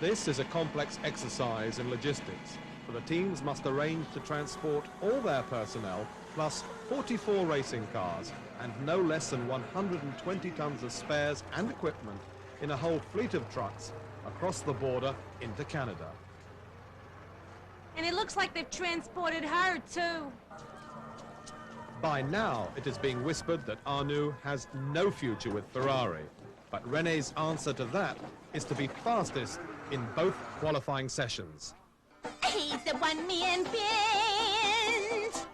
This is a complex exercise in logistics, for the teams must arrange to transport all their personnel, plus 44 racing cars, and no less than 120 tons of spares and equipment in a whole fleet of trucks across the border into Canada. And it looks like they've transported her, too. By now, it is being whispered that Arnoux has no future with Ferrari. But René's answer to that is to be fastest in both qualifying sessions. He's the one me and bins.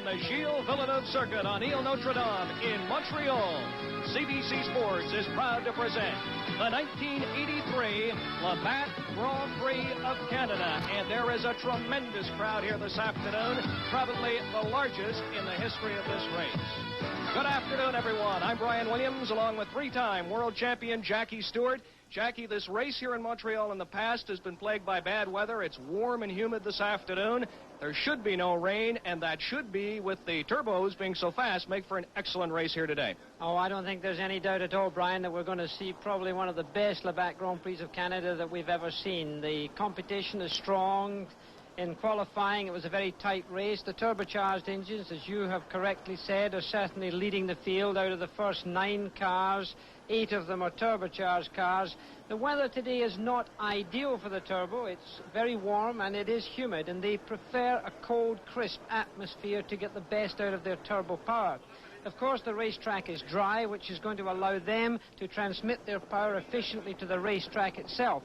The Gilles Villeneuve Circuit on Ile Notre Dame in Montreal, CBC Sports is proud to present the 1983 Labatt Grand Prix of Canada. And there is a tremendous crowd here this afternoon, probably the largest in the history of this race. Good afternoon, everyone. I'm Brian Williams, along with three-time world champion Jackie Stewart. Jackie, this race here in Montreal in the past has been plagued by bad weather. It's warm and humid this afternoon. There should be no rain, and that should be, with the turbos being so fast, make for an excellent race here today. Oh, I don't think there's any doubt at all, Brian, that we're going to see probably one of the best Labatt Grand Prix of Canada that we've ever seen. The competition is strong. In qualifying, it was a very tight race. The turbocharged engines, as you have correctly said, are certainly leading the field. Out of the first 9 cars, 8 of them are turbocharged cars. The weather today is not ideal for the turbo. It's very warm and it is humid, and they prefer a cold, crisp atmosphere to get the best out of their turbo power. Of course, the racetrack is dry, which is going to allow them to transmit their power efficiently to the racetrack itself.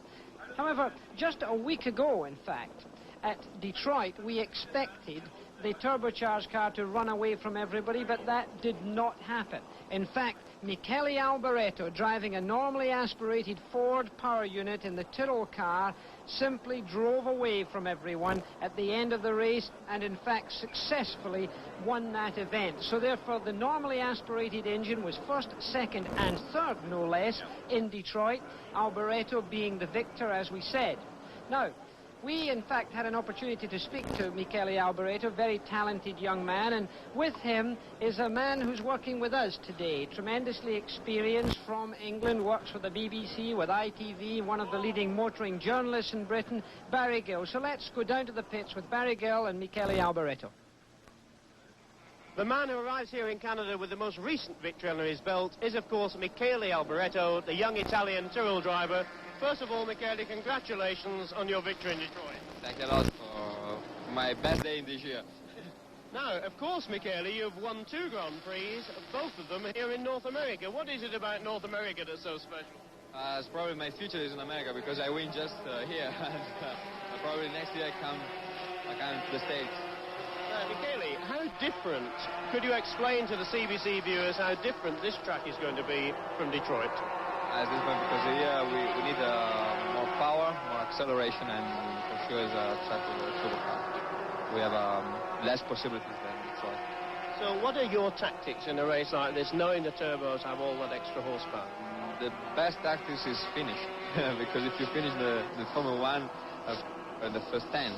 However, just a week ago, in fact, at Detroit, we expected the turbocharged car to run away from everybody, but that did not happen. In fact, Michele Alboreto, driving a normally aspirated Ford power unit in the Tyrrell car, simply drove away from everyone at the end of the race and, in fact, successfully won that event. So, therefore, the normally aspirated engine was first, second, and third, no less, in Detroit, Alboreto being the victor, as we said. Now, we, in fact, had an opportunity to speak to Michele Alboreto, a very talented young man, and with him is a man who's working with us today, tremendously experienced from England, works for the BBC, with ITV, one of the leading motoring journalists in Britain, Barry Gill. So let's go down to the pits with Barry Gill and Michele Alboreto. The man who arrives here in Canada with the most recent victory under his belt is, of course, Michele Alboreto, the young Italian Tyrrell driver. First of all, Michele, congratulations on your victory in Detroit. Thank you a lot for my best day in this year. Now, of course, Michele, you've won 2 Grand Prix, both of them here in North America. What is it about North America that's so special? It's probably my future is in America, because I win just here. And, probably next year I come to the States. Michele, how different, could you explain to the CBC viewers how different this track is going to be from Detroit? As this one, because here we need more power, more acceleration, and for sure is a track with a turbo car. We have less possibilities than Detroit. So what are your tactics in a race like this, knowing the turbos have all that extra horsepower? The best tactics is finish, because if you finish the Formula 1 in the first 10,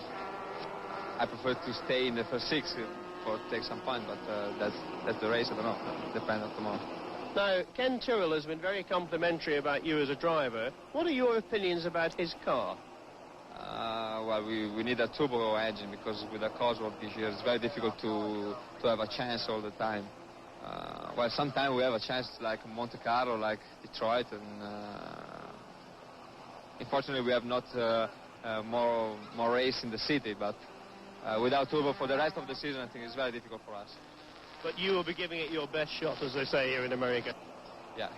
I prefer to stay in the first 6 for take some fun, but that's the race, I don't know, depends on tomorrow. Now, Ken Tyrrell has been very complimentary about you as a driver. What are your opinions about his car? Well, we need a turbo engine, because with the cars of this year, it's very difficult to have a chance all the time. Well, sometimes we have a chance like Monte Carlo, like Detroit, and unfortunately we have not more race in the city, but without turbo for the rest of the season, I think it's very difficult for us. But you will be giving it your best shot, as they say here in America. Yeah.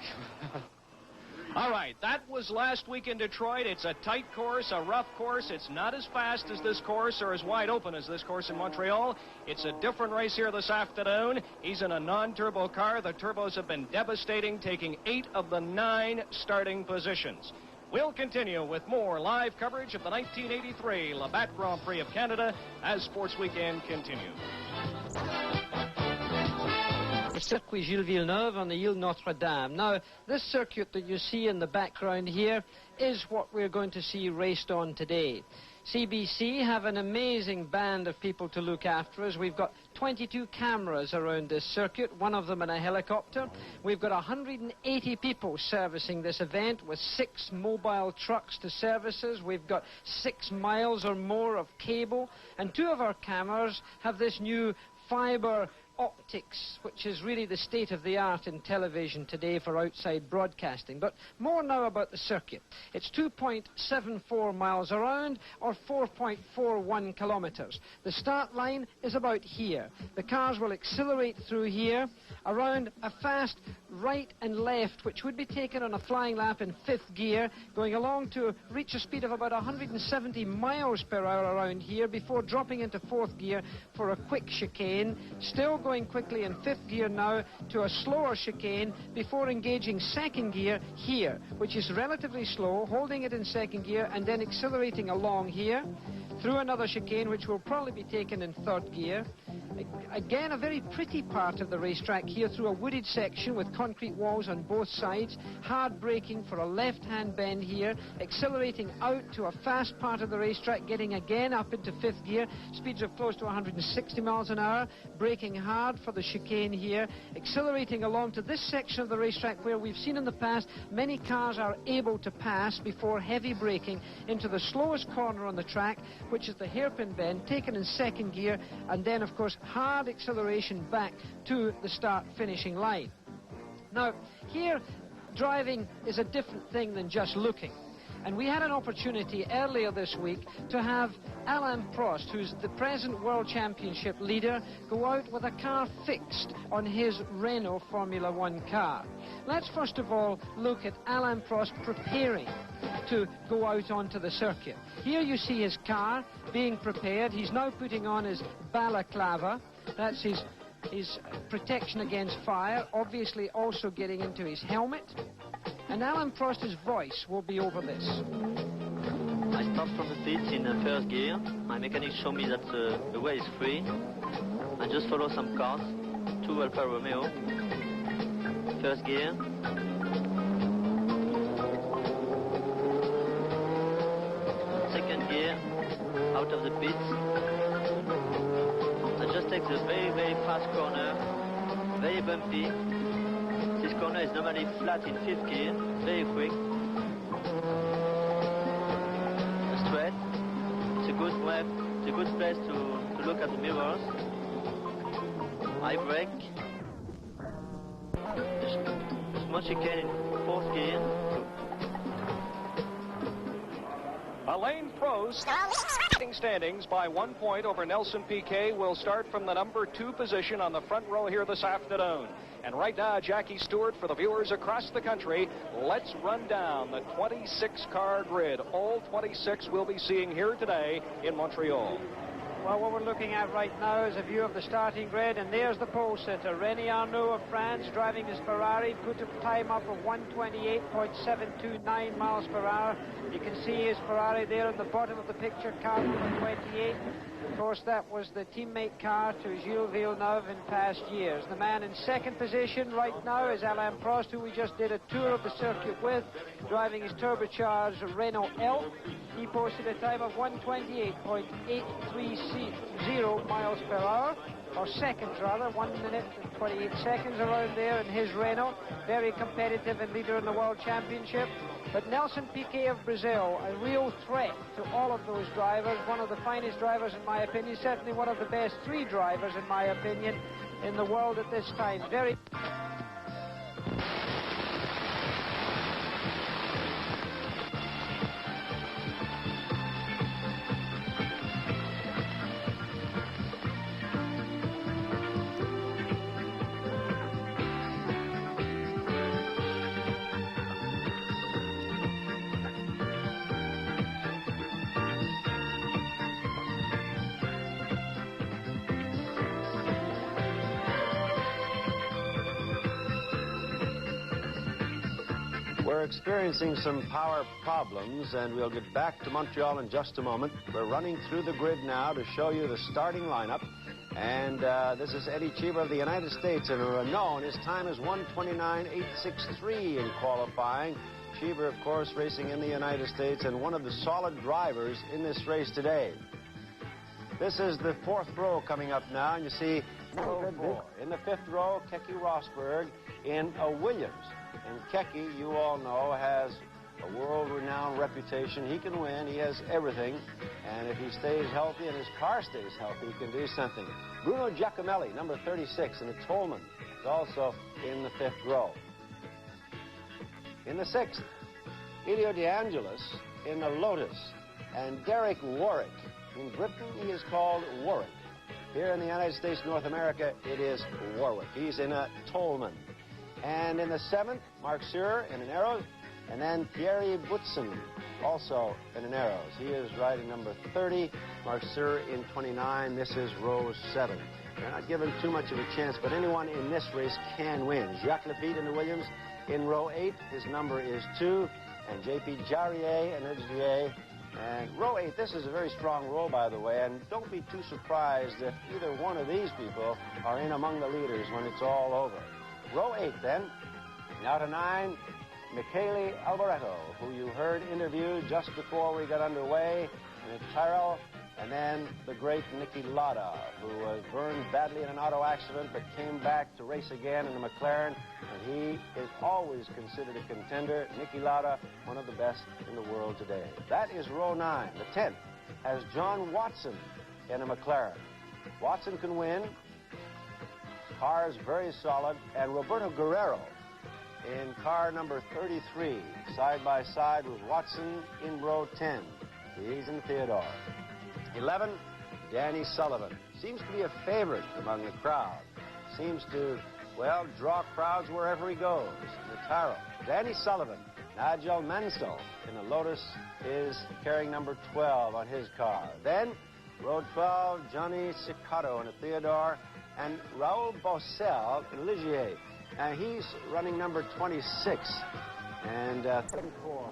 All right, that was last week in Detroit. It's a tight course, a rough course. It's not as fast as this course or as wide open as this course in Montreal. It's a different race here this afternoon. He's in a non-turbo car. The turbos have been devastating, taking 8 of the 9 starting positions. We'll continue with more live coverage of the 1983 Labatt Grand Prix of Canada as Sports Weekend continues. The Circuit Gilles Villeneuve on the Ile Notre Dame. Now, this circuit that you see in the background here is what we're going to see raced on today. CBC have an amazing band of people to look after us. We've got 22 cameras around this circuit, one of them in a helicopter. We've got 180 people servicing this event with 6 mobile trucks to service us. We've got 6 miles or more of cable, and 2 of our cameras have this new fiber optics, which is really the state of the art in television today for outside broadcasting. But more now about the circuit. It's 2.74 miles around, or 4.41 kilometers. The start line is about here. The cars will accelerate through here around a fast right and left, which would be taken on a flying lap in 5th gear, going along to reach a speed of about 170 miles per hour around here before dropping into 4th gear for a quick chicane, still going quickly in 5th gear now to a slower chicane before engaging 2nd gear here, which is relatively slow, holding it in 2nd gear and then accelerating along here through another chicane, which will probably be taken in 3rd gear. Again, a very pretty part of the racetrack here through a wooded section with concrete walls on both sides, hard braking for a left-hand bend here, accelerating out to a fast part of the racetrack, getting again up into 5th gear, speeds of close to 160 miles an hour, braking hard for the chicane here, accelerating along to this section of the racetrack where we've seen in the past many cars are able to pass before heavy braking into the slowest corner on the track, which is the hairpin bend, taken in 2nd gear, and then, of course, hard acceleration back to the start-finishing line. Now, here, driving is a different thing than just looking. And we had an opportunity earlier this week to have Alain Prost, who's the present World Championship leader, go out with a car fixed on his Renault Formula One car. Let's first of all look at Alain Prost preparing to go out onto the circuit. Here you see his car being prepared. He's now putting on his balaclava. That's his protection against fire, obviously also getting into his helmet. And Alain Prost's voice will be over this. I start from the pits in 1st gear. My mechanic showed me that the way is free. I just follow some cars, 2 Alfa Romeo. 1st gear. 2nd gear, out of the pits. I just take the very, very fast corner, very bumpy. This corner is normally flat in 5th gear, very quick. Straight. It's a good way, it's a good place to look at the mirrors. I brake. Small chicane in 4th gear. Alain Prost, standings by 1 point over Nelson Piquet, will start from the number 2 position on the front row here this afternoon. And right now, Jackie Stewart, for the viewers across the country, let's run down the 26-car grid. All 26 we'll be seeing here today in Montreal. Well, what we're looking at right now is a view of the starting grid, and there's the pole sitter, René Arnoux of France, driving his Ferrari, put a time up of 128.729 miles per hour. You can see his Ferrari there in the bottom of the picture, car number 28. Of course, that was the teammate car to Gilles Villeneuve in past years. The man in 2nd position right now is Alain Prost, who we just did a tour of the circuit with, driving his turbocharged Renault Elf. He posted a time of 128.830 miles per hour, or seconds rather, 1 minute and 28 seconds around there in his Renault. Very competitive and leader in the World Championship. But Nelson Piquet of Brazil, a real threat to all of those drivers, one of the finest drivers in my opinion, certainly one of the best 3 drivers in my opinion in the world at this time. Very we're experiencing some power problems, and we'll get back to Montreal in just a moment. We're running through the grid now to show you the starting lineup. And this is Eddie Cheever of the United States in a Renault, and his time is 1:29.863 in qualifying. Cheever, of course, racing in the United States and one of the solid drivers in this race today. This is the fourth row coming up now, and you see in the fifth row, Keke Rosberg in a Williams. And Keke, you all know, has a world-renowned reputation. He can win. He has everything. And if he stays healthy and his car stays healthy, he can do something. Bruno Giacomelli, number 36, in the Tolman, is also in the fifth row. In the sixth, Elio De Angelis in the Lotus. And Derek Warwick. In Britain, he is called Warwick. Here in the United States, North America, it is Warwick. He's in a Tolman. And in the seventh, Mark Surer in an Arrows. And then Thierry Boutsen, also in an Arrows. He is riding number 30. Mark Surer in 29. This is row 7. They're not given too much of a chance, but anyone in this race can win. Jacques Lafitte in the Williams in row 8. His number is 2. And J.P. Jarier and Urgier. And row 8, this is a very strong row, by the way, and don't be too surprised if either one of these people are in among the leaders when it's all over. Row 8, then. Now to 9, Michele Alboreto, who you heard interviewed just before we got underway in a Tyrrell, and then the great Niki Lauda, who was burned badly in an auto accident but came back to race again in a McLaren, and he is always considered a contender. Niki Lauda, one of the best in the world today. That is row 9. The 10th has John Watson in a McLaren. Watson can win. Car is very solid. And Roberto Guerrero in car number 33, side by side with Watson in row 10. He's in Theodore. 11, Danny Sullivan. Seems to be a favorite among the crowd. Seems to, well, draw crowds wherever he goes. In the Tyrrell. Danny Sullivan. Nigel Mansell in the Lotus is carrying number 12 on his car. Then, row 12, Johnny Cicotto in a Theodore. And Raoul Bossel in Ligier. And he's running number 26. And 34.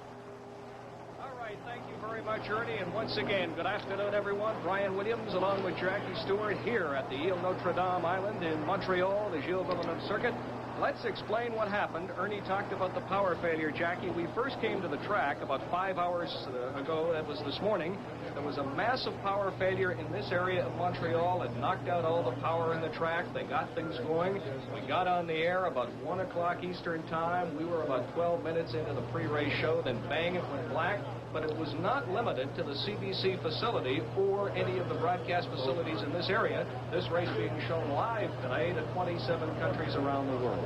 Thank you very much, Ernie. And once again, good afternoon, everyone. Brian Williams, along with Jackie Stewart, here at the Ile Notre Dame Island in Montreal, the Gilles Villeneuve circuit. Let's explain what happened. Ernie talked about the power failure, Jackie. We first came to the track about 5 hours ago. That was this morning. There was a massive power failure in this area of Montreal. It knocked out all the power in the track. They got things going. We got on the air about 1 o'clock Eastern time. We were about 12 minutes into the pre-race show. Then bang, it went black. But it was not limited to the CBC facility or any of the broadcast facilities in this area. This race being shown live tonight at 27 countries around the world.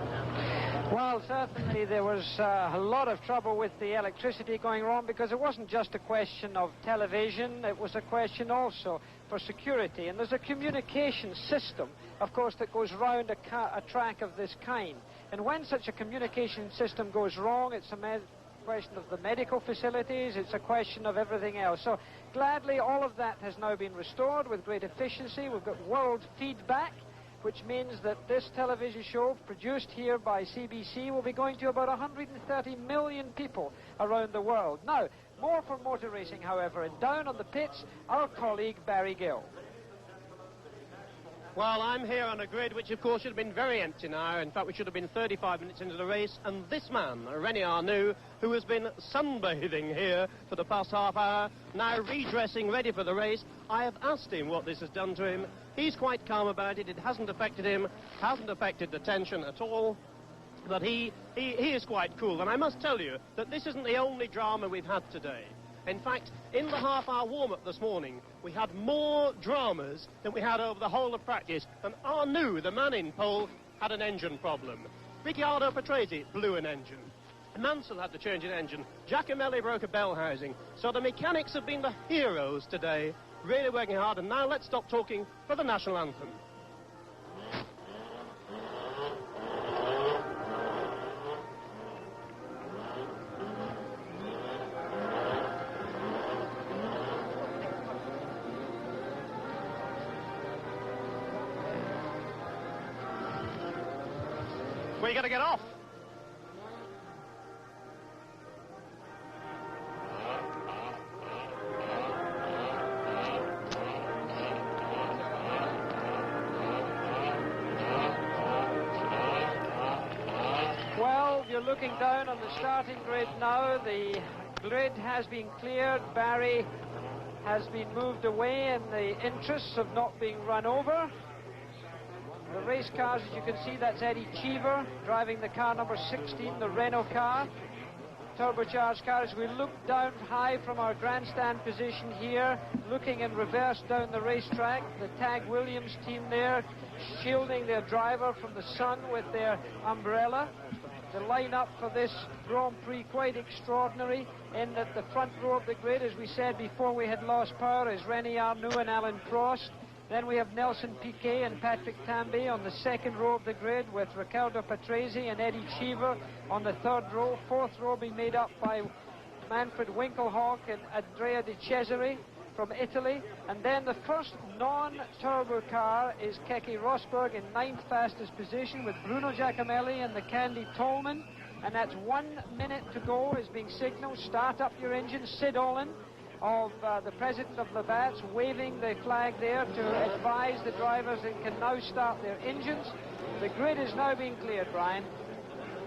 Well, certainly there was a lot of trouble with the electricity going wrong, because it wasn't just a question of television, it was a question also for security. And there's a communication system, of course, that goes round a track of this kind. And when such a communication system goes wrong, it's a question of the medical facilities, it's a question of everything else. So gladly all of that has now been restored with great efficiency. We've got world feedback, which means that this television show produced here by CBC will be going to about 130 million people around the world. Now, more for motor racing, however, and down on the pits, our colleague Barry Gill. Well, I'm here on a grid which, of course, should have been very empty now. In fact, we should have been 35 minutes into the race. And this man, René Arnoux, who has been sunbathing here for the past half hour, now redressing, ready for the race. I have asked him what this has done to him. He's quite calm about it. It hasn't affected him, hasn't affected the tension at all. But he is quite cool. And I must tell you that this isn't the only drama we've had today. In fact, in the half-hour warm-up this morning, we had more dramas than we had over the whole of practice. And Arnoux, the man in pole, had an engine problem. Ricciardo Patrese blew an engine. Mansell had to change an engine. Giacomelli broke a bell housing. So the mechanics have been the heroes today, really working hard. And now let's stop talking for the national anthem. We got to get off. you're looking down on the starting grid now. The grid has been cleared. Barry has been moved away in the interests of not being run over. The race cars, as you can see, that's Eddie Cheever driving the car number 16, the Renault car. Turbocharged car. As we look down high from our grandstand position here, looking in reverse down the racetrack, the Tag Williams team there shielding their driver from the sun with their umbrella. The lineup for this Grand Prix quite extraordinary, in that the front row of the grid, as we said before we had lost power, is René Arnoux and Alan Prost. Then we have Nelson Piquet and Patrick Tambay on the second row of the grid, with Riccardo Patrese and Eddie Cheever on the third row. Fourth row being made up by Manfred Winkelhock and Andrea De Cesare from Italy. And then the first non-turbo car is Keke Rosberg in 9th fastest position, with Bruno Giacomelli and the Candy Tolman. And that's 1 minute to go is being signaled. Start up your engine. Sid Olin, of the president of Labatt's, waving the flag there to advise the drivers they can now start their engines. The grid is now being cleared, Brian.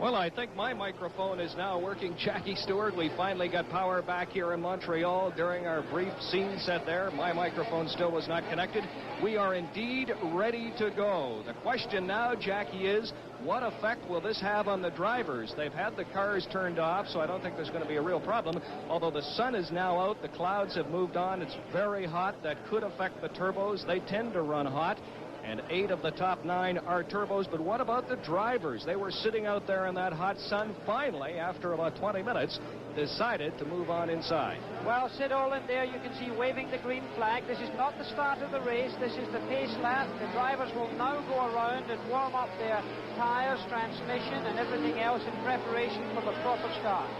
Well, I think my microphone is now working. Jackie Stewart, we finally got power back here in Montreal during our brief scene set there. My microphone still was not connected. We are indeed ready to go. The question now, Jackie, is what effect will this have on the drivers? They've had the cars turned off, so I don't think there's going to be a real problem. Although the sun is now out, the clouds have moved on. It's very hot. That could affect the turbos. They tend to run hot. And 8 of the top 9 are turbos. But what about the drivers? They were sitting out there in that hot sun. Finally, after about 20 minutes, decided to move on inside. Well, Sid Olin there, you can see waving the green flag. This is not the start of the race. This is the pace lap. The drivers will now go around and warm up their tires, transmission, and everything else in preparation for the proper start.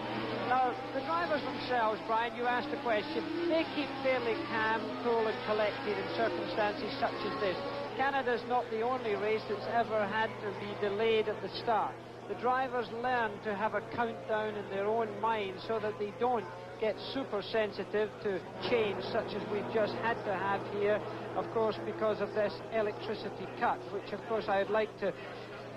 Now, the drivers themselves, Brian, you asked a question. They keep fairly calm, cool, and collected in circumstances such as this. Canada's not the only race that's ever had to be delayed at the start. The drivers learn to have a countdown in their own mind so that they don't get super sensitive to change such as we've just had to have here, of course, because of this electricity cut, which, of course, I'd like to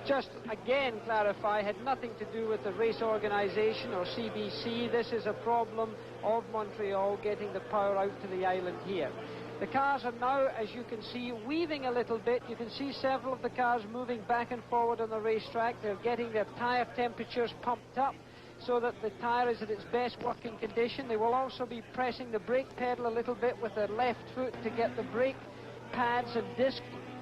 just again clarify had nothing to do with the race organization or CBC. This is a problem of Montreal getting the power out to the island here. The cars are now, as you can see, weaving a little bit. You can see several of the cars moving back and forward on the racetrack. They're getting their tire temperatures pumped up so that the tire is at its best working condition. They will also be pressing the brake pedal a little bit with their left foot to get the brake pads and disc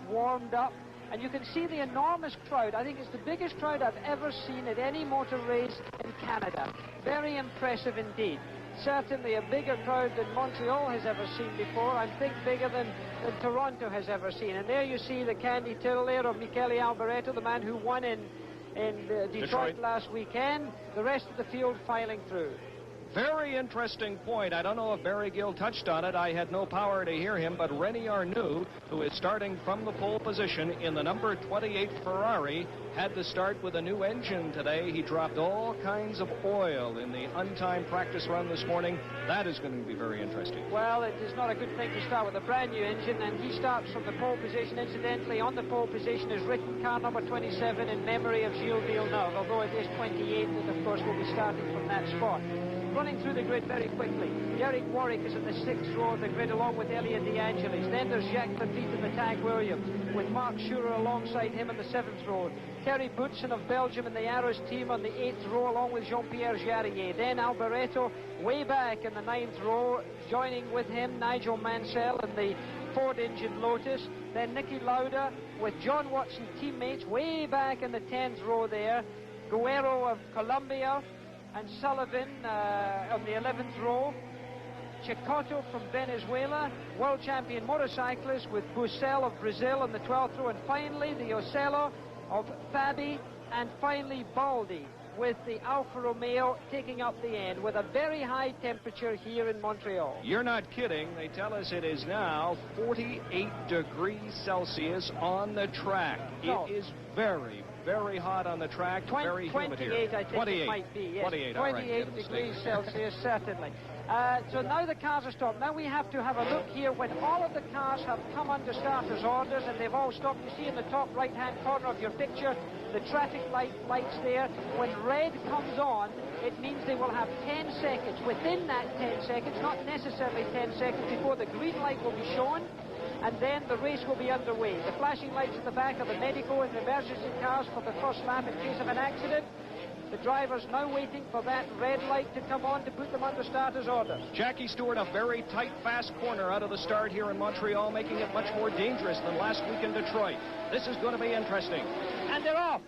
warmed up. And you can see the enormous crowd. I think it's the biggest crowd I've ever seen at any motor race in Canada. Very impressive indeed. Certainly a bigger crowd than Montreal has ever seen before. I think bigger than Toronto has ever seen. And there you see the candy till there of Michele Alboreto, the man who won in Detroit last weekend. The rest of the field filing through. Very interesting point. I don't know if Barry Gill touched on it. I had no power to hear him, but René Arnoux, who is starting from the pole position in the number 28 Ferrari, had to start with a new engine today. He dropped all kinds of oil in the untimed practice run this morning. That is going to be very interesting. Well, it is not a good thing to start with a brand new engine, and he starts from the pole position. Incidentally, on the pole position is written car number 27 in memory of Gilles Villeneuve, although it is 28, and of course will be starting from that spot. Running through the grid very quickly. Derek Warwick is in the 6th row of the grid along with Elliot De Angelis. Then there's Jacques Lafitte in the Tag Williams with Mark Schurer alongside him in the 7th row. Terry Boutsen of Belgium in the Arrows team on the 8th row along with Jean-Pierre Jarier. Then Alboreto way back in the 9th row, joining with him Nigel Mansell in the Ford engine Lotus. Then Nicky Lauda with John Watson teammates way back in the 10th row there. Guerrero of Colombia and Sullivan on the 11th row. Chicotto from Venezuela, world champion motorcyclist with Bussell of Brazil on the 12th row. And finally, the Ocello of Fabi, and finally Baldi with the Alfa Romeo taking up the end with a very high temperature here in Montreal. You're not kidding. They tell us it is now 48 degrees Celsius on the track. No. It is very, very hot on the track, very humid here. 28, I think it might be. Yes. 28, 28 degrees Celsius, certainly. So now the cars are stopped. Now we have to have a look here when all of the cars have come under starters' orders and they've all stopped. You see in the top right-hand corner of your picture the traffic lights there. When red comes on, it means they will have 10 seconds. Within that 10 seconds, not necessarily 10 seconds before, the green light will be shown, and then the race will be underway. The flashing lights at the back are the medical and emergency cars for the first lap in case of an accident. The driver's now waiting for that red light to come on to put them under starters' orders. Jackie Stewart, a very tight, fast corner out of the start here in Montreal, making it much more dangerous than last week in Detroit. This is going to be interesting. And they're off.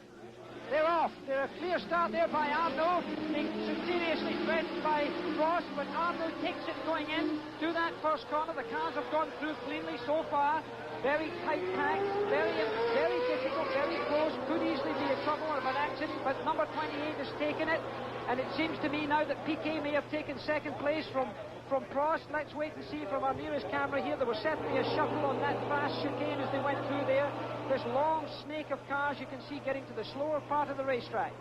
They're off. They're a clear start there by Arnaud, being seriously threatened by Frost, but Arnaud takes it going in to that first corner. The cars have gone through cleanly so far. Very tight pack, very difficult, very close, could easily be a trouble of an accident, but number 28 has taken it, and it seems to me now that Piquet may have taken second place from Prost. Let's wait and see from our nearest camera here. There was certainly a shuffle on that fast chicane as they went through there. This long snake of cars you can see getting to the slower part of the racetrack.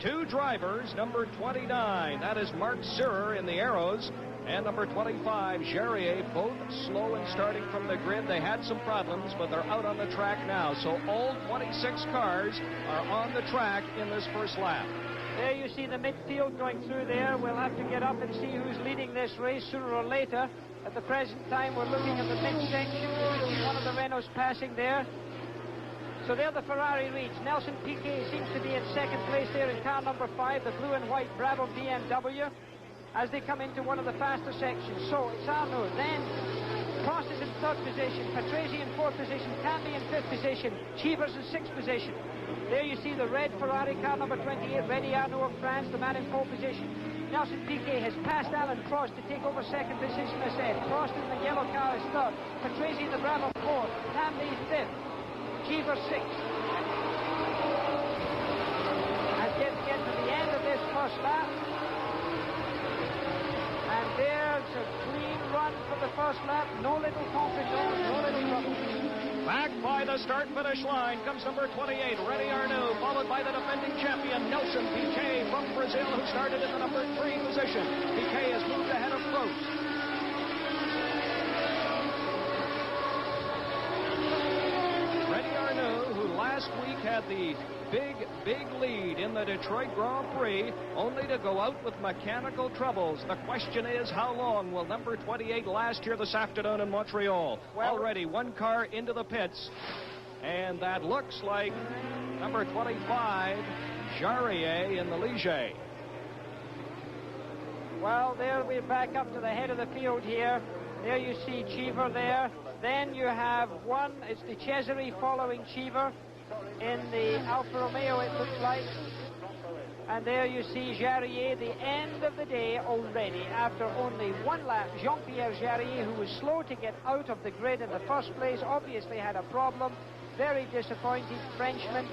Two drivers, number 29, that is Mark Zurrer in the Arrows, and number 25, Jarier, both slow in starting from the grid. They had some problems, but they're out on the track now. So all 26 cars are on the track in this first lap. There you see the midfield going through there. We'll have to get up and see who's leading this race sooner or later. At the present time, we're looking at the midsection. You see one of the Renaults passing there. So there the Ferrari leads. Nelson Piquet seems to be in second place there in car number 5, the blue and white Brabham BMW, as they come into one of the faster sections. So it's Arnaud. Then Prost is in third position. Patrese in fourth position. Camby in fifth position. Cheevers in sixth position. There you see the red Ferrari car number 28, René Arnaud of France, the man in pole position. Nelson Piquet has passed Alain Prost to take over second position, as said. Prost in the yellow car is third. Patrese in the Brabham fourth. Camby fifth. Cheevers sixth. And get to the end of this first lap. And there's a clean run for the first lap. No little confidence, no little trouble. Back by the start-finish line comes number 28, René Arnaud, followed by the defending champion, Nelson Piquet from Brazil, who started in the number 3 position. Piquet has moved ahead of Prost. René Arnaud, who last week had the big lead in the Detroit Grand Prix, only to go out with mechanical troubles. The question is, how long will number 28 last here this afternoon in Montreal? Well, already one car into the pits, and that looks like number 25, Jarier in the Ligier. Well, there we're back up to the head of the field here. There you see Cheever there. Then you have one, it's the Cesare following Cheever in the Alfa Romeo, it looks like. And there you see Jarier, the end of the day already. After only one lap, Jean-Pierre Jarier, who was slow to get out of the grid in the first place, obviously had a problem. Very disappointed Frenchman,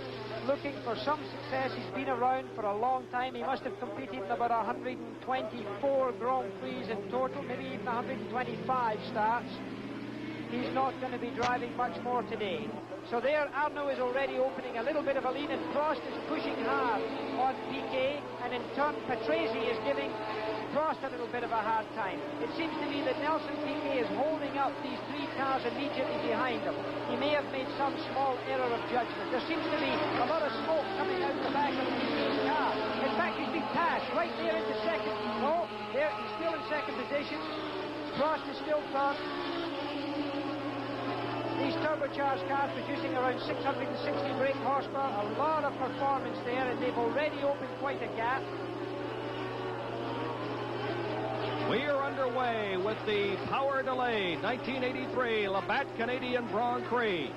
looking for some success. He's been around for a long time. He must have competed in about 124 Grand Prix in total, maybe even 125 starts. He's not going to be driving much more today. So there, Arnaud is already opening a little bit of a lead, and Prost is pushing hard on Piquet, and in turn, Patrese is giving Prost a little bit of a hard time. It seems to me that Nelson Piquet is holding up these 3 cars immediately behind him. He may have made some small error of judgment. There seems to be a lot of smoke coming out the back of Piquet's car. In fact, he's been passed right there into second. No, there, he's still in second position. Prost is still third. These turbocharged cars producing around 660 brake horsepower, a lot of performance there, and they've already opened quite a gap. We are underway with the power delay 1983 Labatt Canadian Grand Prix.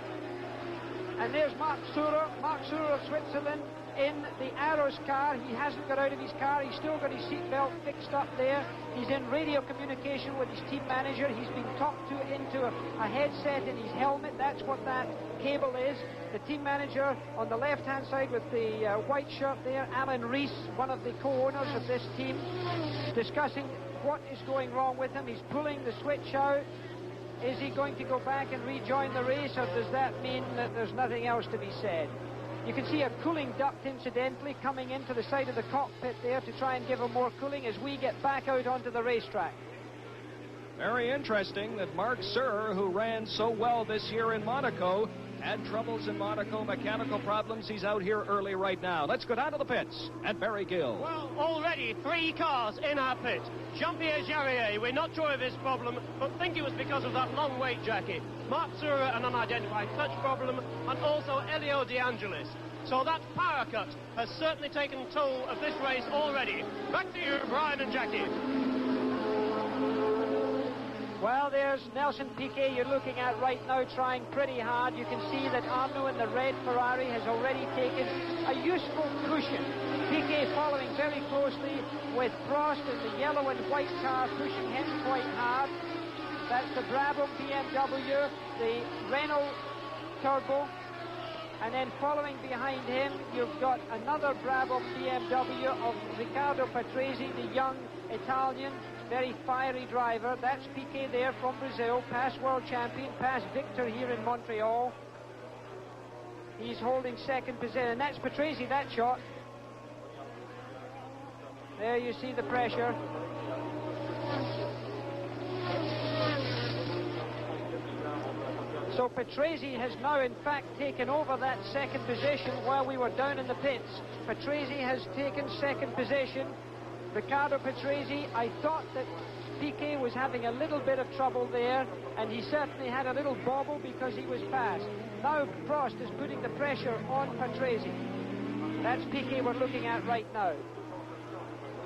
And there's Mark Surer of Switzerland in the Arrows car. He hasn't got out of his car. He's still got his seatbelt fixed up there. He's in radio communication with his team manager. He's been talked to into a headset in his helmet. That's what that cable is. The team manager on the left-hand side with the white shirt there, Alan Rees, one of the co-owners of this team, discussing what is going wrong with him. He's pulling the switch out. Is he going to go back and rejoin the race, or does that mean that there's nothing else to be said? You can see a cooling duct, incidentally, coming into the side of the cockpit there to try and give him more cooling as we get back out onto the racetrack. Very interesting that Mark Sirr, who ran so well this year in Monaco, had troubles in Monaco, mechanical problems. He's out here early right now. Let's go down to the pits at Barry Gill. Well, already 3 cars in our pit. Jean-Pierre Jarier, we're not sure of his problem, but think it was because of that long weight jacket. Mark Sirr, an unidentified clutch problem, and also Elio De Angelis. So that power cut has certainly taken toll of this race already. Back to you, Brian and Jackie. Well, there's Nelson Piquet you're looking at right now, trying pretty hard. You can see that Arnaud in the red Ferrari has already taken a useful cushion. Piquet following very closely with Prost in the yellow and white car, pushing him quite hard. That's the Brabham BMW, the Renault Turbo. And then following behind him, you've got another Brabham BMW of Riccardo Patrese, the young Italian. Very fiery driver. That's Piquet there from Brazil, past world champion, past victor here in Montreal. He's holding second position, and that's Patrese, that shot. There you see the pressure. So Patrese has now in fact taken over that second position while we were down in the pits. Patrese has taken second position. Riccardo Patrese, I thought that Piquet was having a little bit of trouble there, and he certainly had a little bobble because he was fast. Now Prost is putting the pressure on Patrese. That's Piquet we're looking at right now.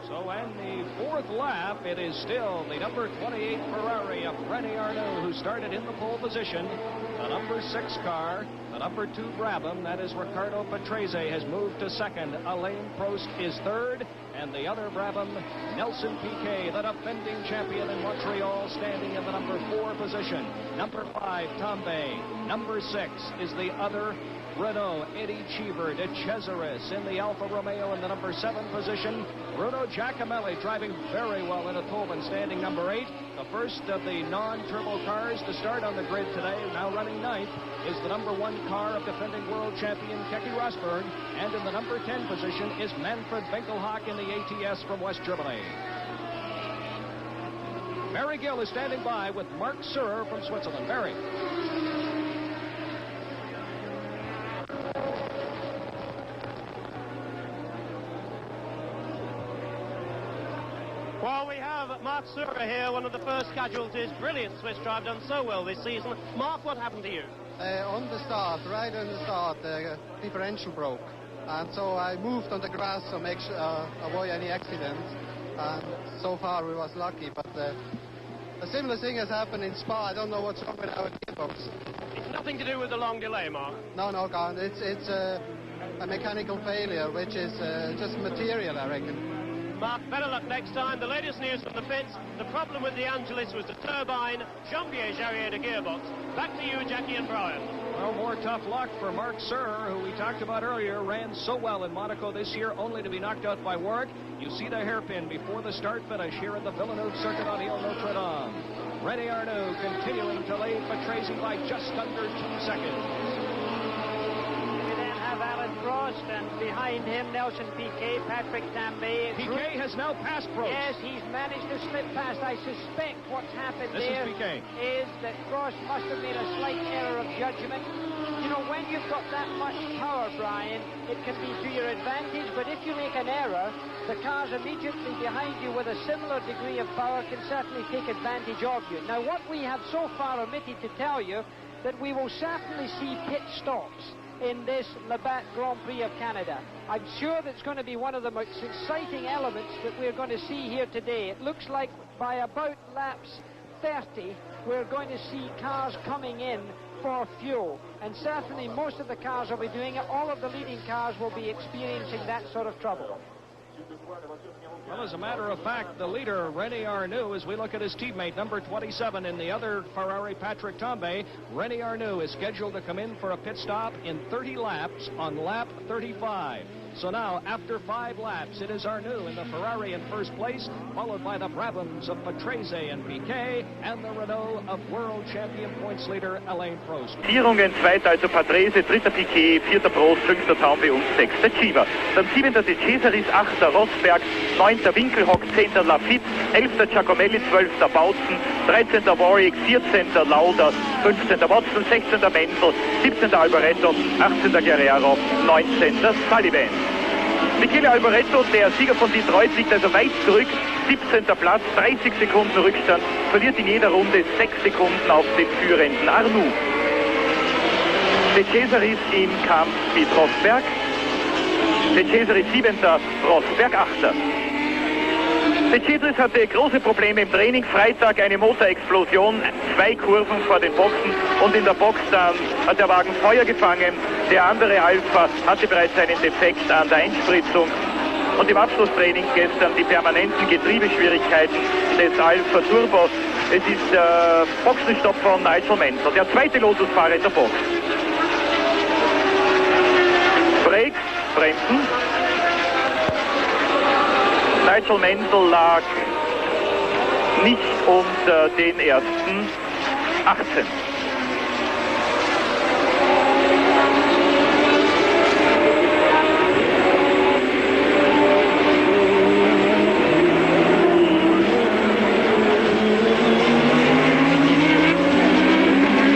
So in the 4th lap, it is still the number 28 Ferrari of René Arnoux who started in the pole position. The number 6 car, the number 2 Brabham, that is Riccardo Patrese, has moved to second. Alain Prost is third, and the other Brabham, Nelson Piquet, the defending champion in Montreal, standing in the number 4 position. Number 5, Tambay. Number 6 is the other Renault, Eddie Cheever, De Cesaris in the Alfa Romeo in the number 7 position. Bruno Giacomelli driving very well in a Tolman, standing number 8. The first of the non-turbo cars to start on the grid today, now running 9th, is the number 1 car of defending world champion Keke Rosberg. And in the number 10 position is Manfred Winkelhock in the ATS from West Germany. Barry Gill is standing by with Mark Sirr from Switzerland. Barry. Well, we have Mark Sirr here, one of the first casualties. Brilliant Swiss drive, done so well this season. Mark, what happened to you? On the start, right on the start, the differential broke. And so I moved on the grass to make sure, avoid any accidents. And so far we was lucky, but a similar thing has happened in Spa. I don't know what's wrong with our gearbox. It's nothing to do with the long delay, Mark. No, can't. It's a mechanical failure, which is just material, I reckon. Mark, better luck next time. The latest news from the pits, the problem with the Angelis was the turbine. Jean-Pierre Jarier, the gearbox. Back to you, Jackie and Brian. Well, more tough luck for Mark Sirr, who we talked about earlier, ran so well in Monaco this year, only to be knocked out by Warwick. You see the hairpin before the start-finish here in the Villeneuve circuit on Ile Notre Dame. René Arnoux continuing to lead Patrese by just under 2 seconds. Alain Prost, and behind him Nelson Piquet, Patrick Tambay. Piquet has now passed Prost. Yes, he's managed to slip past. I suspect what's happened there is that Prost must have made a slight error of judgment. You know, when you've got that much power, Brian, it can be to your advantage, but if you make an error, the cars immediately behind you with a similar degree of power can certainly take advantage of you. Now, what we have so far omitted to tell you, that we will certainly see pit stops in this Labatt Grand Prix of Canada. I'm sure that's going to be one of the most exciting elements that we're going to see here today. It looks like by about laps 30, we're going to see cars coming in for fuel. And certainly most of the cars will be doing it. All of the leading cars will be experiencing that sort of trouble. Well, as a matter of fact, the leader, René Arnoux, as we look at his teammate, number 27 in the other Ferrari, Patrick Tambay, René Arnoux is scheduled to come in for a pit stop in 30 laps on lap 35. So now, after 5 laps, it is Arnoux in the Ferrari in first place, followed by the Brabhams of Patrese and Piquet, and the Renault of world champion points leader Alain Prost. Vierungen, zweiter also Patrese, dritter Piquet, vierter Prost, fünfter Taumbe und sechster Chiva. Dann siebenter De Cesaris, achter Rosberg, neunter Winkelhock, zehnter Lafitte, elfter Giacomelli, zwölfter Bautzen, 13. Warwick, 14. Lauda, 15. Watson, 16. Menzel, 17. Alboreto, 18. Guerrero, 19. Sullivan. Michele Alboreto, der Sieger von Detroit, liegt also weit zurück, 17. Platz, 30 Sekunden Rückstand, verliert in jeder Runde 6 Sekunden auf den führenden Arnoux. De Cesaris im Kampf mit Rosberg, De Cesaris 7., Rosberg 8. De Cesaris hatte große Probleme im Training. Freitag eine Motorexplosion, 2 Kurven vor den Boxen und in der Box dann hat der Wagen Feuer gefangen. Der andere Alpha hatte bereits einen Defekt an der Einspritzung. Und im Abschlusstraining gestern die permanenten Getriebeschwierigkeiten des Alpha Turbo. Es ist der Boxenstopp von Nigel Mansell, der zweite Lotusfahrer in der Box. Brakes, Bremsen. Nigel Mansell lag nicht unter den ersten 18.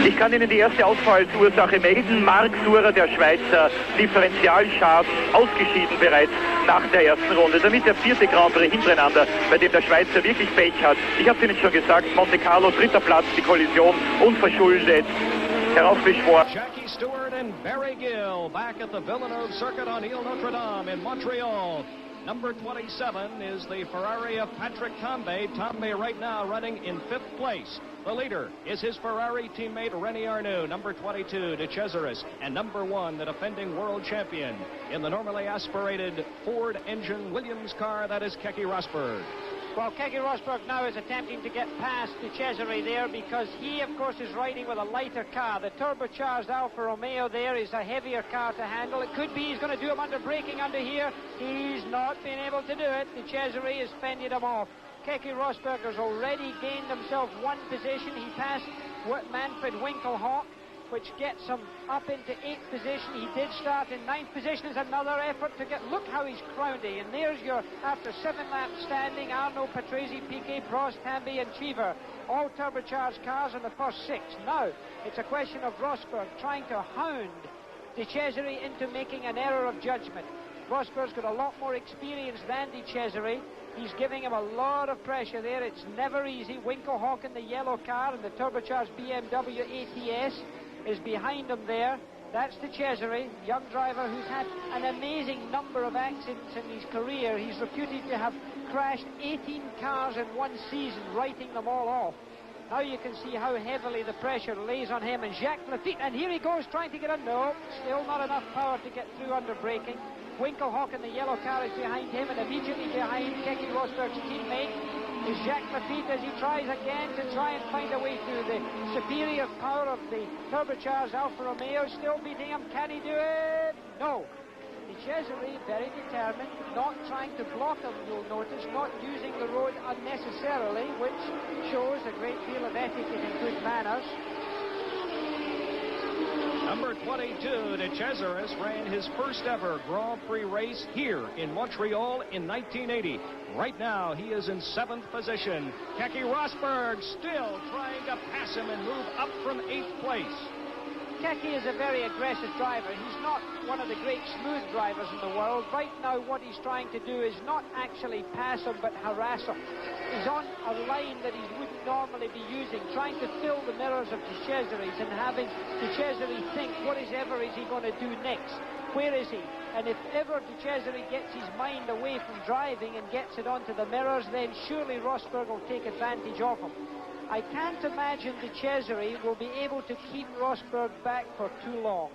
Ich kann Ihnen die erste Ausfallsursache melden. Marc Surer, der Schweizer Differentialschaden, ausgeschieden bereits nach der ersten Runde. Damit der 4. Grand-Prix hintereinander, bei dem der Schweizer wirklich Pech hat. Ich habe es Ihnen schon gesagt, Monte Carlo, 3. Platz, die Kollision unverschuldet heraufbeschworen. Jackie Stewart and Barry Gill back at the Villeneuve circuit on Ile Notre Dame in Montreal. Number 27 is the Ferrari of Patrick Tambay. Tambay right now running in 5th place. The leader is his Ferrari teammate René Arnoux, number 22, De Cesaris, and number 1, the defending world champion in the normally aspirated Ford engine Williams car, that is Keke Rosberg. Well, Keke Rosberg now is attempting to get past De Cesaris there because he, of course, is riding with a lighter car. The turbocharged Alfa Romeo there is a heavier car to handle. It could be he's going to do him under braking under here. He's not been able to do it. De Cesaris has fended him off. Keke Rosberg has already gained himself 1 position. He passed Manfred Winkelhock, which gets him up into 8th position. He did start in 9th position. Is another effort to get... Look how he's crowned. And there's your, after 7 laps standing, Arnoux, Patrese, Piquet, Prost, Tambay and Cheever. All turbocharged cars in the first 6. Now, it's a question of Rosberg trying to hound De Cesaris into making an error of judgment. Rosberg's got a lot more experience than De Cesaris. He's giving him a lot of pressure there. It's never easy. Winkelhock in the yellow car and the turbocharged BMW ATS is behind him there. That's De Cesaris, young driver who's had an amazing number of accidents in his career. He's reputed to have crashed 18 cars in 1 season, writing them all off. Now you can see how heavily the pressure lays on him. And Jacques Lafitte, and here he goes trying to get a no. Still not enough power to get through under braking. Winkelhock in the yellow car is behind him, and immediately behind Keke Rosberg's teammate is Jacques Lafitte as he tries again to try and find a way through. The superior power of the turbocharged Alfa Romeo still beating him. Can he do it? No. De Cesaris, very determined, not trying to block him, you'll notice, not using the road unnecessarily, which shows a great deal of etiquette and good manners. Number 22, De Cesaris, ran his first ever Grand Prix race here in Montreal in 1980. Right now, he is in 7th position. Keke Rosberg still trying to pass him and move up from 8th place. Keke is a very aggressive driver. He's not one of the great smooth drivers in the world. Right now, what he's trying to do is not actually pass him, but harass him. He's on a line that he wouldn't normally be using, trying to fill the mirrors of De Cesaris and having De Cesaris think, what is he going to do next? Where is he? And if ever De Cesaris gets his mind away from driving and gets it onto the mirrors, then surely Rosberg will take advantage of him. I can't imagine De Cesaris will be able to keep Rosberg back for too long.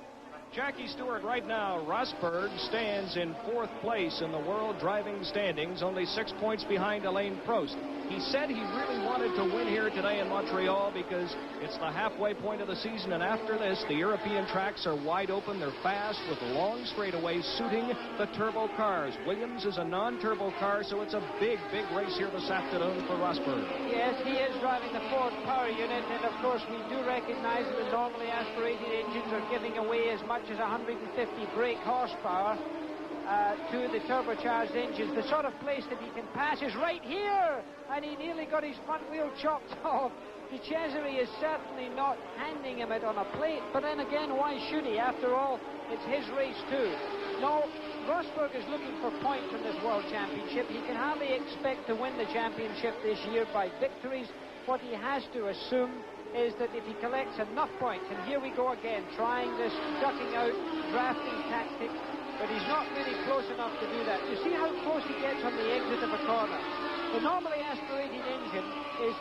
Jackie Stewart, right now, Rosberg stands in 4th place in the world driving standings, only 6 points behind Alain Prost. He said he really wanted to win here today in Montreal because it's the halfway point of the season, and after this, the European tracks are wide open. They're fast with long straightaways suiting the turbo cars. Williams is a non-turbo car, so it's a big, big race here this afternoon for Rosberg. Yes, he is driving the Ford power unit, and of course we do recognize that the normally aspirated engines are giving away as much as 150 brake horsepower to the turbocharged engines. The sort of place that he can pass is right here, and he nearly got his front wheel chopped off. De Cesare is certainly not handing him it on a plate, but then again, why should he? After all, it's his race too. No, Rosberg is looking for points in this World Championship. He can hardly expect to win the championship this year by victories. What he has to assume is that if he collects enough points, and here we go again, trying this ducking out drafting tactic, but he's not really close enough to do that. You see how close he gets on the exit of a corner. The normally aspirated engine is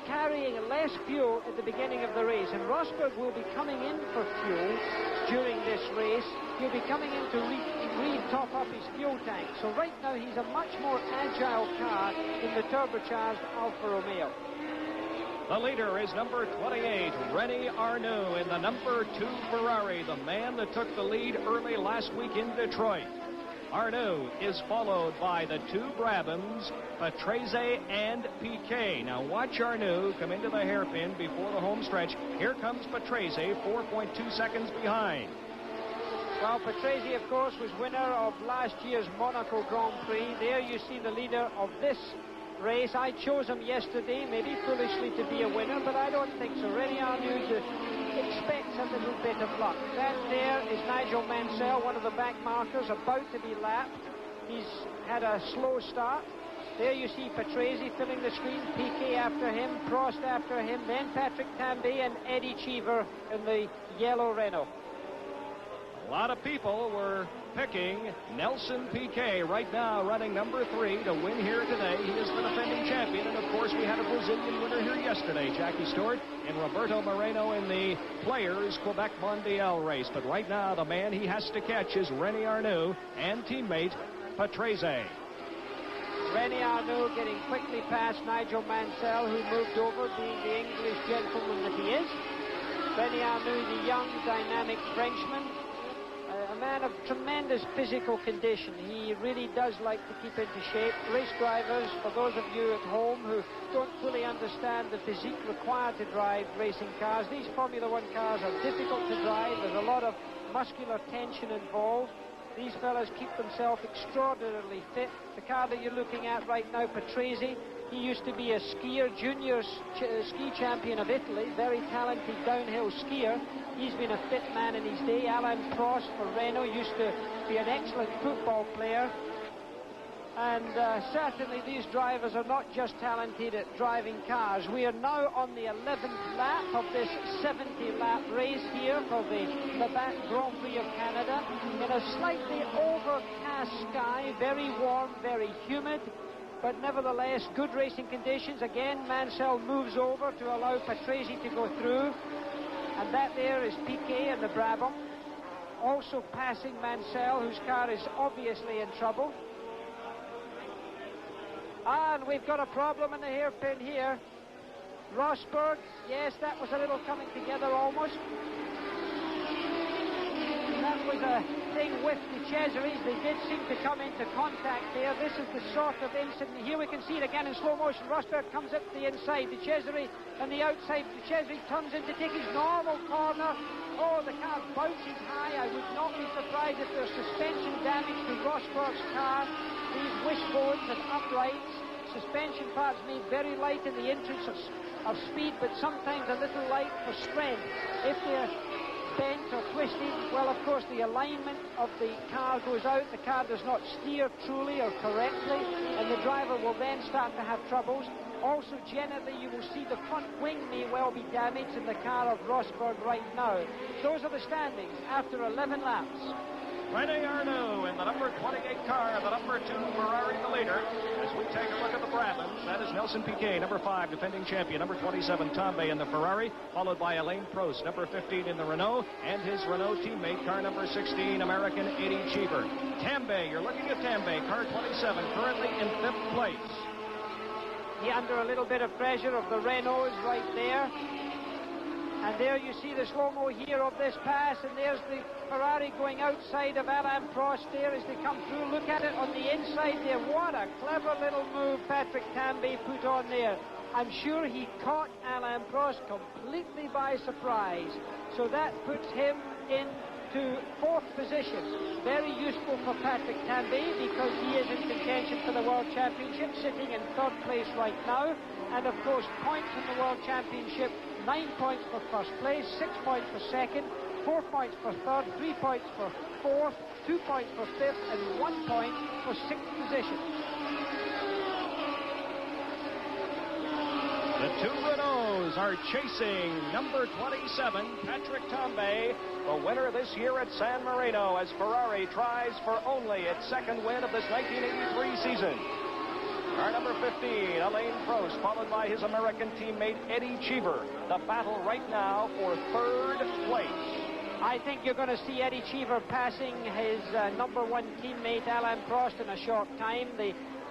carrying less fuel at the beginning of the race, and Rosberg will be coming in for fuel during this race. He'll be coming in to re-top up his fuel tank. So right now he's a much more agile car in the turbocharged Alfa Romeo. The leader is number 28, René Arnoux, in the number 2 Ferrari, the man that took the lead early last week in Detroit. Arnoux is followed by the 2 Brabhams, Patrese and Piquet. Now watch Arnoux come into the hairpin before the home stretch. Here comes Patrese, 4.2 seconds behind. Well, Patrese, of course, was winner of last year's Monaco Grand-Pri. There you see the leader of this race. I chose him yesterday, maybe foolishly, to be a winner, but I don't think so. René Arnoux expects a little bit of luck. That there is Nigel Mansell, one of the back markers, about to be lapped. He's had a slow start. There you see Patrese filling the screen, Piquet after him, Prost after him, then Patrick Tambay and Eddie Cheever in the yellow Renault. A lot of people were picking Nelson Piquet, right now running number 3 to win here today. He is the defending champion, and of course we had a Brazilian winner here yesterday, Jackie Stewart, and Roberto Moreno in the Players Quebec Mondial race. But right now the man he has to catch is René Arnoux and teammate Patrese. René Arnoux getting quickly past Nigel Mansell, who moved over, being the English gentleman that he is. René Arnoux, the young, dynamic Frenchman. A man of tremendous physical condition. He really does like to keep into shape. Race drivers, for those of you at home who don't fully understand the physique required to drive racing cars, these Formula One cars are difficult to drive. There's a lot of muscular tension involved. These fellas keep themselves extraordinarily fit. The car that you're looking at right now, Patrese, he used to be a skier, junior ski champion of Italy, very talented downhill skier. He's been a fit man in his day. Alain Prost for Renault used to be an excellent football player. And certainly these drivers are not just talented at driving cars. We are now on the 11th lap of this 70-lap race here for the Labatt Grand Prix of Canada. In a slightly overcast sky, very warm, very humid, but nevertheless good racing conditions. Again, Mansell moves over to allow Patrese to go through. And that there is Piquet and the Brabham, also passing Mansell, whose car is obviously in trouble. And we've got a problem in the hairpin here. Rosberg, yes, that was a little coming together almost. That was a thing with the Cesares. They did seem to come into contact there. This is the sort of incident. Here we can see it again in slow motion. Rosberg comes up the inside. De Cesare on the outside. De Cesare turns in to take his normal corner. Oh, the car bounces high. I would not be surprised if there's suspension damage to Rosberg's car. These wishbones and uprights. Suspension parts made very light in the entrance of speed, but sometimes a little light for strength. If they're bent or twisted, well, of course, the alignment of the car goes out. The car does not steer truly or correctly, and the driver will then start to have troubles. Also, generally, you will see the front wing may well be damaged in the car of Rosberg right now. Those are the standings after 11 laps. René Arnoux in the number 28 car, the number number 2 Ferrari the leader. As we take a look at the Brabhams, that is Nelson Piquet, number 5, defending champion, number 27 Tambay in the Ferrari, followed by Alain Prost, number 15 in the Renault, and his Renault teammate, car number 16, American Eddie Cheever. Tambay, you're looking at Tambay, car 27, currently in 5th place. He under a little bit of pressure of the Renaults right there. And there you see the slow-mo here of this pass, and there's the Ferrari going outside of Alain Prost there as they come through. Look at it on the inside there. What a clever little move Patrick Tambay put on there. I'm sure he caught Alain Prost completely by surprise. So that puts him into 4th position. Very useful for Patrick Tambay because he is in contention for the World Championship, sitting in 3rd place right now. And of course, points in the World Championship: 9 points for 1st place, 6 points for 2nd, 4 points for 3rd, 3 points for 4th, 2 points for 5th, and 1 point for 6th position. The 2 Renaults are chasing number 27, Patrick Tambay, the winner this year at San Marino, as Ferrari tries for only its 2nd win of this 1983 season. Car number 15, Alain Prost, followed by his American teammate Eddie Cheever. The battle right now for 3rd place. I think you're going to see Eddie Cheever passing his number 1 teammate Alain Prost in a short time.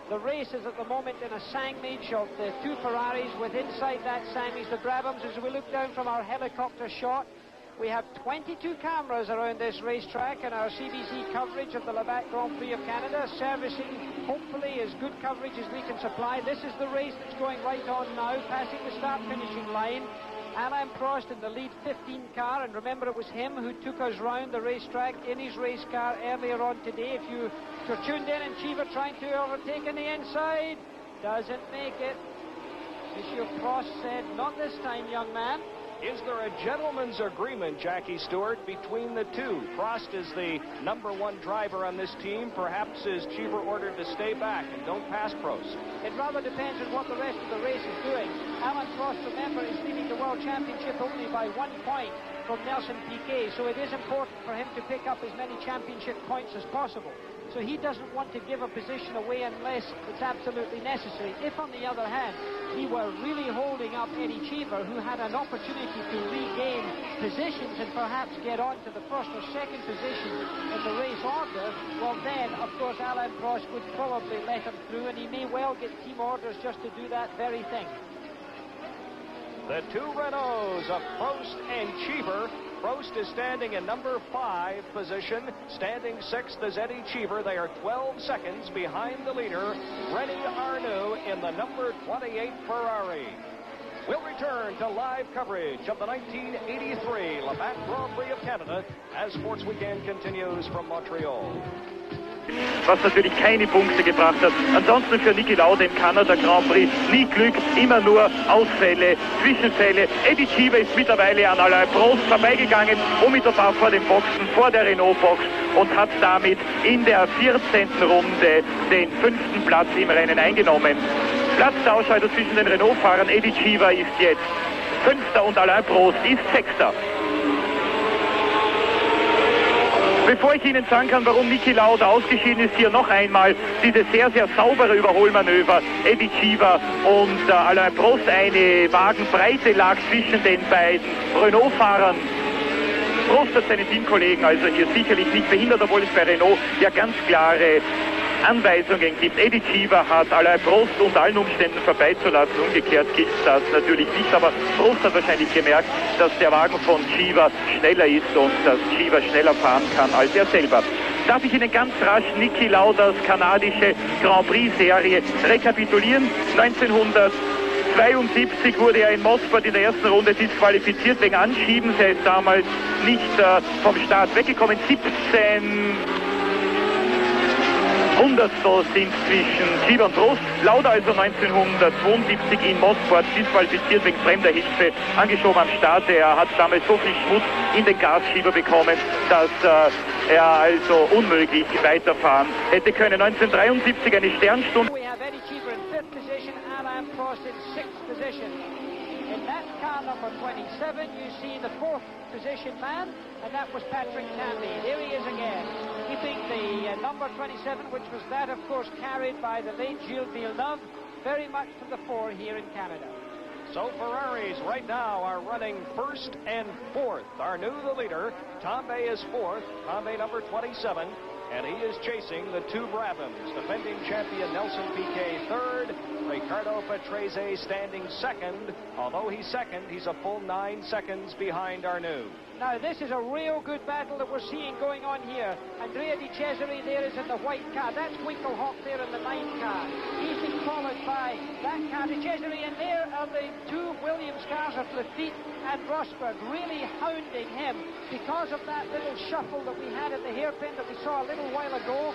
The race is at the moment in a sandwich of the 2 Ferraris, with inside that sandwich the Brabhams. As we look down from our helicopter shot, we have 22 cameras around this racetrack, and our CBC coverage of the Labatt Grand-Prix of Canada, servicing hopefully as good coverage as we can supply. This is the race that's going right on now, passing the start-finishing line. Alain Prost in the lead 15 car, and remember it was him who took us round the racetrack in his race car earlier on today. If you're tuned in, and Cheever trying to overtake on the inside, doesn't make it. Monsieur Prost said, "Not this time, young man." Is there a gentleman's agreement, Jackie Stewart, between the 2? Prost is the number 1 driver on this team. Perhaps is Cheever ordered to stay back and don't pass Prost? It rather depends on what the rest of the race is doing. Alain Prost, remember, is leading the World Championship only by 1 point from Nelson Piquet, so it is important for him to pick up as many championship points as possible. So he doesn't want to give a position away unless it's absolutely necessary. If, on the other hand, he were really holding up Eddie Cheever, who had an opportunity to regain positions and perhaps get on to the 1st or 2nd position in the race order, well then, of course, Alain Prost would probably let him through, and he may well get team orders just to do that very thing. The 2 Renaults of Prost and Cheever. Prost is standing in number 5 position. Standing 6th is Eddie Cheever. They are 12 seconds behind the leader, René Arnoux, in the number 28 Ferrari. We'll return to live coverage of the 1983 Labatt Grand-Prix of Canada as Sports Weekend continues from Montreal. Was natürlich keine Punkte gebracht hat. Ansonsten für Niki Lauda im Kanada Grand Prix nie Glück, immer nur Ausfälle, Zwischenfälle. Eddie Cheever ist mittlerweile an Alain Prost vorbeigegangen, unmittelbar vor den Boxen, vor der Renault-Box, und hat damit in der 14. Runde den 5. Platz im Rennen eingenommen. Platztausch also zwischen den Renault-Fahrern. Eddie Cheever ist jetzt 5. und Alain Prost ist 6. Bevor ich Ihnen sagen kann, warum Niki Lauda ausgeschieden ist, hier noch einmal diese sehr, sehr saubere Überholmanöver. Eddie Cheever und Alain Prost, eine Wagenbreite lag zwischen den beiden Renault-Fahrern. Prost hat seine Teamkollegen also hier sicherlich nicht behindert, obwohl es bei Renault ja ganz klare Anweisungen gibt. Eddie Cheever hat Alain Prost unter allen Umständen vorbeizulassen. Umgekehrt gilt das natürlich nicht, aber Prost hat wahrscheinlich gemerkt, dass der Wagen von Cheever schneller ist und dass Cheever schneller fahren kann als er selber. Darf ich Ihnen ganz rasch Niki Laudas kanadische Grand Prix-Serie rekapitulieren? 1972 wurde er in Mosport in der ersten Runde disqualifiziert wegen Anschiebens. Er ist damals nicht vom Start weggekommen. 17 Hundertstel sind zwischen Cheever und Prost. Lauda also 1972 in Mosport disqualifiziert wegen fremder Hilfe, angeschoben am Start. Er hat damals so viel Schmutz in den Gasschieber bekommen, dass er also unmöglich weiterfahren hätte können. 1973 eine Sternstunde. We have Eddie Cheever in 5th position, Alain Prost in 6th position. In that car number 27, you see the 4th position man, and that was Patrick Canby. Here he is again, keeping the number 27, which was that, of course, carried by the late Gilles Villeneuve, very much to the fore here in Canada. So Ferraris right now are running 1st and 4th. Arnoux, the leader. Tambay is 4th. Tambay number 27. And he is chasing the two Brabhams. Defending champion Nelson Piquet 3rd. Ricardo Patrese standing 2nd. Although he's 2nd, he's a full 9 seconds behind Arnoux. Now, this is a real good battle that we're seeing going on here. Andrea Di Cesare there is in the white car. That's Winkelhock there in the 9 car. He's been followed by that car, Di Cesare, and there are the two Williams cars of Lafitte and Rosberg, really hounding him because of that little shuffle that we had at the hairpin that we saw a little while ago.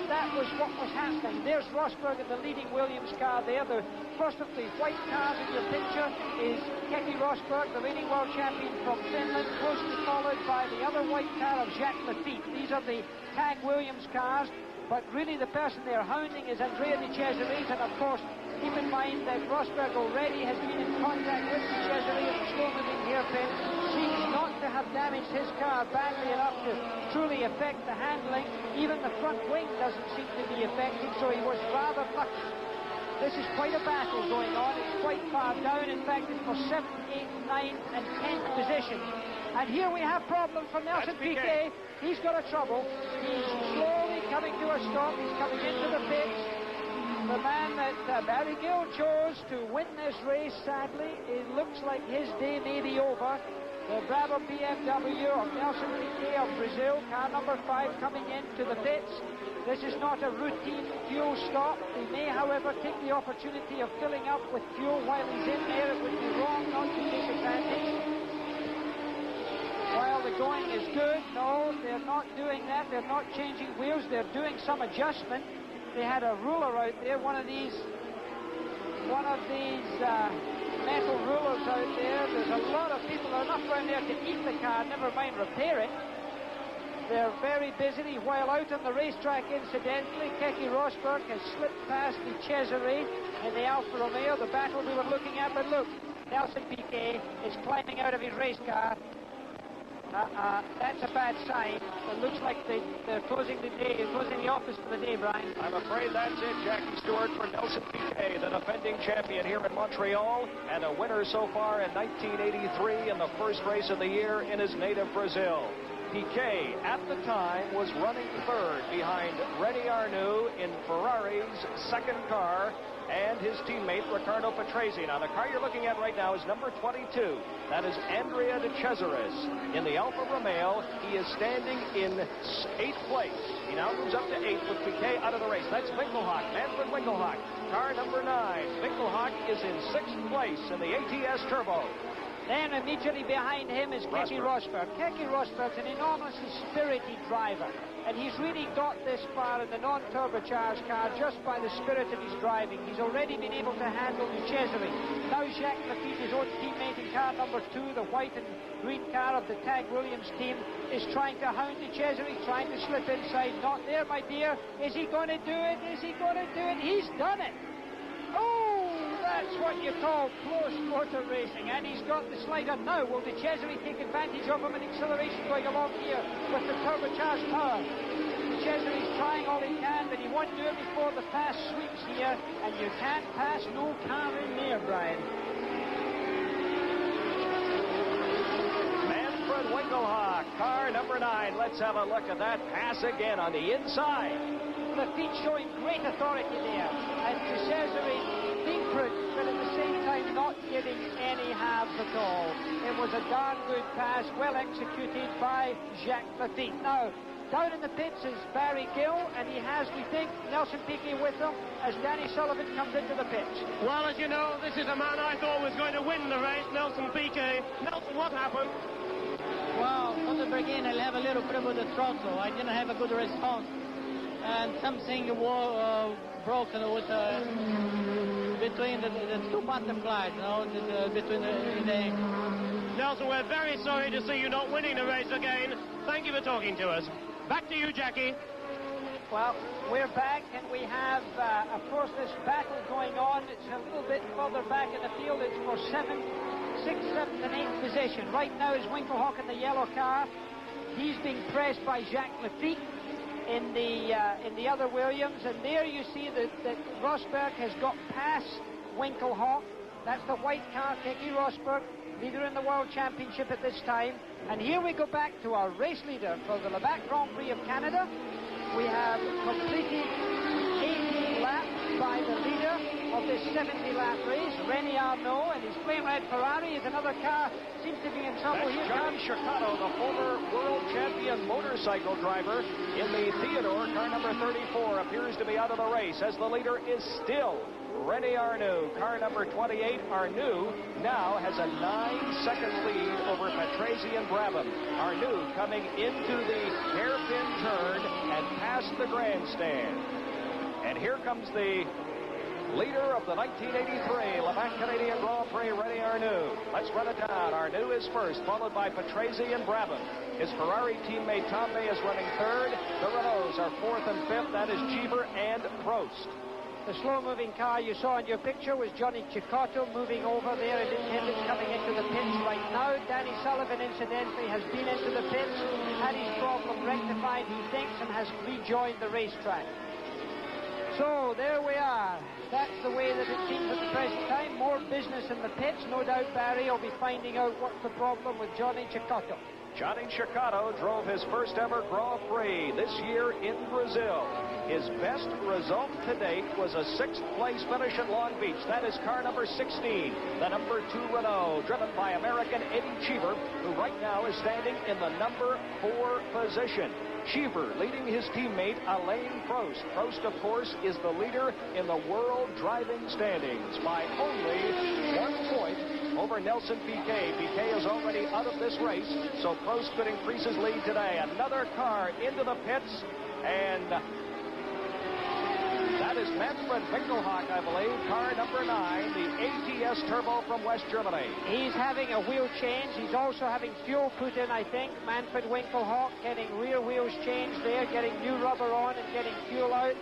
That was what was happening. There's Rosberg in the leading Williams car there. The first of the white cars in your picture is Keke Rosberg, the leading world champion from Finland, closely followed by the other white car of Jacques Lafitte. These are the Tag Williams cars, but really the person they're hounding is Andrea Di Cesare, and of course, keep in mind that Rosberg already has been in contact with Di Cesare at the slow-moving hairpin, seems not to have damaged his car badly enough to truly affect the handling. Even the front wing doesn't seem to be affected, so he was rather lucky. This is quite a battle going on. It's quite far down. In fact, it's for 7th, 8th, 9th, and 10th position. And here we have problems for Nelson Piquet. He's got a trouble. He's slowly coming to a stop. He's coming into the pits. The man that Barry Gill chose to win this race, sadly, it looks like his day may be over. The Brabham BMW of Nelson Piquet of Brazil, car number 5, coming into the pits. This is not a routine fuel stop. He may, however, take the opportunity of filling up with fuel while he's in there. It would be wrong not to take advantage. While the going is good, no, they're not doing that. They're not changing wheels. They're doing some adjustment. They had a ruler out there, one of these metal rulers out there. There's a lot of people, enough around there to eat the car, never mind repair it. They're very busy. While out on the racetrack, incidentally, Keke Rosberg has slipped past Di Cesare in the Alfa Romeo, the battle we were looking at. But look, Nelson Piquet is climbing out of his race car. That's a bad sign. It looks like they're closing the day, closing the office for the day, Brian. I'm afraid that's it, Jackie Stewart, for Nelson Piquet, the defending champion here in Montreal, and a winner so far in 1983 in the first race of the year in his native Brazil. Piquet, at the time, was running 3rd behind René Arnoux in Ferrari's 2nd car, and his teammate Ricardo Patrese. Now, the car you're looking at right now is number 22. That is Andrea De Cesaris. In the Alfa Romeo, he is standing in 8th place. He now moves up to 8th with Piquet out of the race. That's Winkelhock, Manfred Winkelhock, car number 9. Winkelhock is in 6th place in the ATS Turbo. Then immediately behind him is Keke Rosberg. Keke Rosberg's an enormously spirited driver, and he's really got this far in the non-turbocharged car just by the spirit of his driving. He's already been able to handle Di Cesare. Now Jacques Lafitte, his own teammate in car number 2, the white and green car of the Tag Williams team, is trying to hound Di Cesare, trying to slip inside. Not there, my dear. Is he going to do it? Is he going to do it? He's done it. Oh, that's what you call close quarter racing, and he's got the slider now. Will Di Cesare take advantage of him in acceleration going along here with the turbocharged power? Di Cesare's trying all he can, but he won't do it before the pass sweeps here, and you can't pass no car in there, Brian. Manfred Winkelhock, car number 9. Let's have a look at that pass again on the inside. Lafitte showing great authority there, and Di Cesare secret, but at the same time not getting any halves at all. It was a darn good pass, well executed by Jacques Lafitte. Now, down in the pits is Barry Gill, and he has, we think, Nelson Piquet with him as Danny Sullivan comes into the pits. Well, as you know, this is a man I thought was going to win the race, Nelson Piquet. Nelson, what happened? Well, from the beginning, I have a little bit with the throttle. I didn't have a good response. And something broken with between the two butterflies, you know, between the ankle. Nelson, we're very sorry to see you not winning the race again. Thank you for talking to us. Back to you, Jackie. Well, we're back, and we have, of course, this battle going on. It's a little bit further back in the field. It's for 7th, 6th, 7th, and 8th position. Right now is Winkelhock in the yellow car. He's being pressed by Jacques Lafitte in the other Williams, and there you see that Rosberg has got past Winkelhock. That's the white car, Keke Rosberg, leader in the World Championship at this time. And here we go back to our race leader for the Labatt Grand Prix of Canada. We have completed 80 laps by the leader of this 70-lap race, René Arnoux, and his flame red Ferrari is another car. Seems to be in trouble here. Johnny Chicotto, the former world champion motorcycle driver in the Theodore, car number 34, appears to be out of the race as the leader is still René Arnoux, car number 28. Arnoux now has a 9-second lead over Patrese and Brabham. Arnoux coming into the hairpin turn and past the grandstand. And here comes the leader of the 1983 Labatt Canadian Grand Prix, René Arnoux. Let's run it down. Arnoux is first, followed by Patrese and Brabham. His Ferrari teammate Tombe is running third. The Renaults are fourth and fifth. That is Jeever and Prost. The slow-moving car you saw in your picture was Johnny Chicotto moving over there, and Hendricks coming into the pits right now. Danny Sullivan, incidentally, has been into the pits, had his problem rectified, he thinks, and has rejoined the racetrack. So, there we are. That's the way that it seems at the present time. More business in the pits. No doubt Barry will be finding out what's the problem with Johnny Chicotto. Johnny Chicotto drove his first ever Grand Prix this year in Brazil. His best result to date was a 6th place finish at Long Beach. That is car number 16, the number 2 Renault, driven by American Eddie Cheever, who right now is standing in the number 4 position. Cheever leading his teammate Alain Prost. Prost, of course, is the leader in the world driving standings by only 1 point over Nelson Piquet. Piquet is already out of this race, so Prost could increase his lead today. Another car into the pits, and that is Manfred Winkelhock, I believe, car number 9, the ATS Turbo from West Germany. He's having a wheel change. He's also having fuel put in, I think. Manfred Winkelhock getting rear wheels changed there, getting new rubber on and getting fuel out.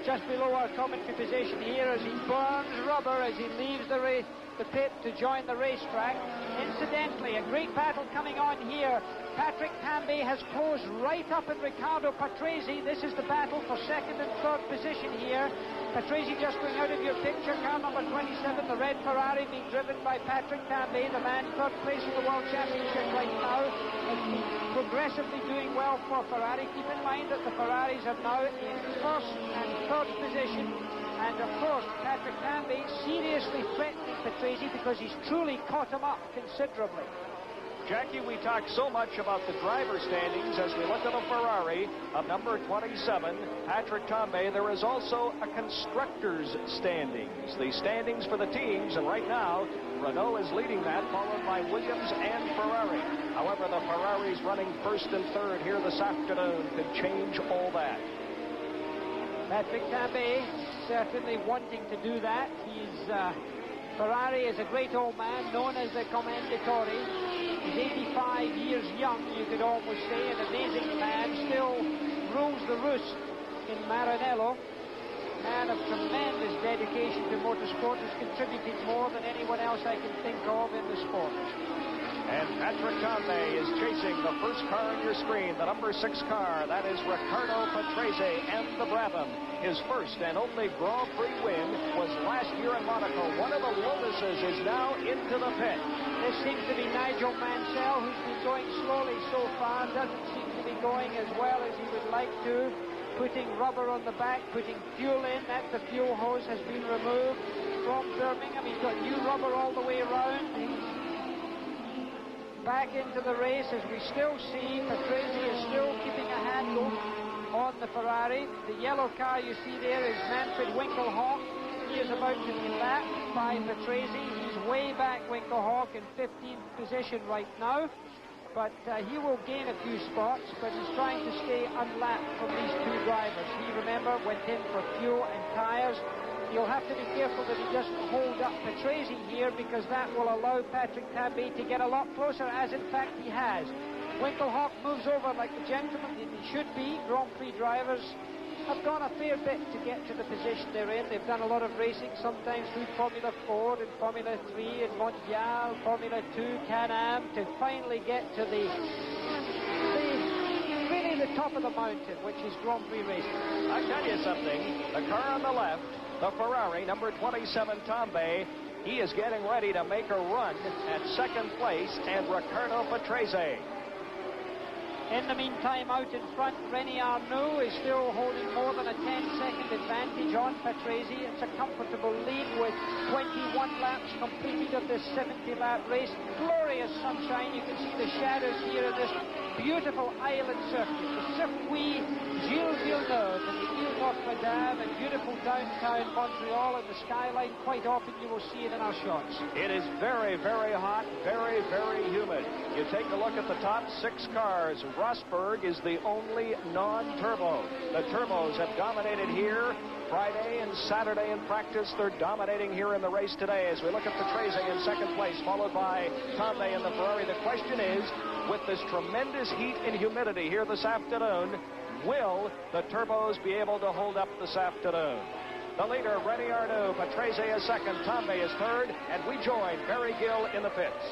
Just below our commentary position here as he burns rubber as he leaves the pit to join the racetrack. Incidentally, a great battle coming on here. Patrick Tambay has closed right up in Riccardo Patrese. This is the battle for 2nd and 3rd position here. Patrese just going out of your picture, car number 27, the red Ferrari being driven by Patrick Tambay, the man 3rd place in the World Championship right now, has been progressively doing well for Ferrari. Keep in mind that the Ferraris are now in 1st and 3rd position. And of course, Patrick Tambay seriously threatening Patrese because he's truly caught him up considerably. Jackie, we talked so much about the driver standings as we look at the Ferrari of number 27, Patrick Tambay. There is also a constructors' standings, the standings for the teams, and right now, Renault is leading that, followed by Williams and Ferrari. However, the Ferraris running 1st and 3rd here this afternoon could change all that. Patrick Tambay certainly wanting to do that. Ferrari is a great old man, known as the Commendatore. He's 85 years young, you could almost say, an amazing man, still rules the roost in Maranello. Man of tremendous dedication to motorsport, has contributed more than anyone else I can think of in the sport. And Patrick Tambay is chasing the first car on your screen, the number 6 car. That is Riccardo Patrese and the Brabham. His first and only Grand Prix win was last year in Monaco. One of the Lotuses is now into the pit. This seems to be Nigel Mansell, who's been going slowly so far. Doesn't seem to be going as well as he would like to. Putting rubber on the back, putting fuel in. That's the fuel hose has been removed from Birmingham. He's got new rubber all the way around. Back into the race as we still see Patrese is still keeping a handle on the Ferrari. The yellow car you see there is Manfred Winkelhock. He is about to be lapped by Patrese. He's way back, Winkelhock, in 15th position right now. But he will gain a few spots, but he's trying to stay unlapped from these 2 drivers. He, remember, went in for fuel and tires. You'll have to be careful that he doesn't hold up Patrese here, because that will allow Patrick Tambay to get a lot closer, as in fact he has. Winkelhock moves over like the gentleman that he should be. Grand Prix drivers have gone a fair bit to get to the position they're in. They've done a lot of racing, sometimes through Formula 4 and Formula 3 and Monreal, Formula 2, Can-Am, to finally get to really the top of the mountain, which is Grand Prix racing. I tell you something, the car on the left, the Ferrari, number 27, Tambe, he is getting ready to make a run at second place, and Riccardo Patrese. In the meantime, out in front, René Arnoux is still holding more than a 10-second advantage on Patrese. It's a comfortable lead with 21 laps completed of this 70-lap race. Glorious sunshine. You can see the shadows here in this beautiful island circuit. The Circuit Gilles Villeneuve and the Ile Notre Dame and beautiful downtown Montreal and the skyline. Quite often you will see it in our shots. It is very, very hot, very, very humid. You take a look at the top 6 cars. Rosberg is the only non-turbo. The turbos have dominated here Friday and Saturday in practice. They're dominating here in the race today as we look at Patrese in second place, followed by Tambe in the Ferrari. The question is, with this tremendous heat and humidity here this afternoon, will the turbos be able to hold up this afternoon? The leader, René Arnoux, Patrese is second, Tambe is third, and we join Barry Gill in the pits.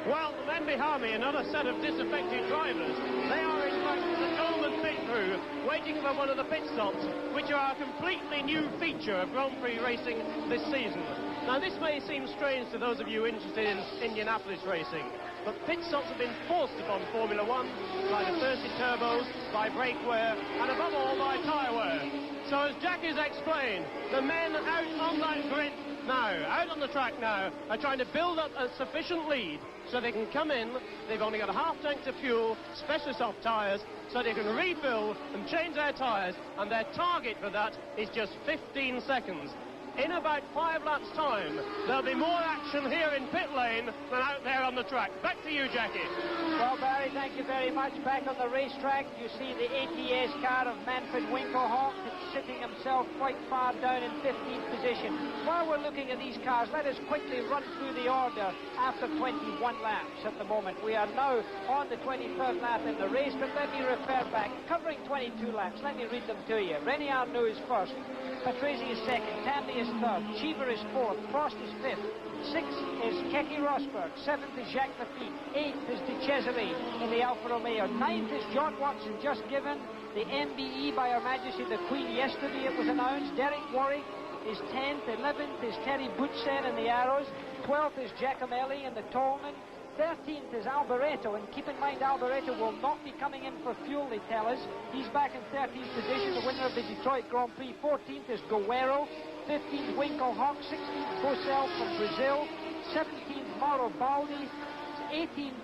Well, the men behind me, another set of disaffected drivers. They are, in fact, the Coleman pit crew, waiting for one of the pit stops, which are a completely new feature of Grand Prix racing this season. Now, this may seem strange to those of you interested in Indianapolis racing, but pit stops have been forced upon Formula 1 by the thirsty turbos, by brake wear, and above all, by tyre wear. So, as Jack has explained, the men out on that grid now, out on the track now, are trying to build up a sufficient lead so they can come in. They've only got a half tank of fuel, specially soft tyres, so they can refill and change their tyres, and their target for that is just 15 seconds. In about 5 laps' time, there'll be more action here in pit lane than out there on the track. Back to you, Jackie. Well, Barry, thank you very much. Back on the racetrack, you see the ATS car of Manfred Winkelhock. It's sitting himself quite far down in 15th position. While we're looking at these cars, let us quickly run through the order after 21 laps at the moment. We are now on the 23rd lap in the race, but let me refer back. Covering 22 laps, let me read them to you. René Arnoux is first. Patrese is second. Tambe is third. Cheever is fourth. Prost is fifth. Sixth is Keke Rosberg. Seventh is Jacques Lafitte. Eighth is De Cesare in the Alfa Romeo. Ninth is John Watson, just given the MBE by Her Majesty the Queen yesterday. It was announced. Derek Warwick is 10th. 11th is Terry Boutsen in the Arrows. 12th is Giacomelli in the Tolman. 13th is Alboreto, and keep in mind Alboreto will not be coming in for fuel, they tell us. He's back in 13th position, the winner of the Detroit Grand Prix. 14th is Guerrero. 15th Winkelhock. 16th Bosel from Brazil. 17th Mauro Baldi. 18th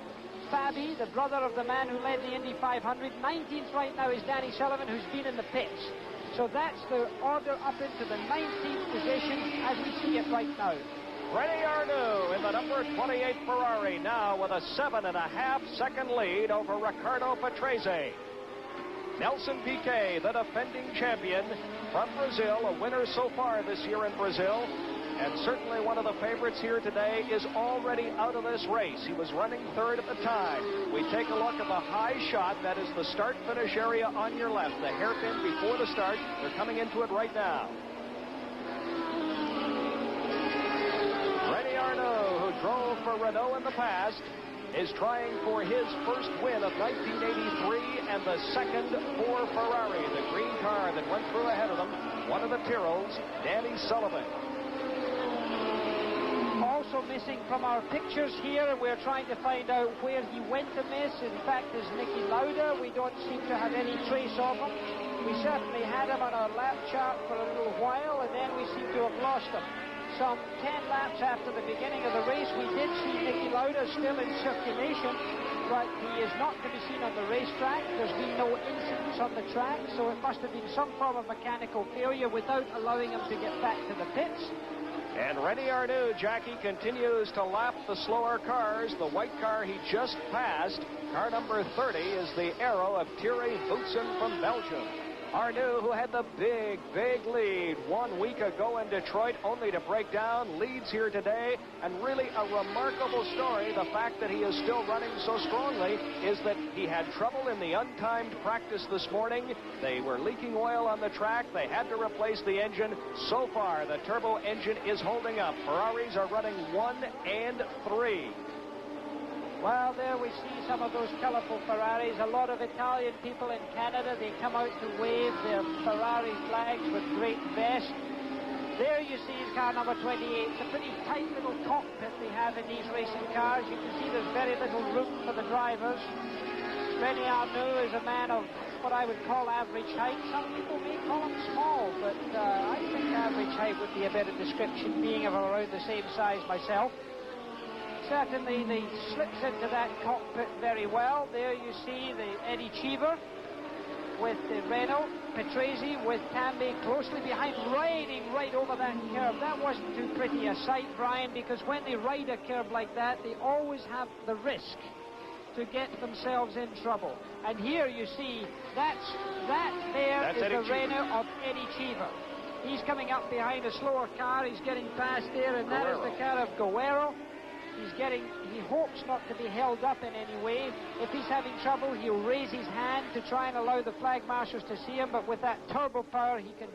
Fabi, the brother of the man who led the Indy 500. 19th right now is Danny Sullivan, who's been in the pits. So that's the order up into the 19th position as we see it right now. René Arnoux in the number 28 Ferrari, now with a 7.5-second lead over Riccardo Patrese. Nelson Piquet, the defending champion from Brazil, a winner so far this year in Brazil, and certainly one of the favorites here today, is already out of this race. He was running third at the time. We take a look at the high shot. That is the start-finish area on your left, the hairpin before the start. They're coming into it right now. René Arnoux, who drove for Renault in the past, is trying for his first win of 1983 and the second for Ferrari, the green car that went through ahead of them. One of the Tyrrells, Danny Sullivan. Also missing from our pictures here, we're trying to find out where he went amiss. In fact, is Niki Lauda. We don't seem to have any trace of him. We certainly had him on our lap chart for a little while, and then we seem to have lost him. Some 10 laps after the beginning of the race, we did see Niki Lauda still in circulation, but he is not to be seen on the racetrack. There's been no incidents on the track, so it must have been some form of mechanical failure without allowing him to get back to the pits. And René Arnoux, Jackie, continues to lap the slower cars. The white car he just passed, car number 30, is the Arrow of Thierry Boutsen from Belgium. Arnoux, who had the big lead 1 week ago in Detroit, only to break down, leads here today. And really a remarkable story. The fact that he is still running so strongly is that he had trouble in the untimed practice this morning. They were leaking oil on the track. They had to replace the engine. So far, the turbo engine is holding up. Ferraris are running 1 and 3. Well, there we see some of those colorful Ferraris. A lot of Italian people in Canada, they come out to wave their Ferrari flags with great vest. There you see is car number 28. It's a pretty tight little cockpit they have in these racing cars. You can see there's very little room for the drivers. René Arnoux is a man of what I would call average height. Some people may call him small, but I think average height would be a better description, being of around the same size myself. Certainly, he slips into that cockpit very well. There you see the Eddie Cheever with the Renault, Patrese with Tambay closely behind, riding right over that curb. That wasn't too pretty a sight, Brian, because when they ride a curb like that, they always have the risk to get themselves in trouble. And here you see, that's the Renault of Eddie Cheever. He's coming up behind a slower car. He's getting past there, and that is the car of Guerrero. He hopes not to be held up in any way. If he's having trouble, he'll raise his hand to try and allow the flag marshals to see him, but with that turbo power, he can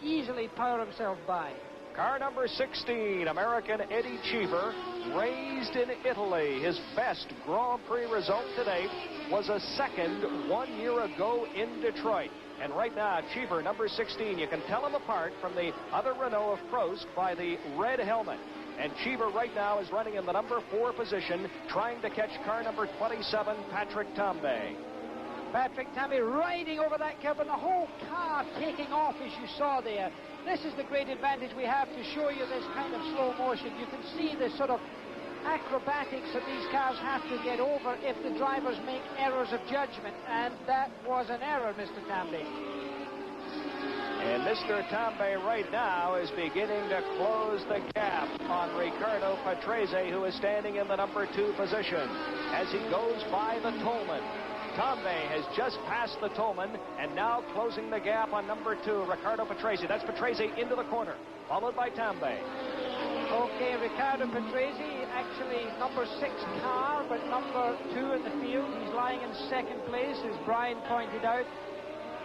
easily power himself by. Car number 16, American Eddie Cheever, raised in Italy. His best Grand Prix result to date was a second 1 year ago in Detroit. And right now, Cheever, number 16, you can tell him apart from the other Renault of Prost by the red helmet. And Cheever right now is running in the number 4 position, trying to catch car number 27, Patrick Tambay. Patrick Tambay riding over that curb, and the whole car taking off, as you saw there. This is the great advantage we have to show you this kind of slow motion. You can see the sort of acrobatics that these cars have to get over if the drivers make errors of judgment, and that was an error, Mr. Tambay. And Mr. Tambay right now is beginning to close the gap on Riccardo Patrese, who is standing in the number 2 position as he goes by the Tolman. Tambay has just passed the Tolman and now closing the gap on number 2, Riccardo Patrese. That's Patrese into the corner, followed by Tambay. Okay, Riccardo Patrese, actually number 6 car, but number 2 in the field. He's lying in second place, as Brian pointed out.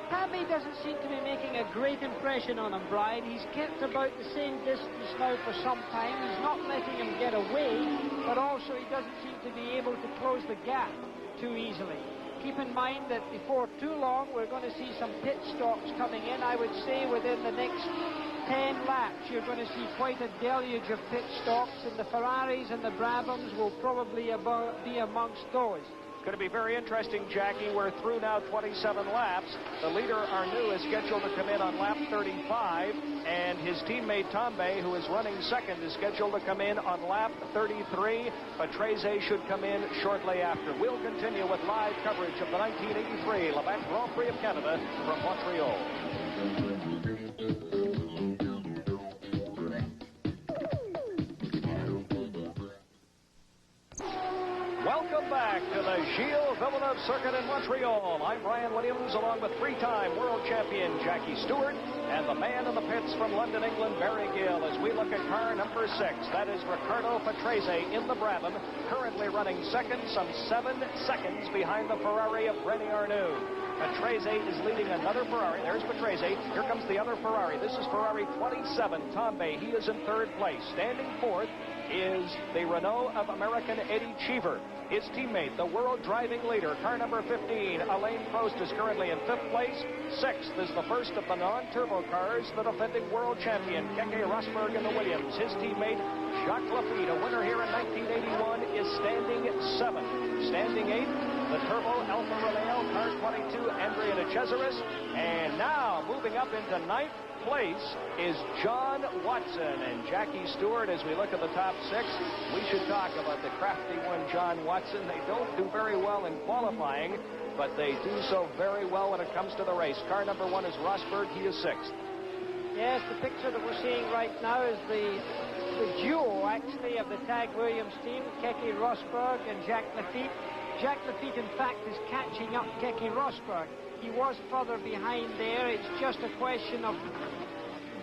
Tambay doesn't seem to be making a great impression on him, Brian. He's kept about the same distance now for some time. He's not letting him get away, but also he doesn't seem to be able to close the gap too easily. Keep in mind that before too long, we're going to see some pit stops coming in. I would say within the next 10 laps, you're going to see quite a deluge of pit stops, and the Ferraris and the Brabhams will probably be amongst those. Going to be very interesting, Jackie. We're through now 27 laps. The leader, Arnoux, is scheduled to come in on lap 35, and his teammate Tambay, who is running second, is scheduled to come in on lap 33. Patrese should come in shortly after. We'll continue with live coverage of the 1983 Labatt Grand Prix of Canada from Montreal. Welcome back to the Gilles Villeneuve Circuit in Montreal. I'm Brian Williams, along with 3-time world champion Jackie Stewart and the man in the pits from London, England, Barry Gill, as we look at car number 6. That is Riccardo Patrese in the Brabham, currently running second, some 7 seconds behind the Ferrari of René Arnoux. Patrese is leading another Ferrari. There's Patrese. Here comes the other Ferrari. This is Ferrari 27, Tambay. He is in third place. Standing fourth is the Renault of American Eddie Cheever. His teammate, the world driving leader, car number 15, Alain Prost, is currently in 5th place. 6th is the first of the non-turbo cars, the defending world champion, Keke Rosberg in the Williams. His teammate, Jacques Lafitte, a winner here in 1981, is standing 7th. Standing 8th, the turbo Alfa Romeo, car 22, Andrea de Cesaris. And now, moving up into 9th place is John Watson. And Jackie Stewart, as we look at the top 6, we should talk about the crafty one, John Watson. They don't do very well in qualifying, but they do so very well when it comes to the race. Car number 1 is Rosberg. He is 6th. Yes, the picture that we're seeing right now is the duo, actually, of the Tag Williams team, Keke Rosberg and Jacques Lafitte. Jacques Lafitte, in fact, is catching up Keke Rosberg. he was further behind there. It's just a question of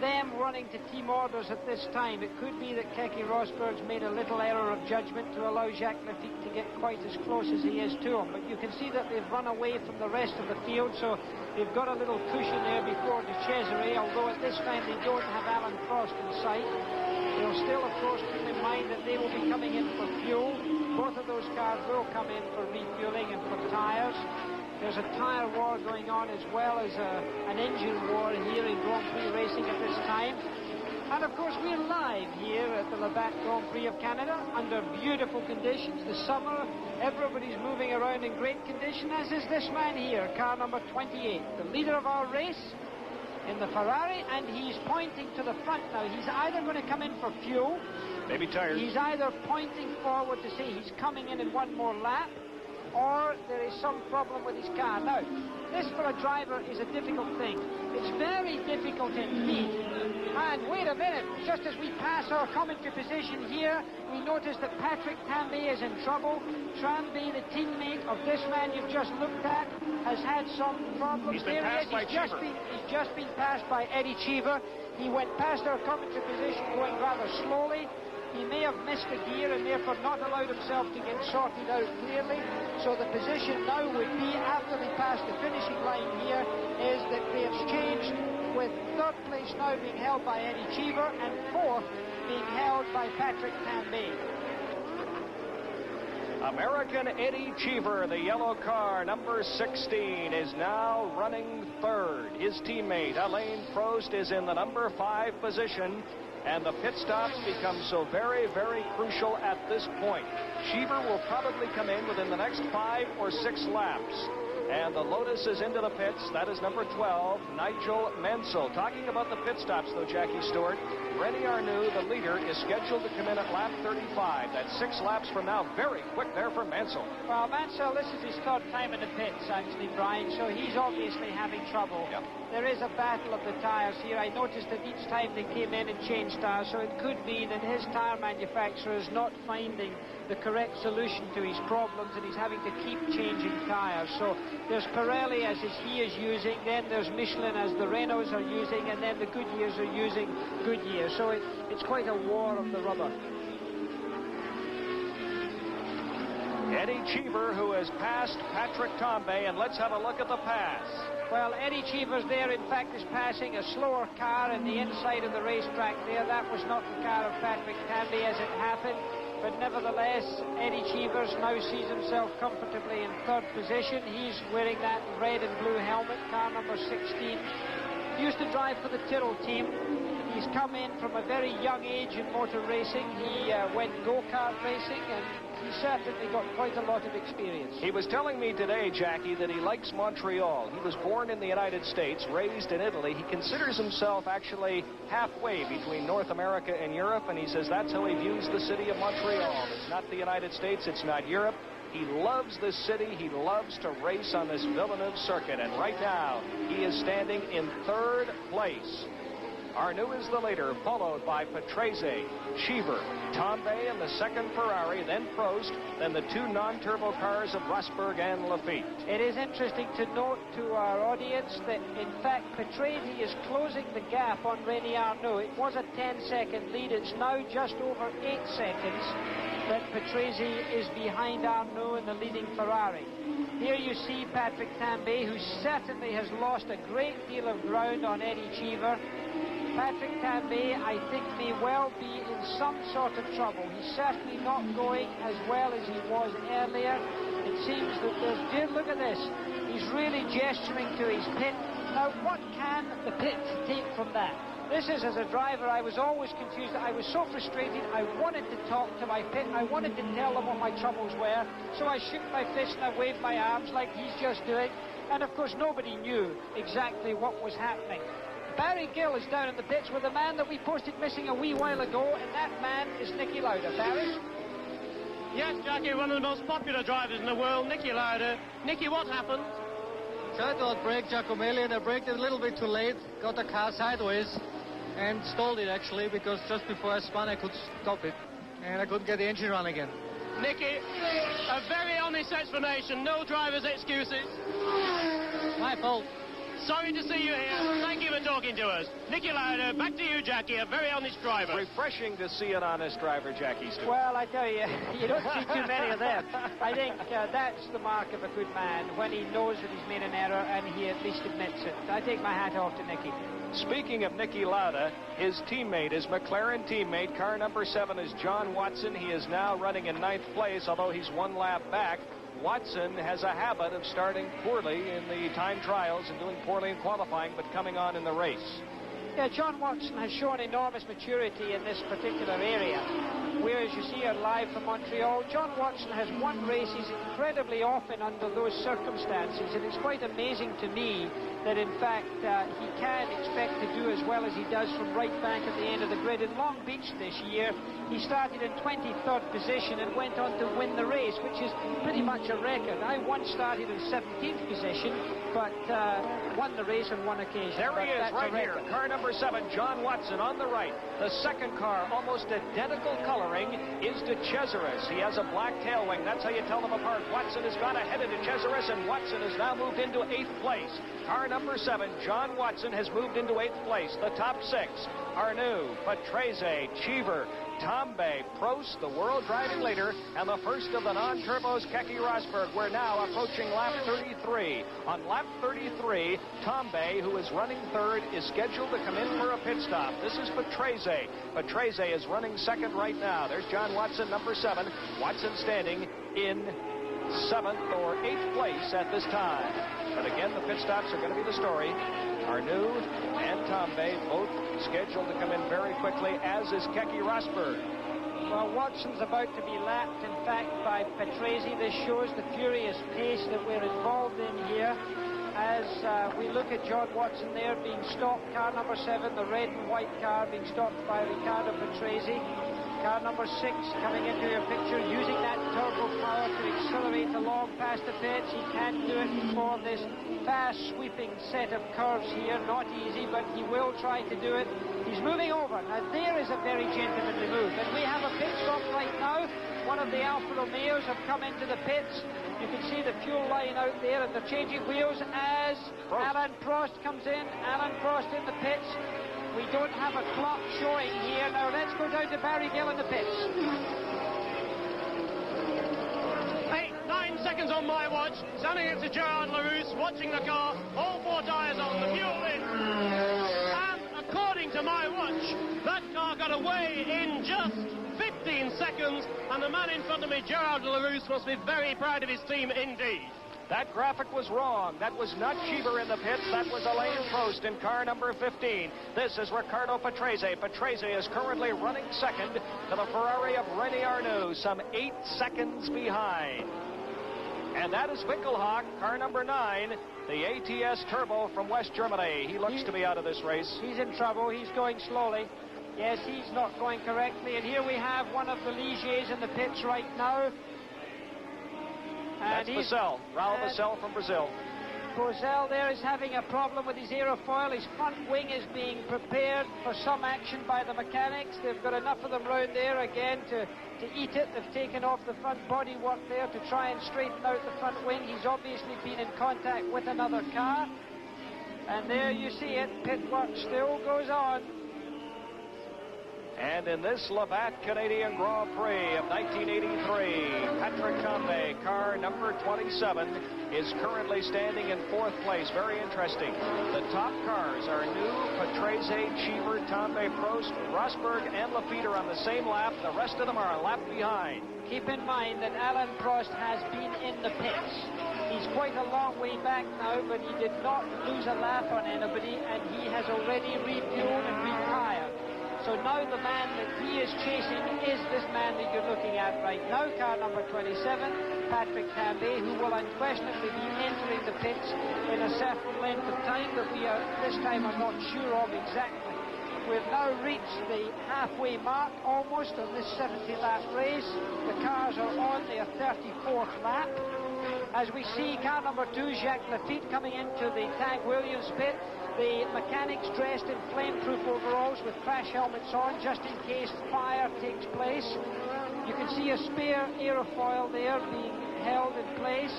them running to team orders at this time. It could be that Keke Rosberg's made a little error of judgment to allow Jacques Lafitte to get quite as close as he is to him. But you can see that they've run away from the rest of the field, so they've got a little cushion there before De Cesare, although at this time they don't have Alan Prost in sight. They'll still, of course, keep in mind that they will be coming in for fuel. Both of those cars will come in for refueling and for tyres. There's a tyre war going on as well as an engine war here in Grand Prix racing at this time. And of course we're live here at the Labatt Grand Prix of Canada under beautiful conditions. The summer, everybody's moving around in great condition, as is this man here, car number 28, the leader of our race in the Ferrari, and he's pointing to the front now. He's either going to come in for fuel, maybe tires. He's either pointing forward to say he's coming in one more lap, or there is some problem with his car. Now, this for a driver is a difficult thing. It's very difficult indeed. And wait a minute, just as we pass our commentary position here, we notice that Patrick Tambay is in trouble. Tambay, the teammate of this man you've just looked at, has had some problems. He's been passed by Cheever. He's just been passed by Eddie Cheever. He went past our commentary position going rather slowly. He may have missed a gear and therefore not allowed himself to get sorted out clearly. So the position now would be, after they pass the finishing line here, is that they have changed, with third place now being held by Eddie Cheever and fourth being held by Patrick Tambay. American Eddie Cheever, the yellow car, number 16, is now running third. His teammate, Alain Prost, is in the number 5 position. And the pit stops become so very, very crucial at this point. Cheever will probably come in within the next 5 or 6 laps. And the Lotus is into the pits. That is number 12, Nigel Mansell. Talking about the pit stops, though, Jackie Stewart, René Arnoux, the leader, is scheduled to come in at lap 35. That's 6 laps from now. Very quick there for Mansell. Well, Mansell, this is his third time in the pits, actually, Brian, so he's obviously having trouble. Yep. There is a battle of the tyres here. I noticed that each time they came in and changed tyres, so it could be that his tyre manufacturer is not finding the correct solution to his problems, and he's having to keep changing tyres. So there's Pirelli as he is using, then there's Michelin as the Renaults are using, and then the Goodyears are using Goodyear. So it's quite a war of the rubber. Eddie Cheever, who has passed Patrick Tambay, and let's have a look at the pass. Well, Eddie Cheever's there, in fact, is passing a slower car in the inside of the racetrack there. That was not the car of Patrick Tambay as it happened. But nevertheless, Eddie Cheevers now sees himself comfortably in third position. He's wearing that red and blue helmet, car number 16. He used to drive for the Tyrrell team. He's come in from a very young age in motor racing. He went go-kart racing, and he certainly got quite a lot of experience. He was telling me today, Jackie, that he likes Montreal. He was born in the United States, raised in Italy. He considers himself actually halfway between North America and Europe, and he says that's how he views the city of Montreal. It's not the United States, it's not Europe. He loves this city. He loves to race on this Villeneuve circuit, and right now he is standing in third place. Arnoux is the leader, followed by Patrese, Cheever, Tambay in the second Ferrari, then Prost, then the 2 non-turbo cars of Rosberg and Lafitte. It is interesting to note to our audience that, in fact, Patrese is closing the gap on René Arnoux. It was a 10-second lead. It's now just over 8 seconds that Patrese is behind Arnoux in the leading Ferrari. Here you see Patrick Tambay, who certainly has lost a great deal of ground on Eddie Cheever. Patrick Tambay, I think, may well be in some sort of trouble. He's certainly not going as well as he was earlier. It seems that there's... Look at this. He's really gesturing to his pit. Now, what can the pit take from that? This is, as a driver, I was always confused. I was so frustrated. I wanted to talk to my pit. I wanted to tell them what my troubles were. So I shook my fist and I waved my arms like he's just doing. And, of course, nobody knew exactly what was happening. Barry Gill is down in the pits with a man that we posted missing a wee while ago, and that man is Nicky Lauda. Barry? Yes, Jackie, one of the most popular drivers in the world, Nicky Lauda. Nicky, what happened? Tried to outbrake Giacomelli, and I braked a little bit too late, got the car sideways, and stalled it, actually, because just before I spun, I could stop it, and I couldn't get the engine run again. Nicky, a very honest explanation, no driver's excuses. My fault. Sorry to see you here. Thank you for talking to us. Nicky Lauda, back to you, Jackie, a very honest driver. Refreshing to see an honest driver, Jackie Stewart. Well, I tell you, you don't see too many of them. I think that's the mark of a good man, when he knows that he's made an error and he at least admits it. I take my hat off to Nicky. Speaking of Nicky Lauda, his teammate, his McLaren teammate, car number 7 is John Watson. He is now running in 9th place, although he's 1 lap back. Watson has a habit of starting poorly in the time trials and doing poorly in qualifying, but coming on in the race. Yeah, John Watson has shown enormous maturity in this particular area. Whereas you see her live from Montreal, John Watson has won races incredibly often under those circumstances, and it's quite amazing to me that in fact he can expect to do as well as he does from right back at the end of the grid. In Long Beach this year, he started in 23rd position and went on to win the race, which is pretty much a record. I once started in 17th position, but won the race on one occasion. There he is, right here. Car number 7, John Watson on the right. The second car, almost identical coloring, is De Cesaris. He has a black tail wing. That's how you tell them apart. Watson has gone ahead of De Cesaris, and Watson has now moved into 8th place. Car number 7, John Watson, has moved into 8th place. The top 6, Arnoux, Patrese, Cheever, Tambay, Prost, the world driving leader, and the first of the non-turbos, Keke Rosberg. We're now approaching lap 33. On lap 33, Tambay, who is running 3rd, is scheduled to come in for a pit stop. This is Patrese. Patrese is running 2nd right now. There's John Watson, number 7. Watson standing in 7th or 8th place at this time. But again, the pit stops are going to be the story. Arnoux and Tambay both scheduled to come in very quickly, as is Keke Rosberg. Well, Watson's about to be lapped, in fact, by Patrese. This shows the furious pace that we're involved in here. As we look at John Watson there being stopped, car number 7, the red and white car being stopped by Riccardo Patrese. Car number 6 coming into your picture, using that turbo power to accelerate along past the pits. He can't do it before this fast sweeping set of curves here. Not easy, but he will try to do it. He's moving over. Now there is a very gentlemanly move. And we have a pit stop right now. One of the Alfa Romeos have come into the pits. You can see the fuel line out there, and they're changing wheels as Alain Prost comes in. Alain Prost in the pits. We don't have a clock showing here. Now let's go down to Barry Gill in the pits. 9 seconds on my watch. Standing next to Gerard Larousse, watching the car. All 4 tyres on, the fuel in. And according to my watch, that car got away in just 15 seconds. And the man in front of me, Gerard Larousse, must be very proud of his team indeed. That graphic was wrong. That was not Cheever in the pits. That was Alain Prost in car number 15. This is Riccardo Patrese. Patrese is currently running 2nd to the Ferrari of René Arnoux, some 8 seconds behind. And that is Winkelhock, car number 9, the ATS Turbo from West Germany. He looks to be out of this race. He's in trouble. He's going slowly. Yes, he's not going correctly. And here we have one of the Ligiers in the pits right now. That's Vassell, Raul Vassell from Brazil. Vassell there is having a problem with his aerofoil. His front wing is being prepared for some action by the mechanics. They've got enough of them round there again to eat it. They've taken off the front bodywork there to try and straighten out the front wing. He's obviously been in contact with another car. And there you see it. Pit work still goes on. And in this Labatt Canadian Grand Prix of 1983, Patrick Tambay, car number 27, is currently standing in 4th place. Very interesting. The top cars are New, Patrese, Cheever, Tambay, Prost, Rosberg, and Lafitte are on the same lap. The rest of them are a lap behind. Keep in mind that Alain Prost has been in the pits. He's quite a long way back now, but he did not lose a lap on anybody, and he has already refueled and retired. So now the man that he is chasing is this man that you're looking at right now, car number 27, Patrick Tambay, who will unquestionably be entering the pits in a certain length of time that we are this time are not sure of exactly. We've now reached the halfway mark almost on this 70-lap race. The cars are on their 34th lap. As we see car number 2, Jacques Lafitte, coming into the Tag Williams pit. The mechanics dressed in flame-proof overalls with crash helmets on, just in case fire takes place. You can see a spare aerofoil there being held in place.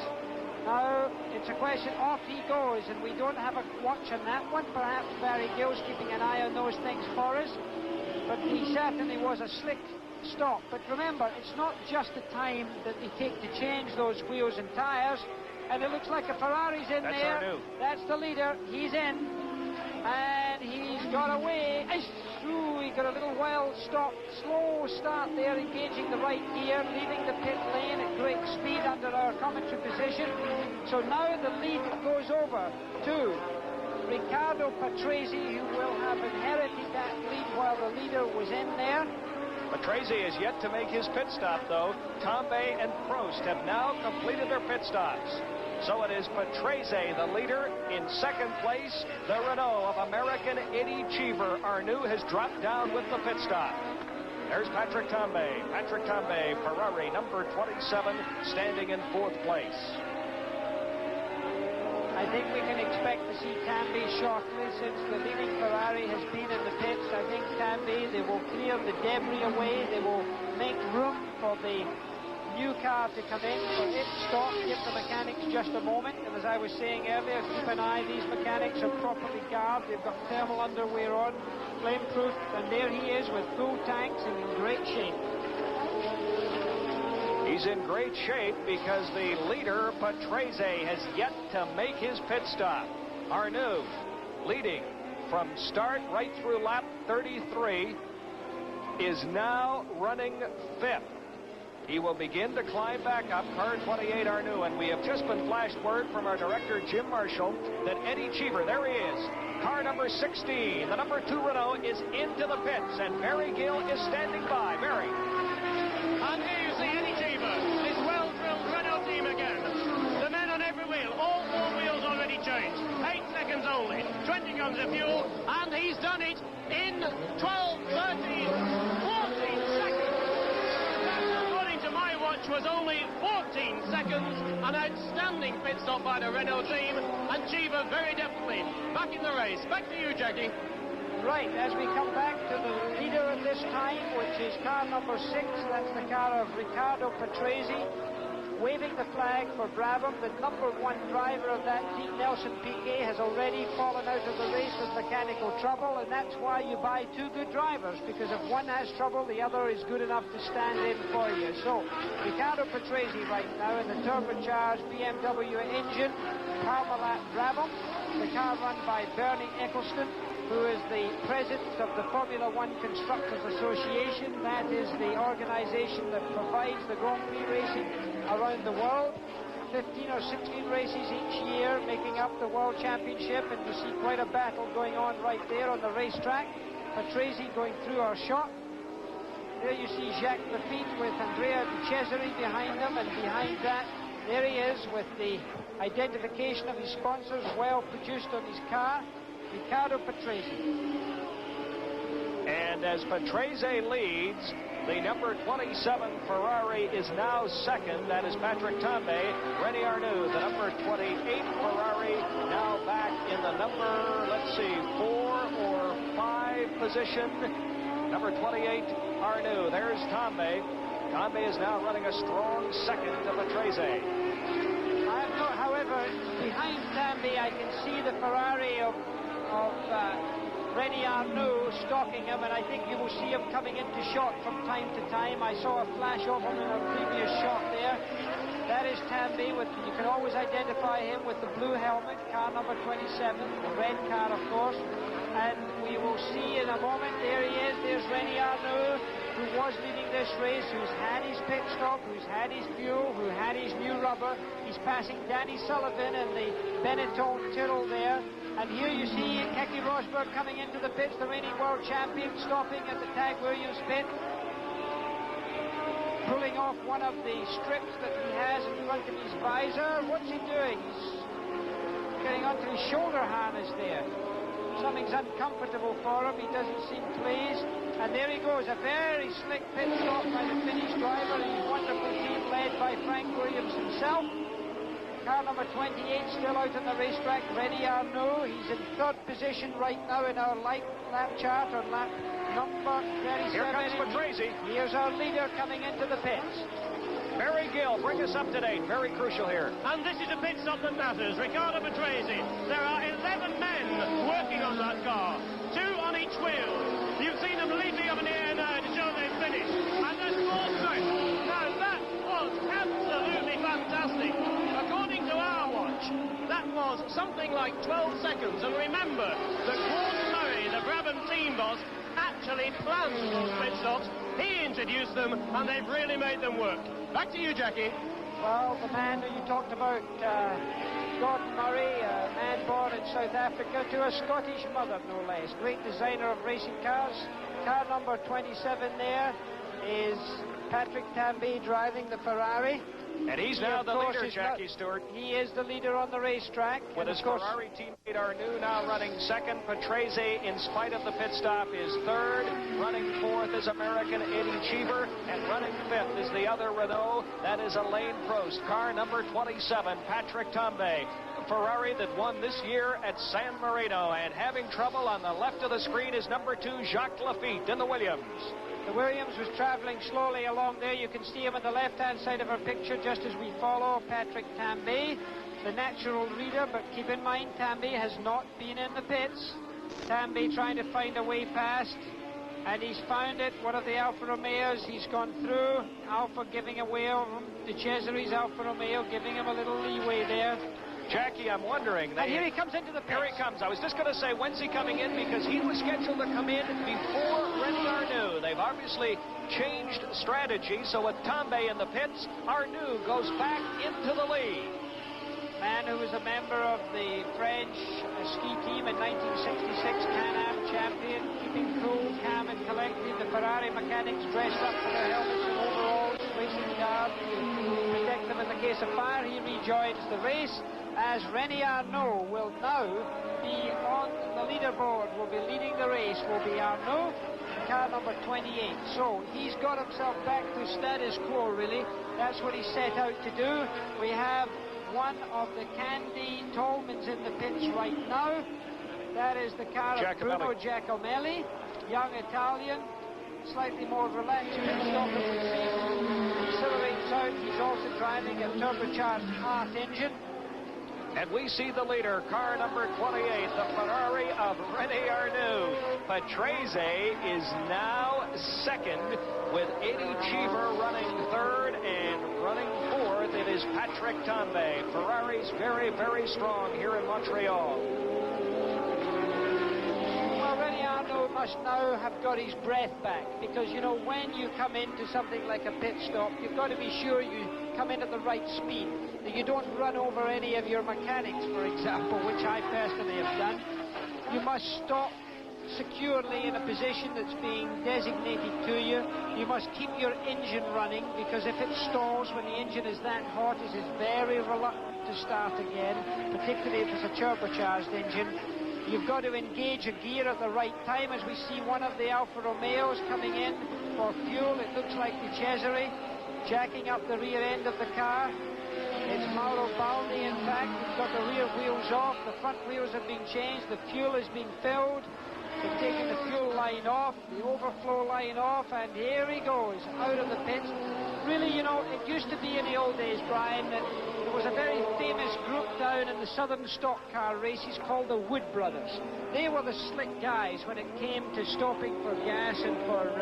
Now, it's a question, off he goes, and we don't have a watch on that one. Perhaps Barry Gill's keeping an eye on those things for us. But he certainly was a slick stop. But remember, it's not just the time that they take to change those wheels and tyres. And it looks like a Ferrari's in there. Arnoux. That's the leader. He's in. And he's got away. Ooh, he got a little wild stop. Slow start there, engaging the right gear, leaving the pit lane at great speed under our commentary position. So now the lead goes over to Riccardo Patrese, who will have inherited that lead while the leader was in there. Patrese is yet to make his pit stop, though. Tambay and Prost have now completed their pit stops. So it is Patrese, the leader, in second place. The Renault of American Eddie Cheever. Arnoux has dropped down with the pit stop. There's Patrick Tambay. Patrick Tambay, Ferrari, number 27, standing in fourth place. I think we can expect to see Tambay shortly, since the leading Ferrari has been in the pits. I think Tambay, they will clear the debris away. They will make room for the new car to come in for its stop. Give the mechanics just a moment. And as I was saying earlier, keep an eye. These mechanics are properly garbed. They've got thermal underwear on, flame-proof. And there he is with full tanks and in great shape. He's in great shape because the leader, Patrese, has yet to make his pit stop. Arnoux leading from start right through lap 33 is now running fifth. He will begin to climb back up, car 28 Arnoux, and we have just been flashed word from our director, Jim Marshall, that Eddie Cheever, there he is, car number 16, the number 2 Renault, is into the pits, and Barry Gill is standing by. Barry. And here you see Eddie Cheever, this well-drilled Renault team again. The men on every wheel, all 4 wheels already changed. 8 seconds only, 20 guns of fuel, and he's done it in 12, 13, 14 seconds. Which was only 14 seconds. An outstanding pit stop by the Renault team, and Cheever very definitely back in the race. Back to you, Jackie. Right, as we come back to the leader at this time, which is car number 6, that's the car of Riccardo Patrese, waving the flag for Brabham. The number 1 driver of that team, Nelson Piquet, has already fallen out of the race with mechanical trouble, and that's why you buy 2 good drivers, because if one has trouble, the other is good enough to stand in for you. So, Riccardo Patrese right now in the turbocharged BMW engine, Parmalat Brabham, the car run by Bernie Eccleston, who is the president of the Formula One Constructors Association. That is the organization that provides the Grand-Pri racing around the world. 15 or 16 races each year making up the World Championship, and you see quite a battle going on right there on the racetrack. Patrese going through our shot. There you see Jacques Lafitte with Andrea Di Cesare behind him, and behind that, there he is with the identification of his sponsors well produced on his car, Riccardo Patrese. And as Patrese leads, the number 27 Ferrari is now second. That is Patrick Tambay. René Arnoux, the number 28 Ferrari, now back in the number, let's see, 4 or 5 position. Number 28, Arnoux. There's Tambay. Tambay is now running a strong second to Patrese. However, behind Tambay, I can see the Ferrari of René Arnoux stalking him, and I think you will see him coming into shot from time to time. I saw a flash of him in a previous shot there. That is Tambay. You can always identify him with the blue helmet, car number 27, the red car, of course. And we will see in a moment, there he is, there's René Arnoux, who was leading this race, who's had his pit stop, who's had his fuel, who had his new rubber. He's passing Danny Sullivan and the Benetton Tyrrell there. And here you see Keke Rosberg coming into the pits, the reigning world champion, stopping at the Tag Williams pit, pulling off one of the strips that he has in front of his visor. What's he doing? He's getting onto his shoulder harness there. Something's uncomfortable for him. He doesn't seem pleased. And there he goes, a very slick pit stop by the Finnish driver, and his wonderful team led by Frank Williams himself. Car number 28 still out on the racetrack, René Arnoux. He's in 3rd position right now in our lap chart, on lap number 37. Here comes Patrese. Here's our leader coming into the pits. Barry Gill, bring us up to date. Very crucial here. And this is a pit stop that matters. Ricardo Patrese. There are 11 men working on that car. 2 on each wheel. You've seen them leaping up in the air now to show they've finished. And there's 4 straight. Now that was absolutely fantastic. According to our watch, that was something like 12 seconds. And remember that Gordon Murray, the Brabham team boss, actually planned those pit stops. He introduced them, and they've really made them work. Back to you, Jackie. Well, the man who you talked about, Gordon Murray, a man born in South Africa to a Scottish mother, no less. Great designer of racing cars. Car number 27 there is Patrick Tambay driving the Ferrari. And he's now the leader, Jackie Stewart. He is the leader on the racetrack. With his Ferrari teammate Arnoux now running second. Patrese, in spite of the pit stop, is third. Running fourth is American Eddie Cheever. And running fifth is the other Renault. That is Alain Prost. Car number 27, Patrick Tambay. Ferrari that won this year at San Marino. And having trouble on the left of the screen is number 2, Jacques Lafitte in the Williams. The Williams was travelling slowly along there. You can see him on the left-hand side of our picture just as we follow Patrick Tambay, the natural leader, but keep in mind Tambay has not been in the pits. Tambay trying to find a way past, and he's found it. One of the Alfa Romeos, he's gone through. Alfa giving away the Cesare's Alfa Romeo, giving him a little leeway there. Jackie, I'm wondering... And here he comes into the pits. Here he comes. I was just going to say, when's he coming in? Because he was scheduled to come in before René Arnoux. They've obviously changed strategy, so with Tambay in the pits, Arnoux goes back into the lead. Man who was a member of the French ski team in 1966, Can-Am champion, keeping cool, calm and collected. The Ferrari mechanics dressed up for their helmets and overalls, racing cars to protect them in the case of fire. He rejoins the race, as René Arnoux will now be on the leaderboard, will be leading the race, will be Arnoux, car number 28. So he's got himself back to status quo, really. That's what he set out to do. We have one of the Candy Tolmans in the pits right now. That is the car of Bruno Giacomelli, young Italian, slightly more relaxed. Accelerates out. He's also driving a turbocharged Hart engine. And we see the leader, car number 28, the Ferrari of René Arnoux. Patrese is now second, with Eddie Cheever running third, and running fourth, it is Patrick Tambay. Ferrari's very, very strong here in Montreal. Well, René Arnoux must now have got his breath back, because, you know, when you come into something like a pit stop, you've got to be sure you come in at the right speed, that you don't run over any of your mechanics, for example, which I personally have done. You must stop securely in a position that's being designated to you. You must keep your engine running, because if it stalls when the engine is that hot, it is very reluctant to start again, particularly if it's a turbocharged engine. You've got to engage a gear at the right time, as we see one of the Alfa Romeos coming in for fuel. It looks like the Cesare jacking up the rear end of the car. It's Mauro Baldi, in fact. He's got the rear wheels off, the front wheels have been changed, the fuel is being filled. They've taken the fuel line off, the overflow line off, and here he goes, out of the pits. Really, you know, it used to be in the old days, Brian, that there was a very famous group down in the southern stock car races called the Wood Brothers. They were the slick guys when it came to stopping for gas and for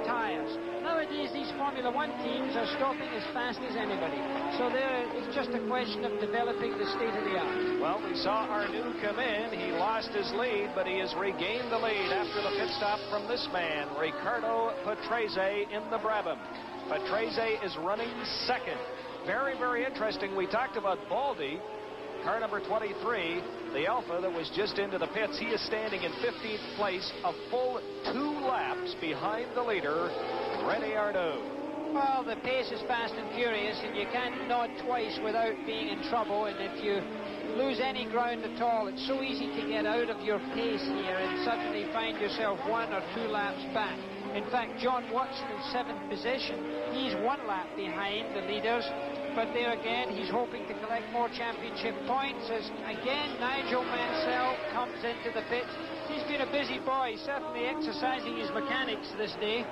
tyres. Nowadays, these Formula One teams are stopping as fast as anybody. So it's just a question of developing the state-of-the-art. Well, we saw Arnoux come in. He lost his lead, but he has regained the lead after the pit stop from this man, Ricardo Patrese in the Brabham. Patrese is running second. Very, very interesting. We talked about Baldi, car number 23, the Alfa that was just into the pits. He is standing in 15th place, a full 2 laps behind the leader, René Arnoux. Well, the pace is fast and furious, and you can't nod twice without being in trouble. And if you lose any ground at all, it's so easy to get out of your pace here and suddenly find yourself 1 or 2 laps back. In fact, John Watson in 7th position. He's 1 lap behind the leaders. But there again, he's hoping to collect more championship points, as again Nigel Mansell comes into the pits. He's been a busy boy, certainly exercising his mechanics this day.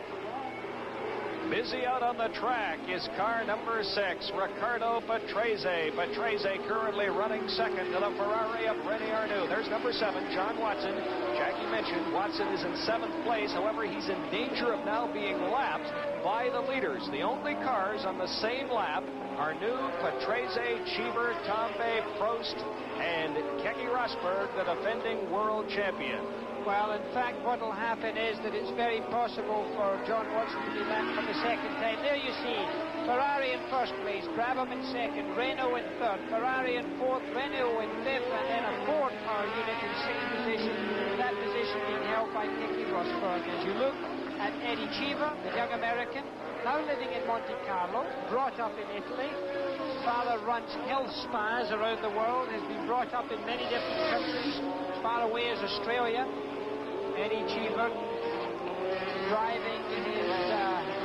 Busy out on the track is car number 6, Riccardo Patrese. Patrese currently running second to the Ferrari of René Arnoux. There's number 7, John Watson. Jackie mentioned Watson is in 7th place. However, he's in danger of now being lapped by the leaders. The only cars on the same lap are Arnoux, Patrese, Cheever, Tambay, Prost, and Keke Rosberg, the defending world champion. Well, in fact, what will happen is that it's very possible for John Watson to be back for the second time. There you see, Ferrari in first place, Brabham in second, Renault in third, Ferrari in fourth, Renault in fifth, and then a Ford power unit in sixth position. That position being held by Keke Rosberg. As you look at Eddie Cheever, the young American, now living in Monte Carlo, brought up in Italy. Father runs health spas around the world, has been brought up in many different countries, as far away as Australia. Eddie Cheever driving his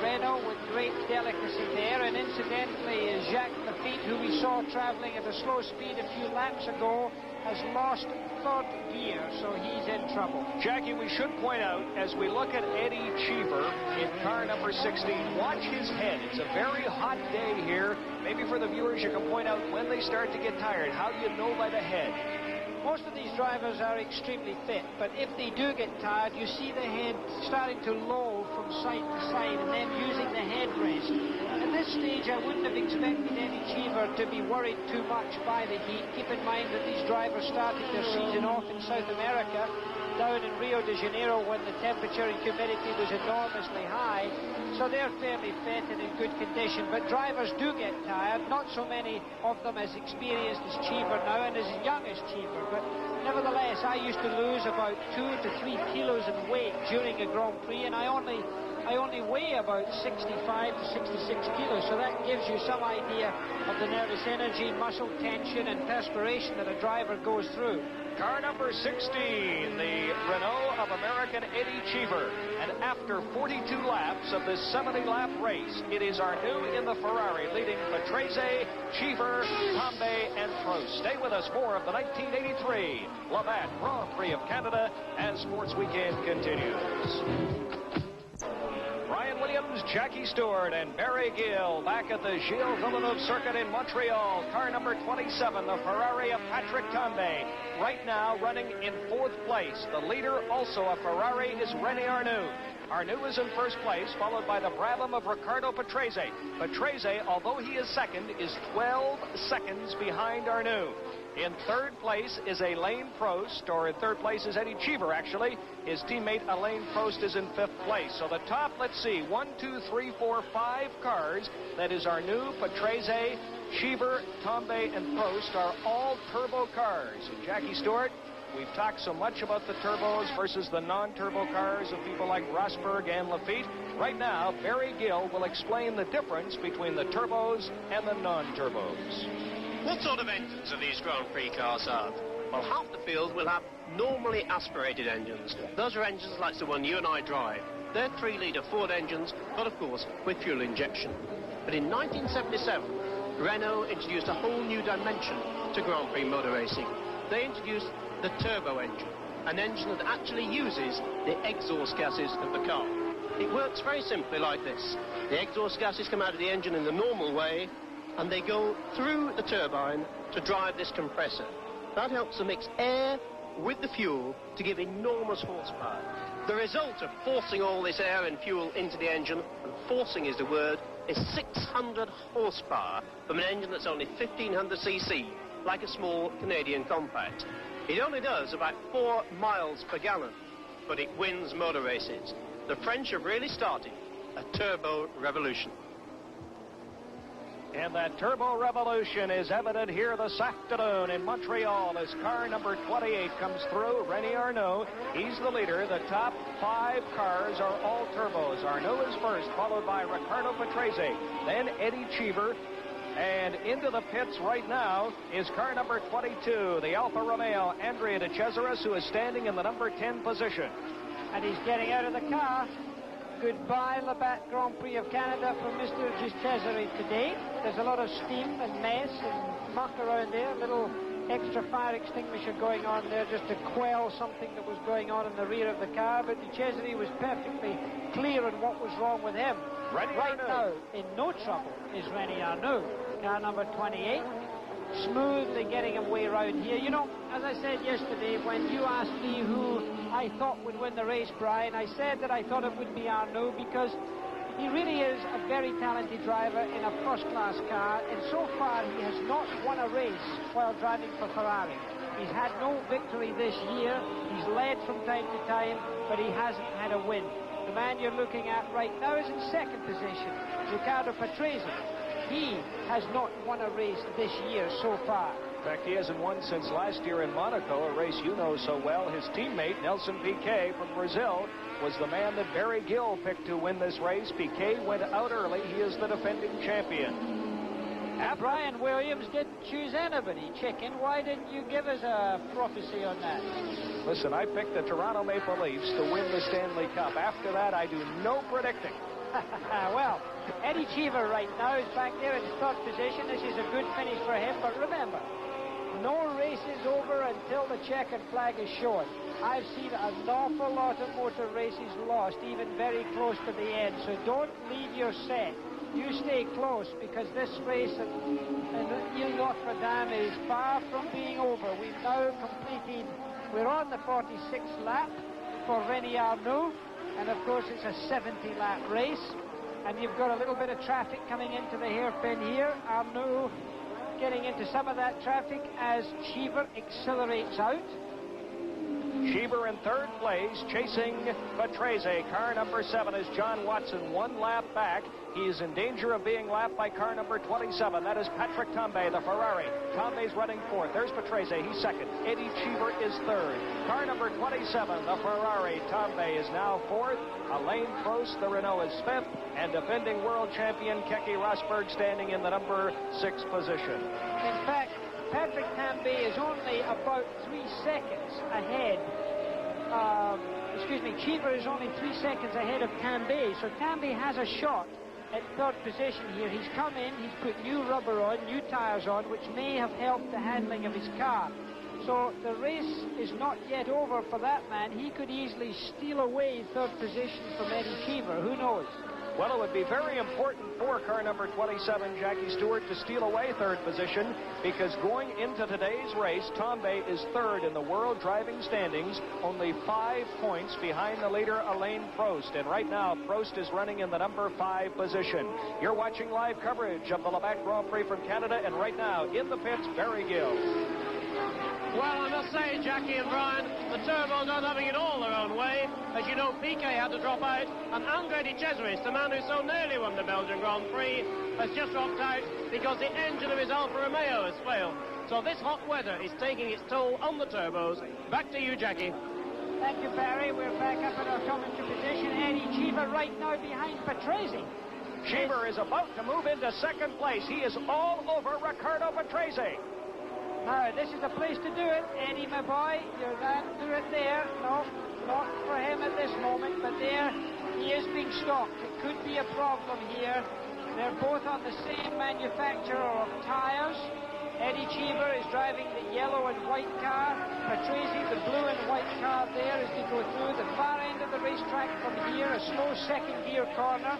Renault with great delicacy there, and incidentally Jacques Lafitte, who we saw traveling at a slow speed a few laps ago, has lost third gear, so he's in trouble. Jackie, we should point out, as we look at Eddie Cheever in car number 16, watch his head. It's a very hot day here. Maybe for the viewers you can point out when they start to get tired. How do you know by the head? Most of these drivers are extremely fit, but if they do get tired, you see the head starting to loll from side to side and then using the headrest. At this stage, I wouldn't have expected Eddie Cheever to be worried too much by the heat. Keep in mind that these drivers started their season off in South America, down in Rio de Janeiro, when the temperature and humidity was enormously high. So they're fairly fit and in good condition, but drivers do get tired. Not so many of them as experienced as Cheever now and as young as Cheever, but nevertheless, I used to lose about 2 to 3 kilos in weight during a Grand Prix, and I only weigh about 65 to 66 kilos, so that gives you some idea of the nervous energy, muscle tension and perspiration that a driver goes through. Car number 16, the Renault of American Eddie Cheever. And after 42 laps of this 70-lap race, it is Arnoux in the Ferrari, leading Patrese, Cheever, Tambay, and Prost. Stay with us. More of the 1983 Labatt Grand Prix of Canada as Sports Weekend continues. Brian Williams, Jackie Stewart, and Barry Gill back at the Gilles Villeneuve Circuit in Montreal. Car number 27, the Ferrari of Patrick Tambay, right now running in 4th place. The leader, also a Ferrari, is René Arnoux. Arnoux is in first place, followed by the Brabham of Riccardo Patrese. Patrese, although he is second, is 12 seconds behind Arnoux. In 3rd place is Alain Prost, or in 3rd place is Eddie Cheever, actually. His teammate Alain Prost is in 5th place. So the top, let's see, 1, 2, 3, 4, 5 cars. That is Arnoux, Patrese, Cheever, Tambay, and Prost are all turbo cars. And Jackie Stewart, we've talked so much about the turbos versus the non-turbo cars of people like Rosberg and Lafitte. Right now, Barry Gill will explain the difference between the turbos and the non-turbos. What sort of engines are these Grand Prix cars have? Well, half the field will have normally aspirated engines. Those are engines like the one you and I drive. They're 3-litre Ford engines, but of course with fuel injection. But in 1977, Renault introduced a whole new dimension to Grand Prix motor racing. They introduced the turbo engine, an engine that actually uses the exhaust gases of the car. It works very simply like this. The exhaust gases come out of the engine in the normal way, and they go through the turbine to drive this compressor. That helps to mix air with the fuel to give enormous horsepower. The result of forcing all this air and fuel into the engine, and forcing is the word, is 600 horsepower from an engine that's only 1500 cc, like a small Canadian compact. It only does about 4 miles per gallon, but it wins motor races. The French have really started a turbo revolution. And that turbo revolution is evident here this afternoon in Montreal as car number 28 comes through. René Arnoux, he's the leader. The top 5 cars are all turbos. Arnoux is first, followed by Riccardo Patrese, then Eddie Cheever. And into the pits right now is car number 22, the Alfa Romeo, Andrea de Cesaris, who is standing in the number 10 position. And he's getting out of the car. Goodbye, Labatt Grand Prix of Canada for Mr. de Cesaris today. There's a lot of steam and mess and muck around there, little extra fire extinguisher going on there just to quell something that was going on in the rear of the car, but Cesare was perfectly clear on what was wrong with him. Right now, in no trouble is Rennie Arnoux, car number 28, smoothly getting him way around here. You know, as I said yesterday, when you asked me who I thought would win the race, Brian, I said that I thought it would be Arnoux because he really is a very talented driver in a first-class car, and so far he has not won a race while driving for Ferrari. He's had no victory this year. He's led from time to time, but he hasn't had a win. The man you're looking at right now is in second position, Riccardo Patrese. He has not won a race this year so far. In fact, he hasn't won since last year in Monaco, a race you know so well. His teammate, Nelson Piquet from Brazil, was the man that Barry Gill picked to win this race. Piquet went out early. He is the defending champion. And Brian Williams didn't choose anybody, Chicken. Why didn't you give us a prophecy on that? Listen, I picked the Toronto Maple Leafs to win the Stanley Cup. After that, I do no predicting. Well, Eddie Cheever right now is back there in third position. This is a good finish for him, but remember, no race is over until the checkered flag is shown. I've seen an awful lot of motor races lost, even very close to the end, so don't leave your set. You stay close, because this race at Ile-Notre-Dame is far from being over. We've now completed, we're on the 46th lap for Rennie Arnoux, and of course it's a 70-lap race, and you've got a little bit of traffic coming into the hairpin here. Arnoux getting into some of that traffic as Cheever accelerates out. Cheever in third place, chasing Patrese. Car number 7 is John Watson, 1 lap back. He is in danger of being lapped by car number 27. That is Patrick Tambay, the Ferrari. Tambay's running fourth. There's Patrese. He's second. Eddie Cheever is third. Car number 27, the Ferrari. Tambay is now fourth. Alain Prost, the Renault, is fifth. And defending world champion Keke Rosberg standing in the number 6 position. In fact, Patrick Tambay is only about 3 seconds ahead. Cheever is only 3 seconds ahead of Tambay. So Tambay has a shot at third position here. He's come in, he's put new rubber on, new tires on, which may have helped the handling of his car. So the race is not yet over for that man. He could easily steal away third position from Eddie Cheever. Who knows? Well, it would be very important for car number 27, Jackie Stewart, to steal away third position, because going into today's race, Tambay is third in the world driving standings, only 5 points behind the leader, Alain Prost. And right now, Prost is running in the number 5 position. You're watching live coverage of the Labatt Grand Prix from Canada, and right now, in the pits, Barry Gill. Well, I must say, Jackie and Brian, the Turbos aren't having it all their own way. As you know, Piquet had to drop out, and André de Cesaris, the man who so nearly won the Belgian Grand Prix, has just dropped out because the engine of his Alfa Romeo has failed. So this hot weather is taking its toll on the Turbos. Back to you, Jackie. Thank you, Barry. We're back up in our commentary position. Eddie Cheever right now behind Patrese. Cheever is about to move into second place. He is all over Riccardo Patrese. Now, this is the place to do it. Eddie, my boy, you ran through it there. No, not for him at this moment, but there he is being stopped. It could be a problem here. They're both on the same manufacturer of tires. Eddie Cheever is driving the yellow and white car. Patrese, the blue and white car there, as they go through the far end of the racetrack from here, a slow second gear corner.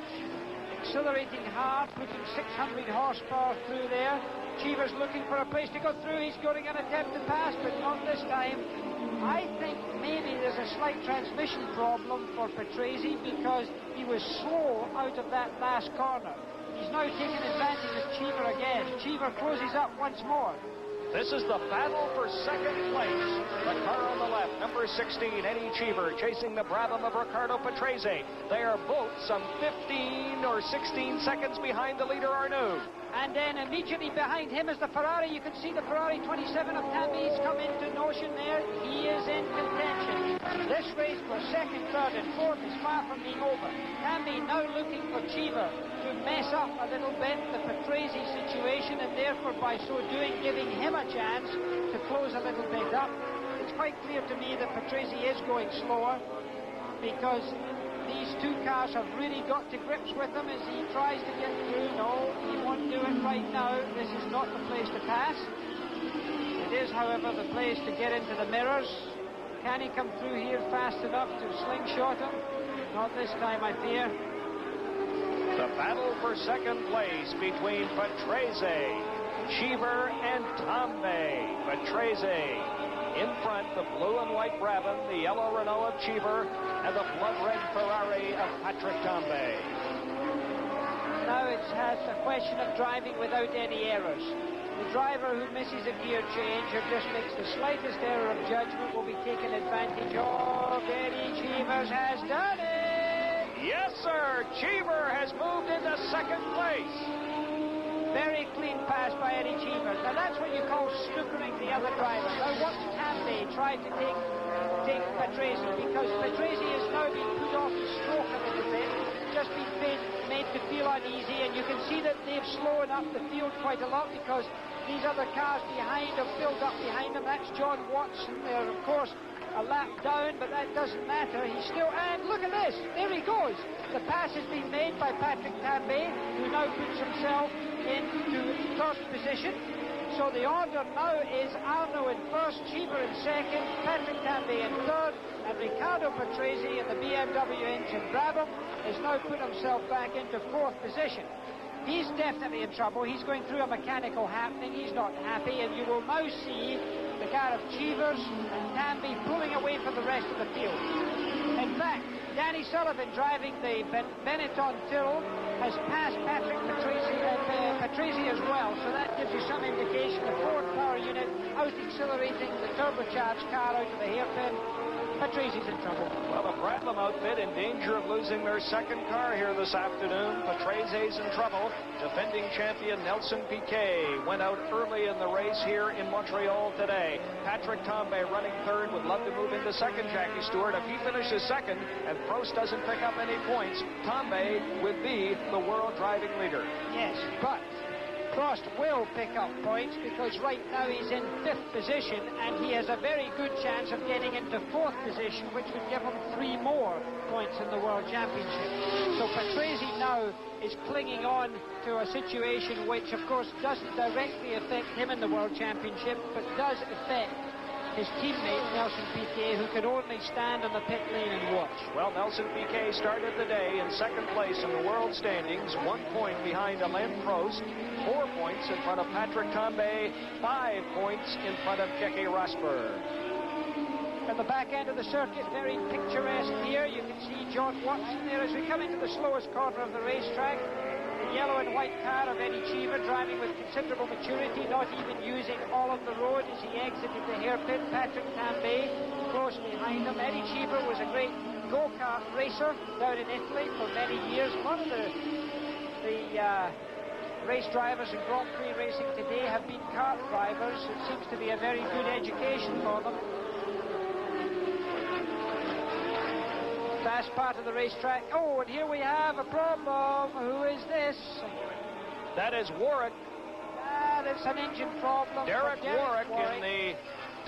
Accelerating hard, putting 600 horsepower through there. Cheever's looking for a place to go through. He's going an attempt to pass, but not this time. I think maybe there's a slight transmission problem for Patrese because he was slow out of that last corner. He's now taking advantage of Cheever again. Cheever closes up once more. This is the battle for second place. The car on the left, number 16, Eddie Cheever, chasing the Brabham of Riccardo Patrese. They are both some 15 or 16 seconds behind the leader, Arnoux. And then immediately behind him is the Ferrari. You can see the Ferrari 27 of Tambay. He's come into notion there. He is in contention. This race for second, third, and fourth is far from being over. Tambay now looking for Cheever to mess up a little bit the Patrese situation, and therefore by so doing giving him a chance to close a little bit up. It's quite clear to me that Patrese is going slower because these two cars have really got to grips with him as he tries to get through. No, he won't do it right now. This is not the place to pass. It is, however, the place to get into the mirrors. Can he come through here fast enough to slingshot him? Not this time, I fear. The battle for second place between Patrese, Cheever, and Tambay. Patrese in front, the blue and white Brabham, the yellow Renault of Cheever, and the blood-red Ferrari of Patrick Tambay. Now it's a question of driving without any errors. The driver who misses a gear change or just makes the slightest error of judgment will be taken advantage of. Eddie Cheevers has done it! Yes, sir! Cheever has moved into second place. Very clean pass by Eddie Cheever. Now that's what you call snookering the other driver. Now what Tambay tried to take Patrese, because Patrese has now been put off his stroke a little bit, just been made to feel uneasy, and you can see that they've slowed up the field quite a lot because these other cars behind have filled up behind them. That's John Watson. They're of course a lap down, but that doesn't matter. He's still, and look at this, there he goes. The pass has been made by Patrick Tambay, who now puts himself into third position. So the order now is Arno in first, Cheever in second, Patrick Tambay in third, and Riccardo Patrese in the BMW engine Brabham has now put himself back into fourth position. He's definitely in trouble. He's going through a mechanical happening. He's not happy, and you will now see the car of Cheevers and Tambay pulling away from the rest of the field. In fact, Danny Sullivan driving the Benetton Tyrrell has passed Patrick Patrese and Patrese as well, so that gives you some indication. The Ford power unit out-accelerating the turbocharged car out of the hairpin. Patrise's in trouble. Well, the Brabham outfit in danger of losing their second car here this afternoon. Patrise's in trouble. Defending champion Nelson Piquet went out early in the race here in Montreal today. Patrick Tambay running third, would love to move into second, Jackie Stewart. If he finishes second and Prost doesn't pick up any points, Tambay would be the world driving leader. Yes, but Prost will pick up points because right now he's in fifth position and he has a very good chance of getting into fourth position, which would give him 3 more points in the World Championship. So Patrese now is clinging on to a situation which of course doesn't directly affect him in the World Championship, but does affect his teammate Nelson Piquet, who can only stand on the pit lane and watch. Well, Nelson Piquet started the day in second place in the world standings, 1 point behind Alain Prost, 4 points in front of Patrick Tambay, 5 points in front of Keke Rosberg. At the back end of the circuit, very picturesque here. You can see John Watson there as we come into the slowest corner of the racetrack. The yellow and white car of Eddie Cheever driving with considerable maturity, not even using all of the road as he exited the hairpin. Patrick Tambay close behind him. Eddie Cheever was a great go-kart racer down in Italy for many years. One of the race drivers in Grand-Pri racing today have been kart drivers. It seems to be a very good education for them. Fast part of the racetrack. Oh, and here we have a problem. Who is this? That is Warwick. That's an engine problem. Derek Warwick in the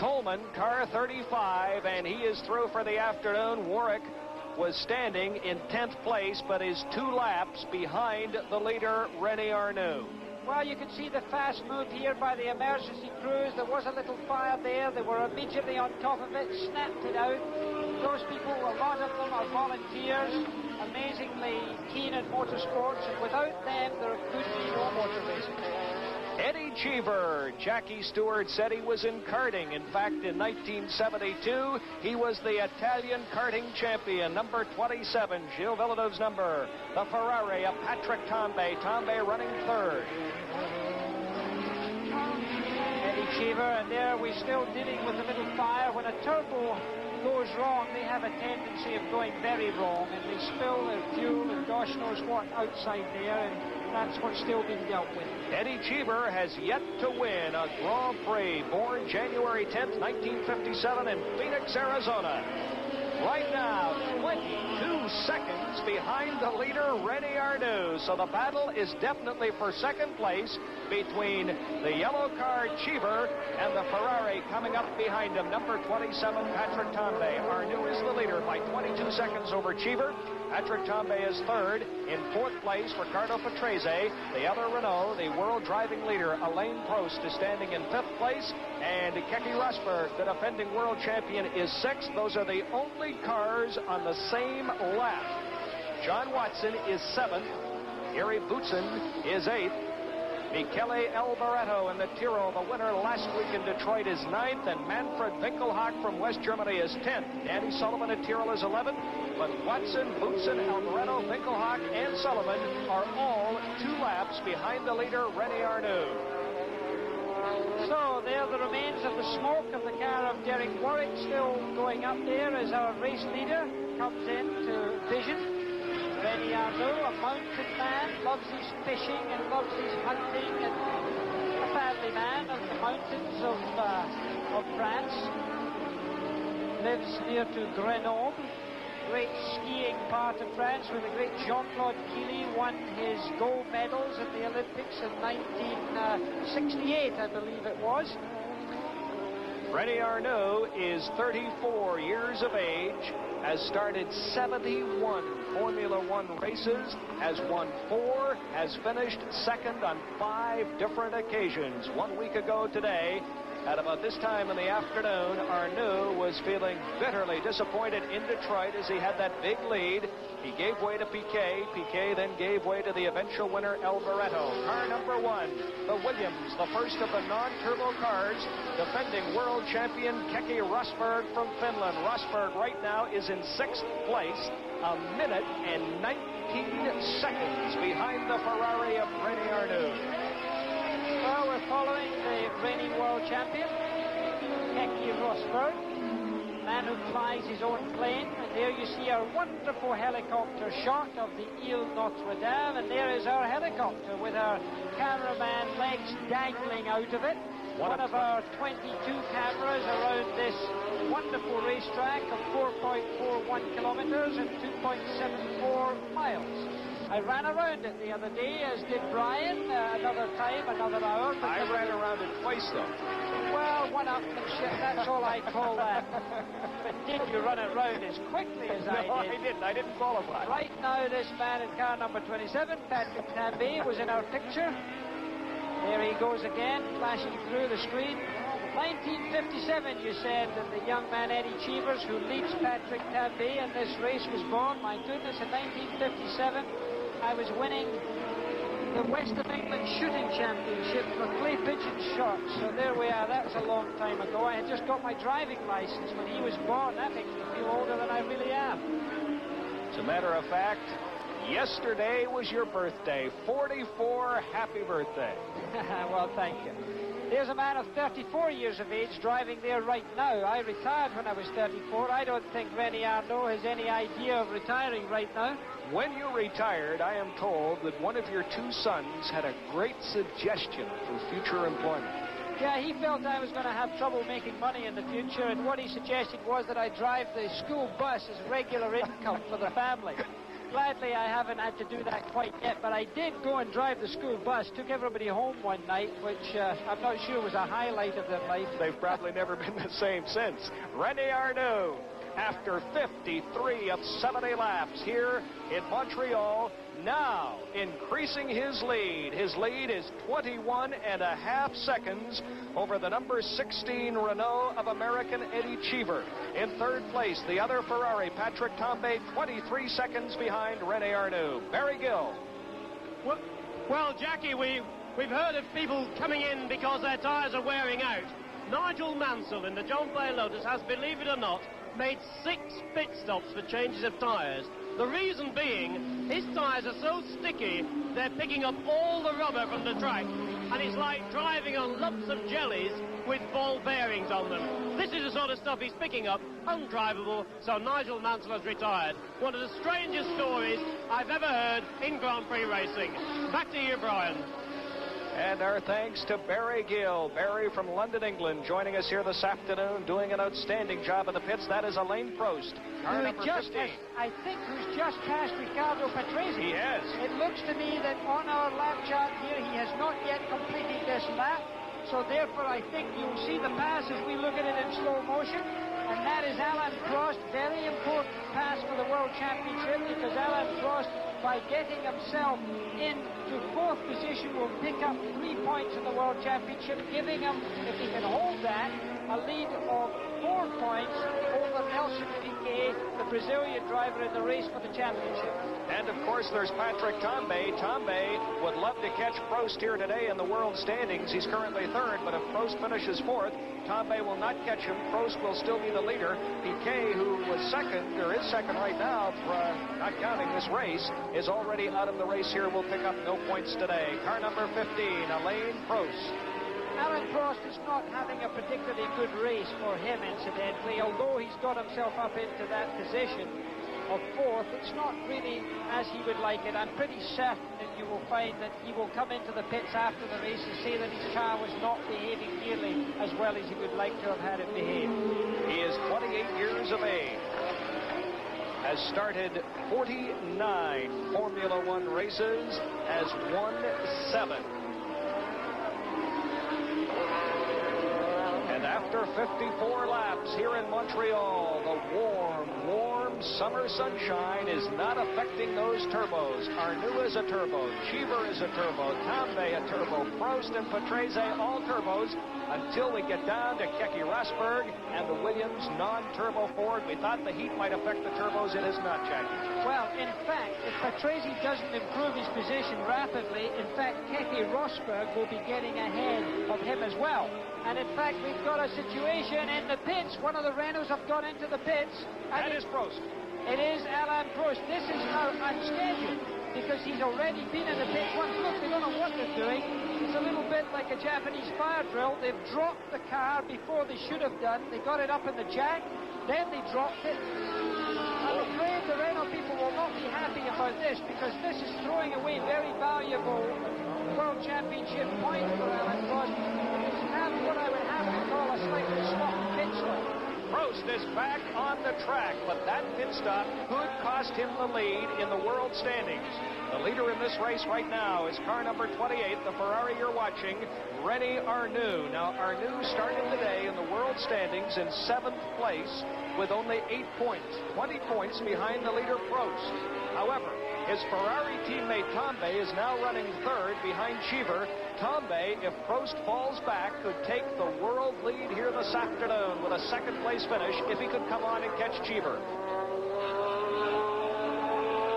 Tolman car 35, and he is through for the afternoon. Warwick was standing in 10th place, but is 2 laps behind the leader, René Arnoux. Well, you can see the fast move here by the emergency crews. There was a little fire there. They were immediately on top of it, snapped it out. Those people, a lot of them are volunteers, amazingly keen in motorsports, and without them, there could be no motor racing. Eddie Cheever, Jackie Stewart said he was in karting. In fact, in 1972, he was the Italian karting champion, number 27, Gilles Villeneuve's number. The Ferrari of Patrick Tambay, Tambay running third. Eddie Cheever, and there we're still dealing with a little fire. When a turbo goes wrong, they have a tendency of going very wrong, and they spill their fuel and gosh knows what outside there, and that's what's still being dealt with. Eddie Cheever has yet to win a Grand Prix, born January 10th, 1957 in Phoenix, Arizona. Right now, 22 seconds behind the leader, René Arnoux. So the battle is definitely for second place between the yellow car, Cheever, and the Ferrari coming up behind him, number 27, Patrick Tambay. Arnoux is the leader by 22 seconds over Cheever. Patrick Tambay is third. In fourth place, Ricardo Patrese. The other Renault, the world driving leader, Alain Prost, is standing in fifth place. And Keke Rosberg, the defending world champion, is sixth. Those are the only cars on the same lap. John Watson is seventh. Gary Boutsen is eighth. Michele Alboreto in the Tyrrell, the winner last week in Detroit, is ninth, and Manfred Winkelhock from West Germany is 10th. Danny Sullivan at Tyrrell is 11th, but Watson, Boutsen, Alboreto, Winkelhock, and Sullivan are all 2 laps behind the leader, René Arnoux. So there the remains of the smoke of the car of Derek Warwick still going up there as our race leader comes into vision. René Arnoux, a mountain man, loves his fishing and loves his hunting, and a family man of the mountains of France. Lives near to Grenoble, great skiing part of France, where the great Jean-Claude Killy won his gold medals at the Olympics in 1968, I believe it was. René Arnoux is 34 years of age, has started 71 Formula One races, has won 4, has finished second on 5 different occasions. 1 week ago today, at about this time in the afternoon, Arnoux was feeling bitterly disappointed in Detroit as he had that big lead. He gave way to Piquet. Piquet then gave way to the eventual winner, Alboreto. Car number 1, the Williams, the first of the non-turbo cars, defending world champion Keke Rosberg from Finland. Rosberg right now is in 6th place, 1 minute and 19 seconds behind the Ferrari of René Arnoux. Well, we're following the reigning world champion, Keke Rosberg, man who flies his own plane. And there you see our wonderful helicopter shot of the Ile Notre Dame. And there is our helicopter with our cameraman legs dangling out of it. One of our 22 cameras around this wonderful racetrack of 4.41 kilometers and 2.74 miles. I ran around it the other day, as did Brian, another time, another hour. I ran around it twice, though. Well, one-upmanship, that's all I call that. But did you run it round as quickly as I did? No, I didn't. I didn't qualify. Right now, this man in car number 27, Patrick Tambay, was in our picture. There he goes again, flashing through the screen. 1957, you said, that the young man Eddie Cheevers, who leads Patrick Tambay in this race, was born. My goodness, in 1957, I was winning the West of England Shooting Championship for clay pigeon shots. So there we are. That's a long time ago. I had just got my driving license when he was born. That makes me feel older than I really am. As a matter of fact, yesterday was your birthday. 44, happy birthday. Well, thank you. There's a man of 34 years of age driving there right now. I retired when I was 34. I don't think René Arnoux has any idea of retiring right now. When you retired, I am told that one of your 2 sons had a great suggestion for future employment. Yeah, he felt I was going to have trouble making money in the future, and what he suggested was that I drive the school bus as regular income for the family. Gladly, I haven't had to do that quite yet, but I did go and drive the school bus, took everybody home one night, which I'm not sure was a highlight of their life. They've probably never been the same since. René Arnoux, after 53 of 70 laps here in Montreal, now increasing his lead. His lead is 21.5 seconds over the number 16 Renault of American Eddie Cheever. In third place, the other Ferrari, Patrick Tambay, 23 seconds behind René Arnoux. Barry Gill. Well, Jackie, we've heard of people coming in because their tyres are wearing out. Nigel Mansell in the John Player Lotus has, believe it or not, made 6 pit stops for changes of tyres. The reason being, his tyres are so sticky, they're picking up all the rubber from the track, and it's like driving on lumps of jellies with ball bearings on them. This is the sort of stuff he's picking up, undrivable, so Nigel Mansell has retired. One of the strangest stories I've ever heard in Grand-Prix racing. Back to you, Brian. And our thanks to Barry Gill. Barry from London, England, joining us here this afternoon, doing an outstanding job in the pits. That is Alain Prost. Car number 15. I think who's just passed Ricardo Patrese. He has. It looks to me that on our lap chart here, he has not yet completed this lap. So therefore, I think you'll see the pass as we look at it in slow motion. and that is Alain Prost. Very important pass for the World Championship, because Alain Prost, by getting himself into 4th position, will pick up 3 points in the World Championship, giving him, if he can hold that, a lead of 4 points over Nelson Piquet, the Brazilian driver in the race for the championship. And of course there's Patrick Tambay. Tambay would love to catch Prost here today in the world standings. He's currently 3rd, but if Prost finishes 4th, Tambay will not catch him. Prost will still be the leader. Piquet, who was 2nd, or is 2nd right now, not counting this race, is already out of the race here. Will pick up no points today. Car number 15, Alain Prost. Alain Prost is not having a particularly good race for him, incidentally. Although he's got himself up into that position of 4th, it's not really as he would like it. I'm pretty certain that you will find that he will come into the pits after the race and say that his car was not behaving nearly as well as he would like to have had it behave. He is 28 years of age. Has started 49 Formula One races, has won 7. And after 54 laps here in Montreal, the warm summer sunshine is not affecting those turbos. Arnoux is a turbo, Cheever is a turbo, Tambay a turbo, Prost and Patrese all turbos, until we get down to Keke Rosberg and the Williams non-turbo Ford. We thought the heat might affect the turbos. It is not, Jackie. Well, in fact, if Patrese doesn't improve his position rapidly, in fact, Keke Rosberg will be getting ahead of him as well. And in fact, we've got a situation in the pits. One of the Renaults have gone into the pits. And it is Prost. It is Alain Prost. This is now unscheduled, because he's already been in the pits once. Look, they don't know what they're doing. It's a little bit like a Japanese fire drill. They've dropped the car before they should have done. They got it up in the jack, then they dropped it. I'm afraid the Renault people will not be happy about this, because this is throwing away very valuable World Championship points for Alain Prost. It's what I would have to call a slightly sloppy pit stop. Prost is back on the track, but that pit stop could cost him the lead in the world standings. The leader in this race right now is car number 28, the Ferrari you're watching, René Arnoux. Now, Arnoux started today in the world standings in 7th place with only 8 points, 20 points behind the leader Prost. However, his Ferrari teammate Tambay is now running 3rd behind Cheever. Tambay, if Prost falls back, could take the world lead here this afternoon with a 2nd place finish if he could come on and catch Cheever.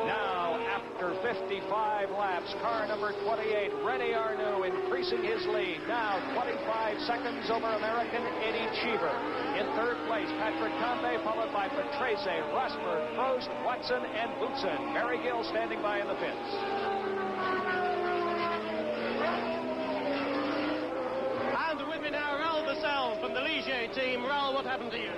Now, after 55 laps, car number 28, René Arnoux, increasing his lead. Now 25 seconds over American Eddie Cheever. In 3rd place, Patrick Tambay, followed by Patrese, Rosberg, Prost, Watson, and Boutsen. Barry Gill standing by in the pits. And with me now, Raoul Vassell from the Ligier team. Raoul, what happened to you?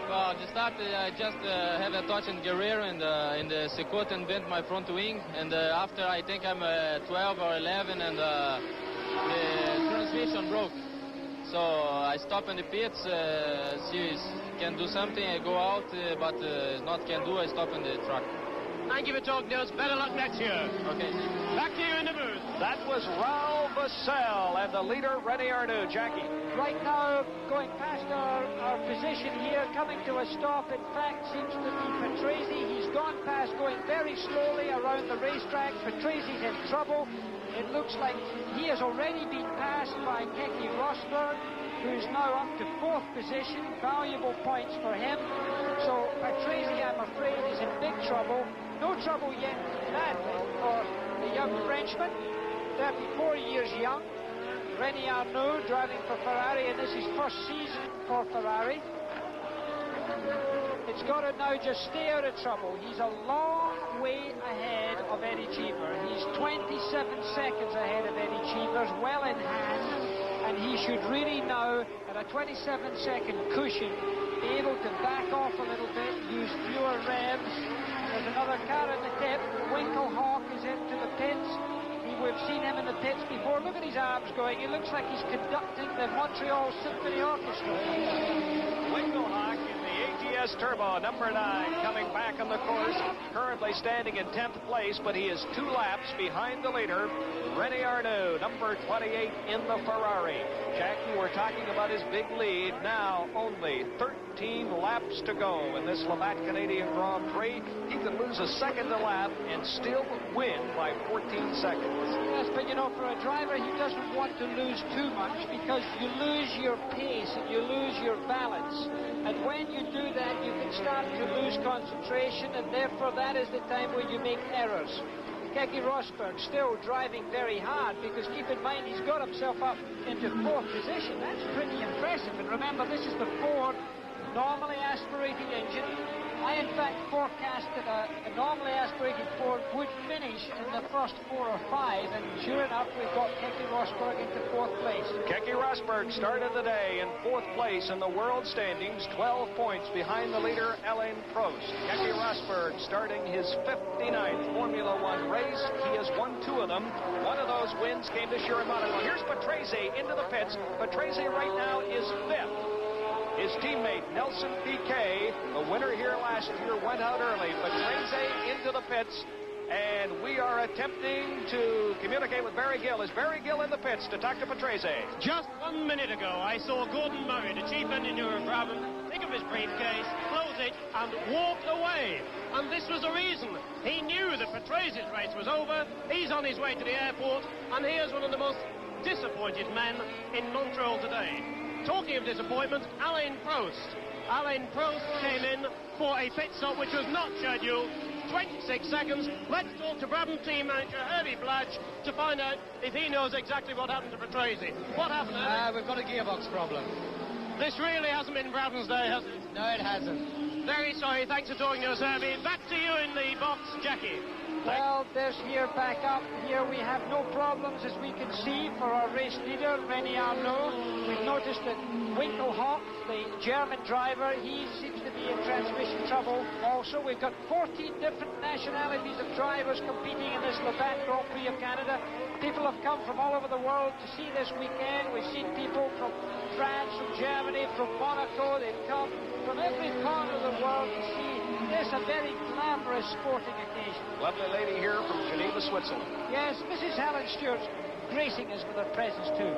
Well, to start, I just had a touch in gear in the circuit and bent my front wing. And after, I think I'm 12 or 11, and the transmission broke. So I stop in the pits, see if can do something, I go out, but not can do, I stop in the track. Thank you for talking to us. Better luck next year. Okay. Back to you in the booth. That was Raoul Vassell and the leader, René Arnoux. Jackie. Right now, going past our position here, coming to a stop, in fact, seems to be Patrese. He's gone past, going very slowly around the racetrack. Patrese in trouble. It looks like he has already been passed by Keke Rosberg, who is now up to 4th position. Valuable points for him. So Patrese, I'm afraid, is in big trouble. No trouble yet, sadly, for the young Frenchman, 34 years young. René Arnoux driving for Ferrari, and this is first season for Ferrari. It's got to now just stay out of trouble. He's a long way ahead of Eddie Cheever. He's 27 seconds ahead of Eddie Cheever's, well in hand, and he should really now, at a 27-second cushion, be able to back off a little bit, use fewer revs. There's another car in the pit. Winkelhock is into the pits. We've seen him in the pits before. Look at his arms going. He looks like he's conducting the Montreal Symphony Orchestra. Winkelhock in the AGS Turbo, number 9, coming back on the course. Currently standing in 10th place, but he is 2 laps behind the leader, René Arnoux, number 28 in the Ferrari. Jackie, we're talking about his big lead. Now only 13 14 laps to go in this Labatt Canadian Grand Prix. He could lose a second a lap and still win by 14 seconds. Yes, but you know, for a driver, he doesn't want to lose too much because you lose your pace and you lose your balance. And when you do that, you can start to lose concentration, and therefore that is the time where you make errors. Keke Rosberg still driving very hard because keep in mind he's got himself up into 4th position. That's pretty impressive. And remember, this is the Ford normally aspirated engine. I in fact forecasted a normally aspirated Ford would finish in the first 4 or 5, and sure enough we've got Keke Rosberg into 4th place. Keke Rosberg started the day in 4th place in the world standings, 12 points behind the leader Alain Prost. Keke Rosberg starting his 59th Formula One race. He has won 2 of them. One of those wins came this year in Monaco. Here's Patrese into the pits. Patrese right now is 5th. His teammate, Nelson Piquet, the winner here last year, went out early. Patrese into the pits, and we are attempting to communicate with Barry Gill. Is Barry Gill in the pits to talk to Patrese? Just 1 minute ago, I saw Gordon Murray, the chief engineer of Brabham, pick up his briefcase, close it, and walk away. And this was the reason. He knew that Patrese's race was over. He's on his way to the airport, and here's one of the most disappointed men in Montreal today. Talking of disappointment, Alain Prost. Alain Prost came in for a pit stop which was not scheduled. 26 seconds. Let's talk to Brabham team manager Herbie Blatch to find out if he knows exactly what happened to Patrese. What happened? We've got a gearbox problem. This really hasn't been Brabham's day, has it? No, it hasn't. Very sorry. Thanks for talking to us, Herbie. Back to you in the box, Jackie. Well, there's here back up. Here we have no problems, as we can see, for our race leader, René Arnoux. We've noticed that Winkelhock, the German driver, he seems to be in transmission trouble also. We've got 14 different nationalities of drivers competing in this Labatt Grand Prix of Canada. People have come from all over the world to see this weekend. We've seen people from France, from Germany, from Monaco. They've come from every corner of the world to see this, a very glamorous sporting occasion. Lovely lady here from Geneva, Switzerland. Yes, Mrs. Helen Stewart gracing us with her presence too.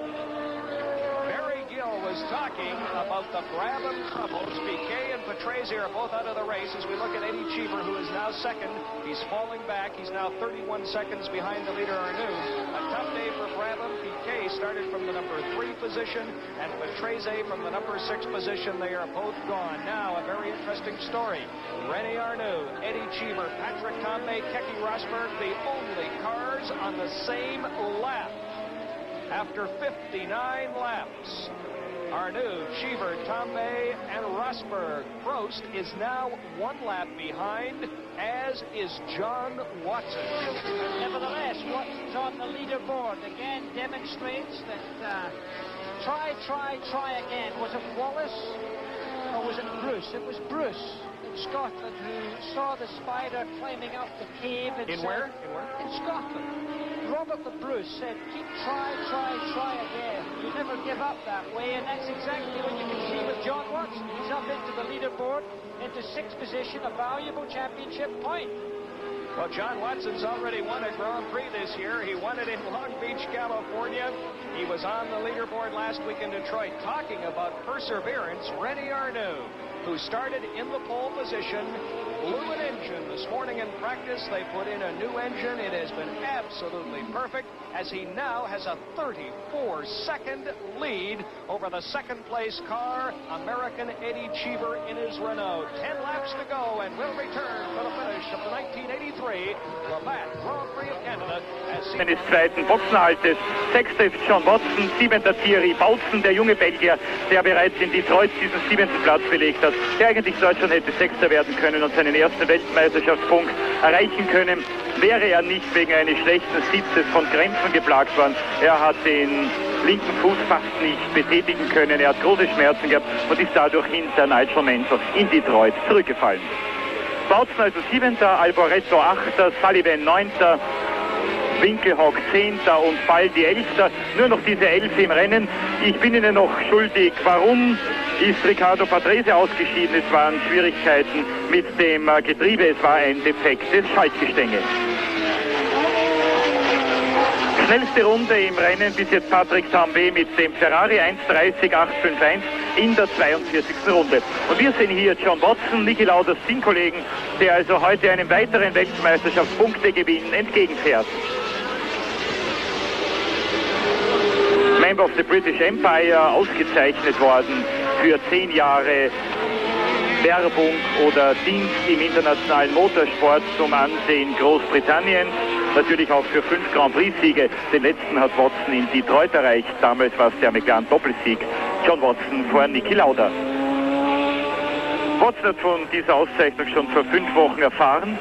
Barry Gill was talking about the Brabham troubles. Piquet and Patrese are both out of the race as we look at Eddie Cheever, who is now 2nd. He's falling back. He's now 31 seconds behind the leader, Arnoux. A tough day for Brabham. Piquet started from the number 3 position, and Patrese from the number 6 position. They are both gone. Now, a very interesting story. René Arnoux, Eddie Cheever, Patrick Tambay, Keke Rosberg, the only cars on the same lap. After 59 laps, Arnoux, Cheever, Tambay, and Rosberg. Prost is now 1 lap behind, as is John Watson. Nevertheless, Watson's on the leaderboard. Again, demonstrates that try again. Was it Wallace or was it Bruce? It was Bruce in Scotland who saw the spider climbing up the cave. In where? In Scotland. Robert the Bruce said, keep try again. You never give up that way, and that's exactly what you can see with John Watson. He's up into the leaderboard, into 6th position, a valuable championship point. Well, John Watson's already won a Grand Prix this year. He won it in Long Beach, California. He was on the leaderboard last week in Detroit. Talking about perseverance, René Arnoux, who started in the pole position, blew an engine this morning in practice. They put in a new engine. It has been absolutely perfect, as he now has a 34-second lead over the 2nd-place car, American Eddie Cheever in his Renault. 10 laps to go, and we'll return for the finish of the 1983 Labatt Grand Prix of Canada. Des 2. Boxenhaltes. 6. ist John Watson, 7. Thierry Boutsen, der junge Belgier, der bereits in Detroit diesen 7. Platz belegt hat, der eigentlich Deutschland hätte 6. werden können und seinen ersten Weltmeisterschaftspunkt erreichen können, wäre er nicht wegen eines schlechten Sitzes von Krämpfen geplagt worden. Er hat den linken Fuß fast nicht betätigen können, er hat große Schmerzen gehabt und ist dadurch hinter Nigel Mansell in Detroit zurückgefallen. Boutsen also 7., Alboreto 8., Sullivan 9., Winkelhock 10. und Baldi 11. Nur noch diese 11 im Rennen. Ich bin Ihnen noch schuldig, warum ist Riccardo Patrese ausgeschieden? Es waren Schwierigkeiten mit dem Getriebe, es war ein defektes Schaltgestänge. Schnellste Runde im Rennen bis jetzt Patrick Tambay mit dem Ferrari 1:30.851. in der 42. Runde. Und wir sehen hier John Watson, Niki Lauders Teamkollegen, der also heute einem weiteren Weltmeisterschaftspunktegewinn entgegenfährt. Member of the British Empire, ausgezeichnet worden für 10 Jahre Werbung oder Dienst im internationalen Motorsport zum Ansehen Großbritanniens. Natürlich auch für 5 Grand-Prix-Siege. Den letzten hat Watson in Detroit erreicht. Damals war es der McLaren-Doppelsieg. John Watson vor Niki Lauda. Watson hat von dieser Auszeichnung schon vor 5 Wochen erfahren.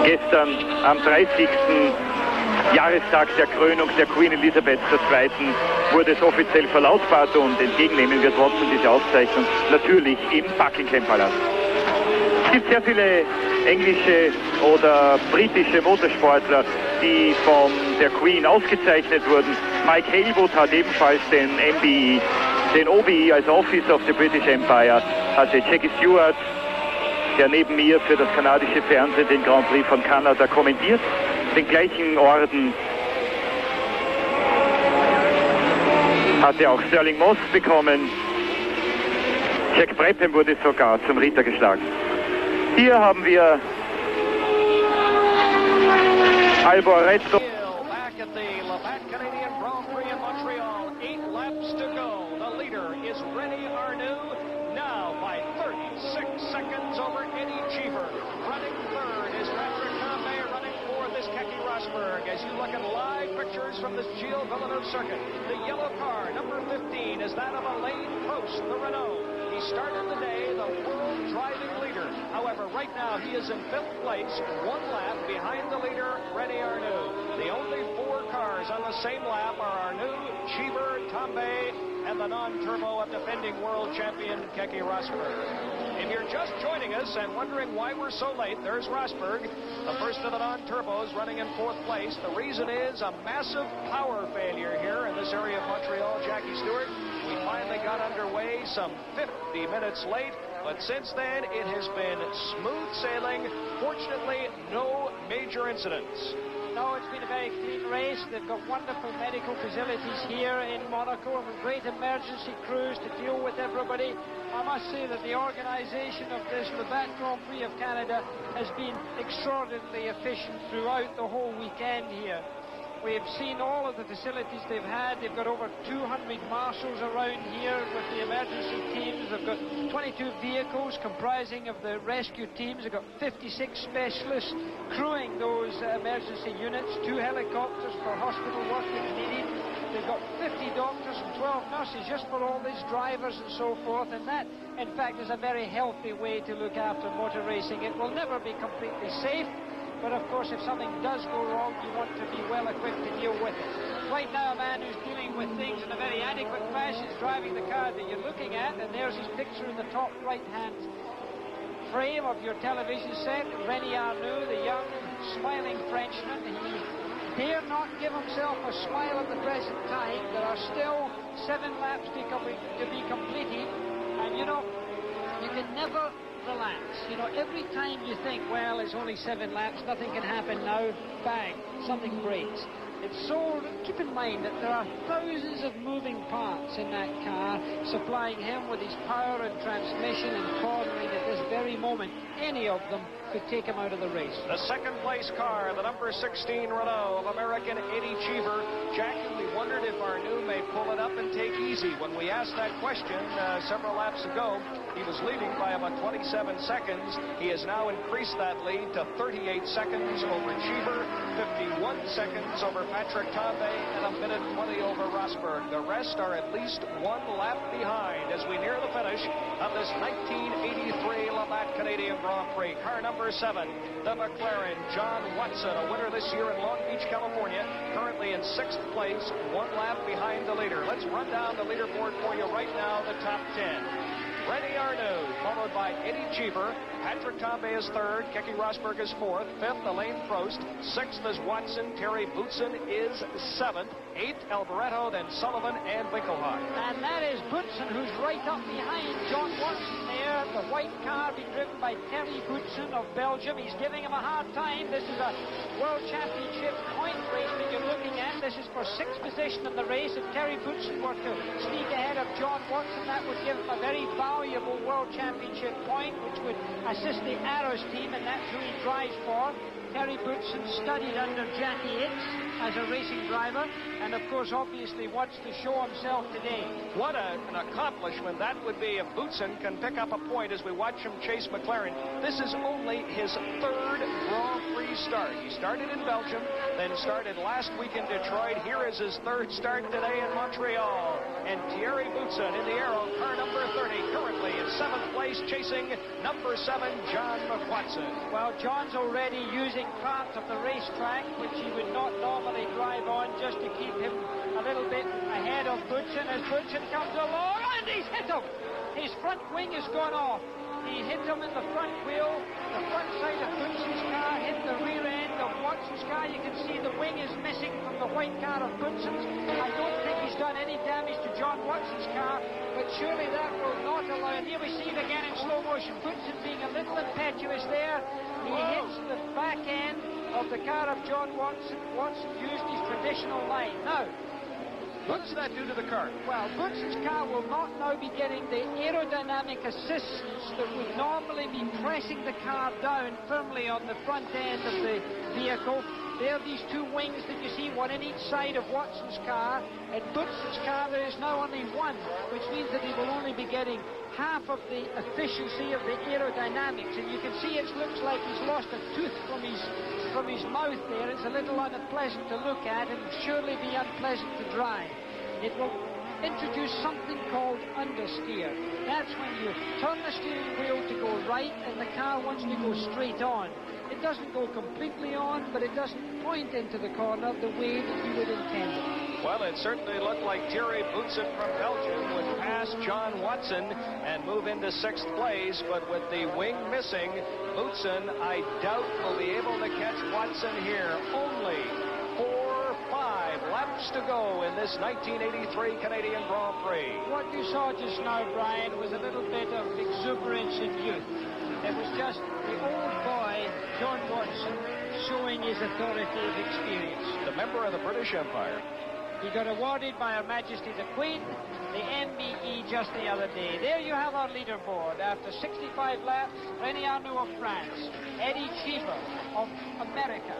Gestern am 30. Jahrestag der Krönung der Queen Elizabeth II. Wurde es offiziell verlautbart und entgegennehmen wird Watson diese Auszeichnung natürlich im Buckingham-Palast. Es gibt sehr viele englische oder britische Motorsportler, die von der Queen ausgezeichnet wurden. Mike Hailwood hat ebenfalls den MBE, den OBE als Officer of the British Empire, hatte Jackie Stewart, der neben mir für das kanadische Fernsehen den Grand Prix von Kanada kommentiert. Den gleichen Orden hatte auch Sterling Moss bekommen. Jack Brabham wurde sogar zum Ritter geschlagen. Hier haben wir Alboreto. Back at the Labatt Canadian Grand Prix in Montreal. 8 laps to go. The leader is René Arnoux, now by 36 seconds over Eddie Cheever. Running third is Patrick Tambay, running fourth is Keke Rosberg. As you look at live pictures from the Gilles Villeneuve circuit, the yellow car, number 15, is that of Alain Prost, the Renault. He started the day the world driving leader. However, right now he is in 5th place, 1 lap behind the leader, René Arnoux. The only 4 cars on the same lap are Arnoux, Cheever, Tambay, and the non-turbo of defending world champion Keke Rosberg. If you're just joining us and wondering why we're so late, there's Rosberg, the first of the non-turbos, running in 4th place. The reason is a massive power failure here in this area of Montreal. Jackie Stewart, we finally got underway some 50 minutes late, but since then it has been smooth sailing. Fortunately, no major incidents. No, it's been a very clean race. They've got wonderful medical facilities here in Monaco and great emergency crews to deal with everybody. I must say that the organisation of this Labatt Grand Prix of Canada has been extraordinarily efficient throughout the whole weekend here. We've seen all of the facilities they've had. They've got over 200 marshals around here with the emergency teams. They've got 22 vehicles comprising of the rescue teams. They've got 56 specialists crewing those emergency units, 2 helicopters for hospital work if needed. They've got 50 doctors and 12 nurses just for all these drivers and so forth. And that, in fact, is a very healthy way to look after motor racing. It will never be completely safe. But of course, if something does go wrong, you want to be well equipped to deal with it. Right now, a man who's dealing with things in a very adequate fashion is driving the car that you're looking at, and there's his picture in the top right-hand frame of your television set. René Arnoux, the young, smiling Frenchman. He dare not give himself a smile at the present time. There are still 7 laps to be completed, and you know, you can never relax. You know, every time you think, well, it's only 7 laps, nothing can happen now, bang, something breaks. It's so, keep in mind that there are thousands of moving parts in that car, supplying him with his power and transmission and cornering at this very moment. Any of them could take him out of the race. The 2nd place car, the number 16 Renault of American Eddie Cheever. Jackie, we wondered if Arnoux may pull it up and take easy. When we asked that question several laps ago, he was leading by about 27 seconds. He has now increased that lead to 38 seconds over Cheever, 51 seconds over Patrick Tambay, and a minute 20 over Rosberg. The rest are at least 1 lap behind as we near the finish of this 1983 Labatt Canadian Grand Prix. Car number 7, the McLaren John Watson, a winner this year in Long Beach, California, currently in 6th place, 1 lap behind the leader. Let's run down the leaderboard for you right now, the top 10. Rene Arnoux, followed by Eddie Cheever. Patrick Tambay is third. Keke Rosberg is fourth. Fifth, Alain Prost. Sixth is Watson. Terry Boutsen is seventh. Eighth, Alboreto, then Sullivan and Winkelhock. And that is Boutsen, who's right up behind John Watson there. The white car being driven by Terry Boutsen of Belgium. He's giving him a hard time. This is a World Championship point race that you're looking at. This is for sixth position in the race. If Terry Boutsen were to sneak ahead of John Watson, that would give him a very valuable World Championship point, which would assist the Arrows team, and that's who he drives for. Terry Boutsen studied under Jackie Hicks as a racing driver, and of course obviously wants to show himself today. What an accomplishment that would be if Boutsen can pick up a point as we watch him chase McLaren. This is only his third Grand Prix start. He started in Belgium, then started last week in Detroit. Here is his third start today in Montreal. And Thierry Boutsen in the Arrow, car number 30, currently in 7th place, chasing number 7, John Watson. Well, John's already using parts of the racetrack, which he would not normally drive on, just to keep him a little bit ahead of Boutsen as Boutsen comes along, and he's hit him. His front wing has gone off. He hit him in the front wheel. The front side of Boutsen's car hit the rear end of Watson's car. You can see the wing is missing from the white car of Boutsen's. I don't think he's done any damage to John Watson's car, but surely that will not allow. And here we see it again in slow motion. Boutsen being a little impetuous there. He hits the back end of the car of John Watson. Watson used his traditional line. Now, what's that do to the car? Well, Boutsen's car will not now be getting the aerodynamic assistance that would normally be pressing the car down firmly on the front end of the vehicle. There are these two wings that you see, one in each side of Watson's car. And Boutsen's car, there is now only one, which means that he will only be getting half of the efficiency of the aerodynamics. And you can see it looks like he's lost a tooth from his mouth there. It's a little unpleasant to look at and surely be unpleasant to drive. It will introduce something called understeer. That's when you turn the steering wheel to go right and the car wants to go straight on. It doesn't go completely on, but it doesn't point into the corner the way that you would intend it. Well, it certainly looked like Thierry Boutsen from Belgium would pass John Watson and move into 6th place, but with the wing missing, Boutsen, I doubt, will be able to catch Watson here. Only 4-5 laps to go in this 1983 Canadian Grand Prix. What you saw just now, Brian, was a little bit of exuberance in youth. It was just the old boy, John Watson, showing his authoritative experience. The member of the British Empire. He got awarded by Her Majesty the Queen the MBE just the other day. There you have our leaderboard. After 65 laps, Rene Arnoux of France, Eddie Cheever of America.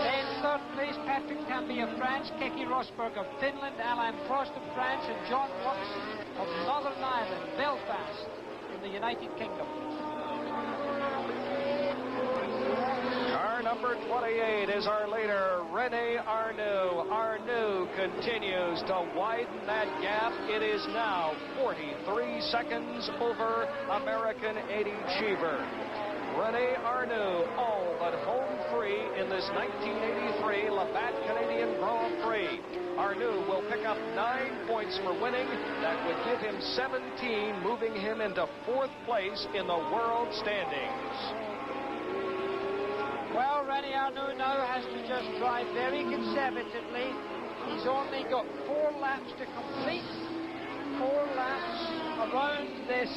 Then third place, Patrick Tambay of France, Keke Rosberg of Finland, Alain Prost of France, and John Watson of Northern Ireland, Belfast, in the United Kingdom. Car number 28 is our leader, Rene Arnoux. Arnoux continues to widen that gap. It is now 43 seconds over American Eddie Cheever. Rene Arnoux, all but home free in this 1983 Labatt Canadian Grand Prix. Arnoux will pick up 9 points for winning. That would give him 17, moving him into 4th place in the world standings. Well, Rene Arnoux now has to just drive very conservatively. He's only got 4 laps to complete. 4 laps around this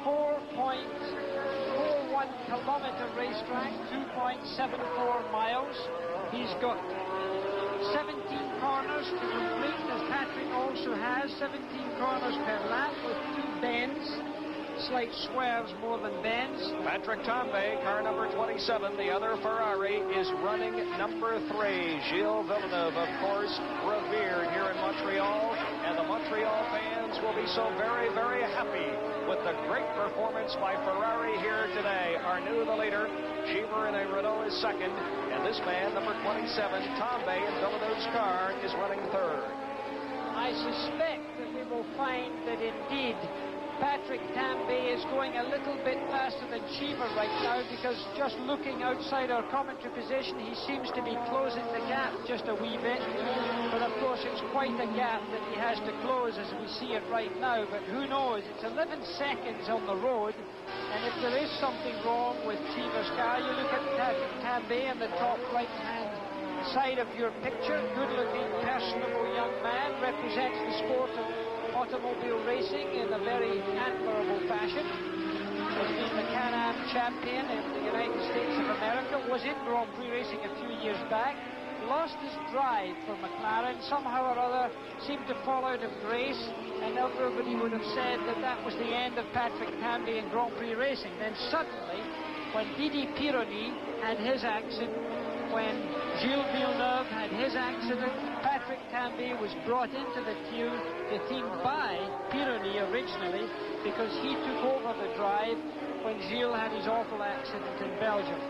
4.41 kilometer racetrack, 2.74 miles. He's got 17 corners to complete, as Patrick also has. 17 corners per lap with 2 bends. Slight swerves more than bends. Patrick Tambay, car number 27, the other Ferrari, is running number 3. Gilles Villeneuve, of course, revered here in Montreal, and the Montreal fans will be so very, very happy with the great performance by Ferrari here today. Arnoux, the leader, Cheever in a Renault is second, and this man, number 27, Tambay, in Villeneuve's car, is running third. I suspect that we will find that indeed Patrick Tambay is going a little bit faster than Cheever right now, because just looking outside our commentary position, he seems to be closing the gap just a wee bit. But of course, it's quite a gap that he has to close as we see it right now. But who knows? It's 11 seconds on the road, and if there is something wrong with Cheever's car, you look at Patrick Tambay in the top right-hand side of your picture. Good-looking, personable young man, represents the sport of automobile racing in a very admirable fashion. Has been the Can-Am champion in the United States of America, was in Grand-Pri racing a few years back, lost his drive for McLaren, somehow or other seemed to fall out of grace, and everybody would have said that that was the end of Patrick Tambay in Grand-Pri racing. Then suddenly, when Didi Pironi had his accident, when Gilles Villeneuve had his accident, Patrick Tambay was brought into the team by Pironi originally, because he took over the drive when Gilles had his awful accident in Belgium.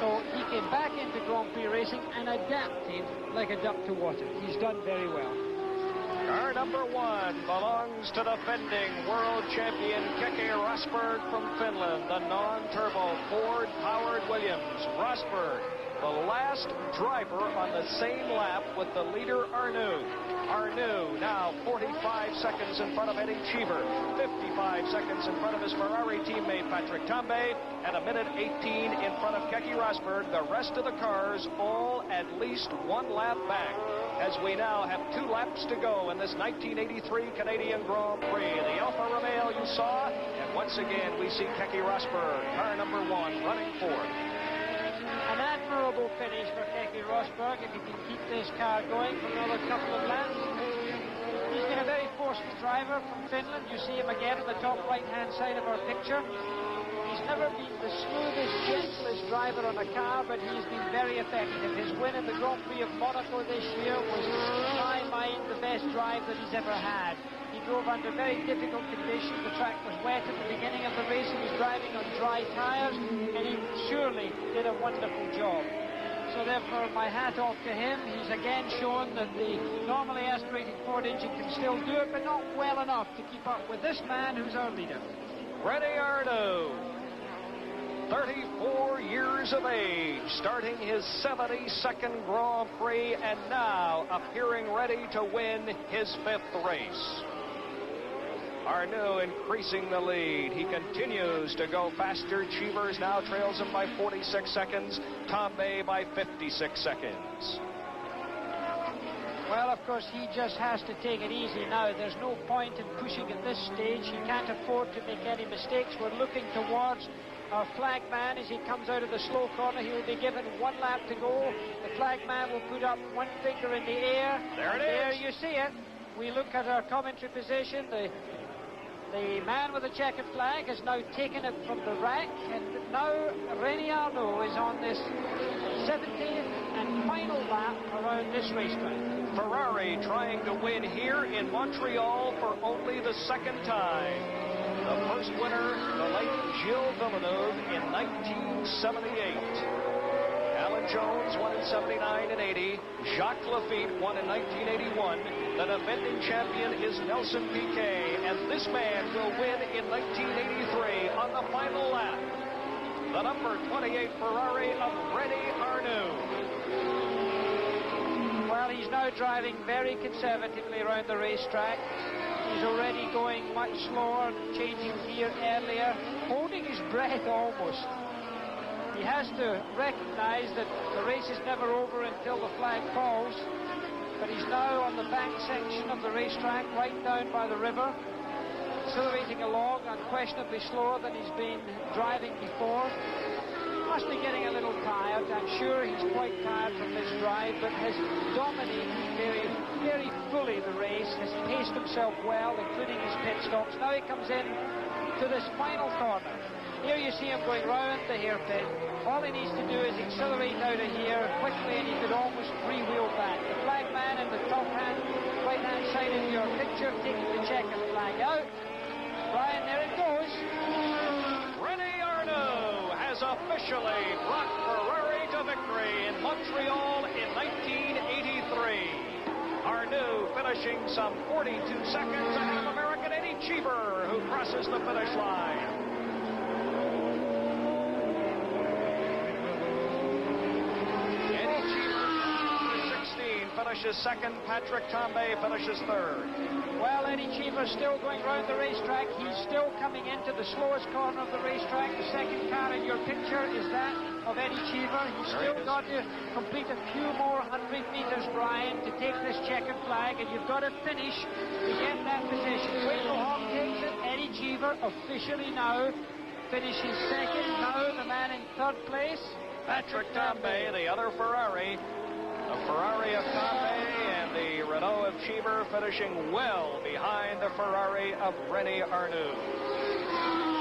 So he came back into Grand-Pri racing and adapted like a duck to water. He's done very well. Car number 1 belongs to defending world champion Keke Rosberg from Finland, the non-turbo Ford-powered Williams. Rosberg, the last driver on the same lap with the leader Arnoux. Arnoux now 45 seconds in front of Eddie Cheever, 55 seconds in front of his Ferrari teammate Patrick Tambay, and a minute 18 in front of Keke Rosberg. The rest of the cars all at least one lap back, as we now have 2 laps to go in this 1983 Canadian Grand Prix. The Alfa Romeo you saw, and once again we see Keke Rosberg, car number 1, running fourth. An admirable finish for Keke Rosberg if he can keep this car going for another couple of laps. He's been a very forceful driver from Finland. You see him again on the top right-hand side of our picture. He's never been the smoothest, gentlest driver on a car, but he's been very effective. His win in the Grand Prix of Monaco this year was, in my mind, the best drive that he's ever had. He drove under very difficult conditions. The track was wet at the beginning of the race. He was driving on dry tires, and he surely did a wonderful job. So therefore, my hat off to him. He's again shown that the normally aspirated Ford engine can still do it, but not well enough to keep up with this man who's our leader. René Arnoux, 34 years of age, starting his 72nd Grand Prix, and now appearing ready to win his 5th race. Arnoux increasing the lead. He continues to go faster. Cheevers now trails him by 46 seconds. Tambay by 56 seconds. Well, of course, he just has to take it easy now. There's no point in pushing at this stage. He can't afford to make any mistakes. We're looking towards our flag man as he comes out of the slow corner. He will be given 1 lap to go. The flag man will put up 1 finger in the air. There it is. There you see it. We look at our commentary position. The man with the checkered flag has now taken it from the rack, and now René Arnoux is on this 17th and final lap around this racetrack. Ferrari trying to win here in Montreal for only the 2nd time. The first winner, the late Gilles Villeneuve in 1978. Alan Jones won in 79 and 80. Jacques Lafitte won in 1981. The defending champion is Nelson Piquet, and this man will win in 1983 on the final lap. The number 28 Ferrari of René Arnoux. Well, he's now driving very conservatively around the racetrack. He's already going much slower, changing gear earlier, holding his breath almost. He has to recognize that the race is never over until the flag falls, but he's now on the back section of the racetrack, right down by the river, accelerating along, unquestionably slower than he's been driving before. Must be getting a little tired. I'm sure he's quite tired from this drive, but has dominated very fully the race, has paced himself well, including his pit stops. Now he comes in to this final corner. Here you see him going round the hairpin. All he needs to do is accelerate out of here quickly, and he could almost freewheel back. The flag man in the top right-hand side of your picture, taking the checkered flag out. Brian, there it goes. René Arnoux has officially brought Ferrari to victory in Montreal in 1983. Arnoux finishing some 42 seconds ahead of American Eddie Cheever, who crosses the finish line. Eddie Cheever, 16, finishes second. Patrick Tambay finishes third. Well, Eddie Cheever's still going round the racetrack. He's still coming into the slowest corner of the racetrack. The second car in your picture is that of Eddie Cheever. He's still got to complete a few more 100 meters, Brian, to take this checkered flag, and you've got to finish to get that position. Winkelhock takes it. Eddie Cheever officially now finishes second. Now the man in third place, Patrick Tambay, the other Ferrari. The Ferrari of Tambay and the Renault of Cheever finishing well behind the Ferrari of René Arnoux.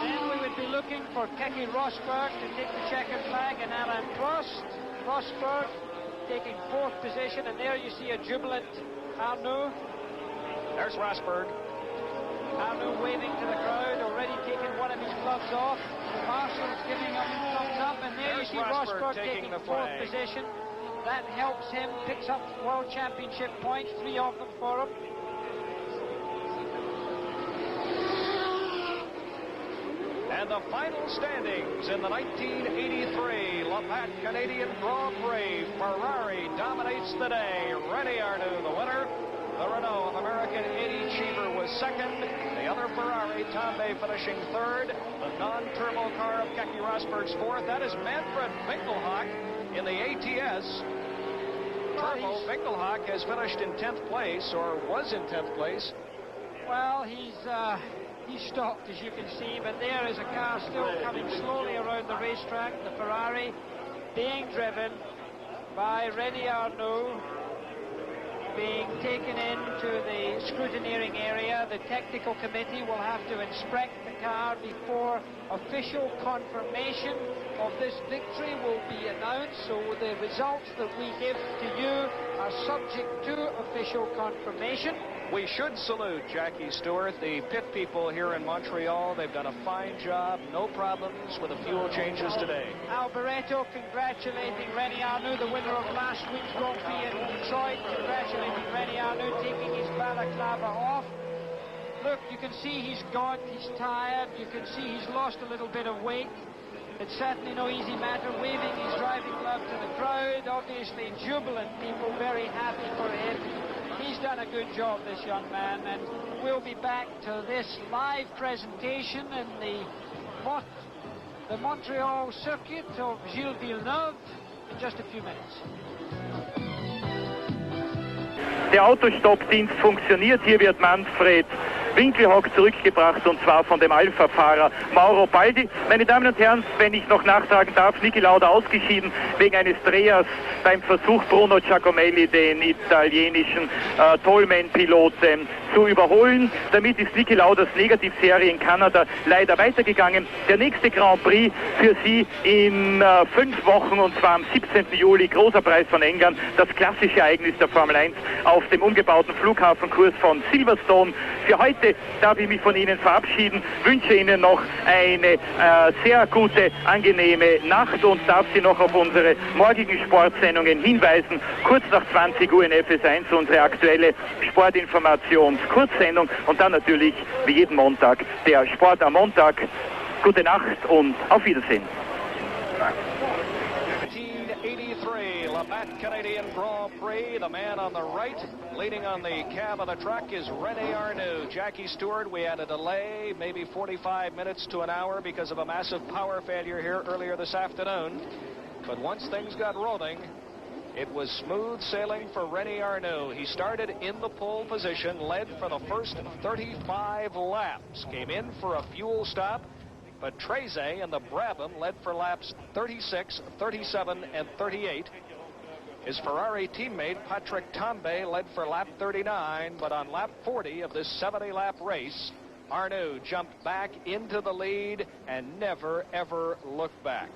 Then we would be looking for Keke Rosberg to take the checkered flag, and Alain Prost. Rosberg taking fourth position, and there you see a jubilant Arnoux. There's Rosberg. Arnoux waving to the crowd, already taking one of his gloves off. The marshal's giving him a thumbs up, and there There's you see Rosberg taking the fourth flag. position. That helps him, picks up World Championship points, 3 of them for him. And the final standings in the 1983 Labatt Canadian Grand Prix. Ferrari dominates the day. René Arnoux, the winner. The Renault of American Eddie Cheever was second. The other Ferrari, Tambay, finishing third. The non-turbo car of Keke Rosberg's fourth. That is Manfred Winkelhock in the ATS. Turbo Winkelhock has finished in 10th place, or was in 10th place. Well, he's stopped, as you can see, but there is a car still coming slowly around the racetrack, the Ferrari, being driven by René Arnoux, being taken into the scrutineering area. The technical committee will have to inspect the car before official confirmation of this victory will be announced. So the results that we give to you are subject to official confirmation. We should salute Jackie Stewart, the pit people here in Montreal. They've done a fine job, no problems with the fuel changes today. Alboreto congratulating René Arnoux, the winner of last week's Grand Prix in Detroit, congratulating René Arnoux, taking his balaclava off. Look, you can see he's gaunt, he's tired, you can see he's lost a little bit of weight. It's certainly no easy matter, waving his driving glove to the crowd, obviously jubilant people, very happy for him. He's done a good job, this young man, and we'll be back to this live presentation in the Montreal circuit of Gilles Villeneuve in just a few minutes. Der Autostoppdienst funktioniert. Hier wird Manfred Winkelhock zurückgebracht, und zwar von dem Alpha-Fahrer Mauro Baldi. Meine Damen und Herren, wenn ich noch nachtragen darf, Niki Lauda ausgeschieden wegen eines Drehers beim Versuch, Bruno Giacomelli, den italienischen Tollman-Piloten, zu überholen. Damit ist Niki Laudas Negativserie in Kanada leider weitergegangen. Der nächste Grand Prix für Sie in 5 Wochen, und zwar am 17. Juli, großer Preis von England, das klassische Ereignis der Formel 1 auf dem umgebauten Flughafenkurs von Silverstone. Für heute darf ich mich von Ihnen verabschieden, wünsche Ihnen noch eine sehr gute, angenehme Nacht und darf Sie noch auf unsere morgigen Sportsendungen hinweisen. Kurz nach 20 Uhr in FS1 unsere aktuelle Sportinformationskurzsendung, und dann natürlich wie jeden Montag der Sport am Montag. Gute Nacht und auf Wiedersehen. 1983 Labatt Canadian Grand Prix. The man on the right, leaning on the cab of the truck, is René Arnoux. Jackie Stewart, we had a delay, maybe 45 minutes to an hour because of a massive power failure here earlier this afternoon. But once things got rolling, it was smooth sailing for René Arnoux. He started in the pole position, led for the first 35 laps, came in for a fuel stop, but Trezé and the Brabham led for laps 36, 37, and 38. His Ferrari teammate, Patrick Tambay, led for lap 39, but on lap 40 of this 70-lap race, Arnoux jumped back into the lead and never, ever looked back.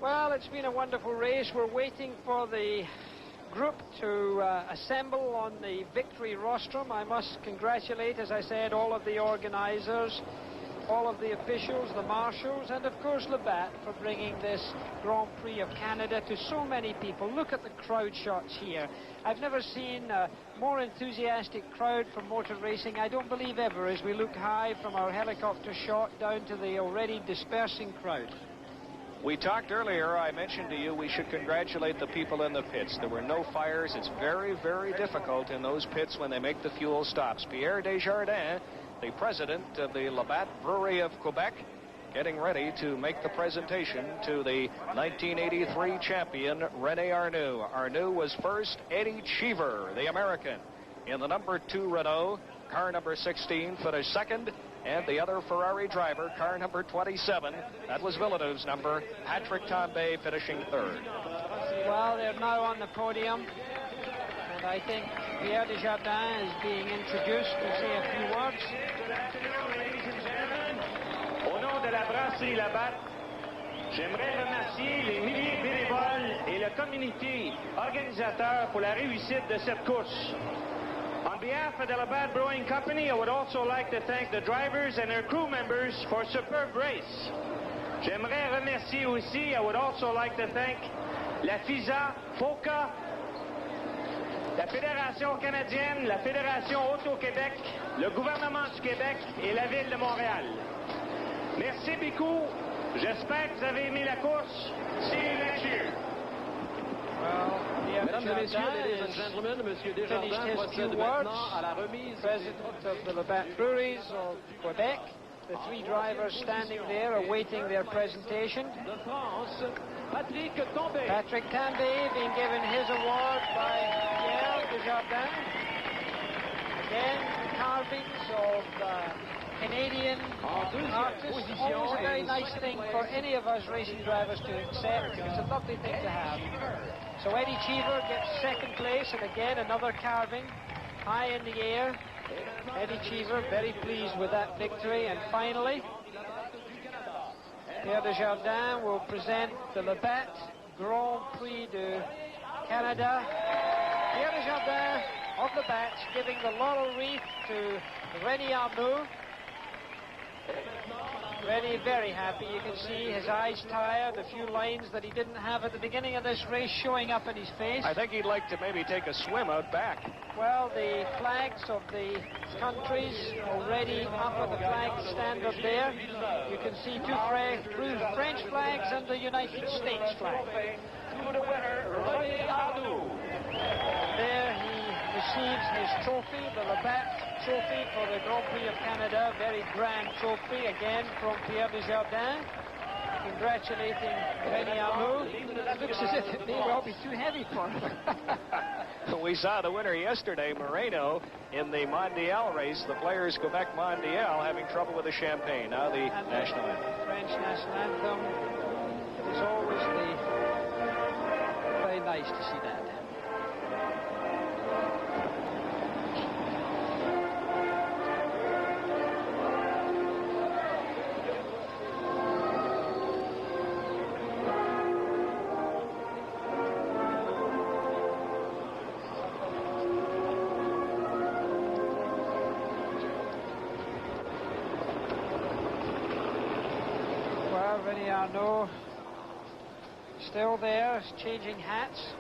Well, it's been a wonderful race. We're waiting for the group to assemble on the victory rostrum. I must congratulate, as I said, all of the organizers. all of the officials, the marshals, and of course Labatt for bringing this Grand Prix of Canada to so many people. Look at the crowd shots here. I've never seen a more enthusiastic crowd for motor racing, I don't believe ever, as we look high from our helicopter shot down to the already dispersing crowd. We talked earlier, I mentioned to you we should congratulate the people in the pits. There were no fires. It's very, very difficult in those pits when they make the fuel stops. Pierre Desjardins, the president of the Labatt Brewery of Quebec, getting ready to make the presentation to the 1983 champion, René Arnoux. Arnoux was first. Eddie Cheever, the American, in the number 2 Renault. Car number 16 finished second. And the other Ferrari driver, car number 27, that was Villeneuve's number, Patrick Tambay, finishing third. Well, they're now on the podium, and I think Pierre Desjardins is being introduced to say a few words. Ladies and gentlemen, au nom de la brasserie Labatt, j'aimerais remercier les milliers de bénévoles et le comité organisateur pour la réussite de cette course. On behalf of the Labatt Brewing Company, I would also like to thank the drivers and their crew members for a superb race. J'aimerais remercier aussi, I would also like to thank la FISA, FOCA, la Fédération canadienne, la Fédération Auto-Québec, le gouvernement du Québec et la ville de Montréal. Merci beaucoup. J'espère que vous avez aimé la course. See you next year. Mesdames et messieurs, ladies and gentlemen, Monsieur Desjardins procède maintenant à la remise. President of the Labatt Breweries of Quebec, the 3 drivers standing there awaiting their presentation. De France, Patrick Tambay. Patrick Tambay being given his award by Pierre Desjardins. Again, carvings of Canadian artists. Always a very nice thing for any of us racing drivers to accept. It's a lovely thing to have. So Eddie Cheever gets second place, and again another carving high in the air. Eddie Cheever very pleased with that victory. And finally, Pierre Desjardins will present the Labatt Grand Prix de Canada. Pierre Desjardins of Labatt giving the laurel wreath to René Arnoux. René very happy. You can see his eyes tired, a few lines that he didn't have at the beginning of this race showing up in his face. I think he'd like to maybe take a swim out back. Well, the flags of the countries already up at the flag stand up there. You can see two French flags and the United States flag. There he receives his trophy, the Labatt trophy for the Grand Prix of Canada. Very grand trophy again from Pierre Desjardins. Congratulating René Arnoux. It looks as if it may well be too heavy for him. We saw the winner yesterday, Moreno, in the Mondial race, the Players Quebec Mondial, having trouble with the champagne. Now the national anthem. French national anthem. It's always very nice to see that. René Arnoux still there, changing hats.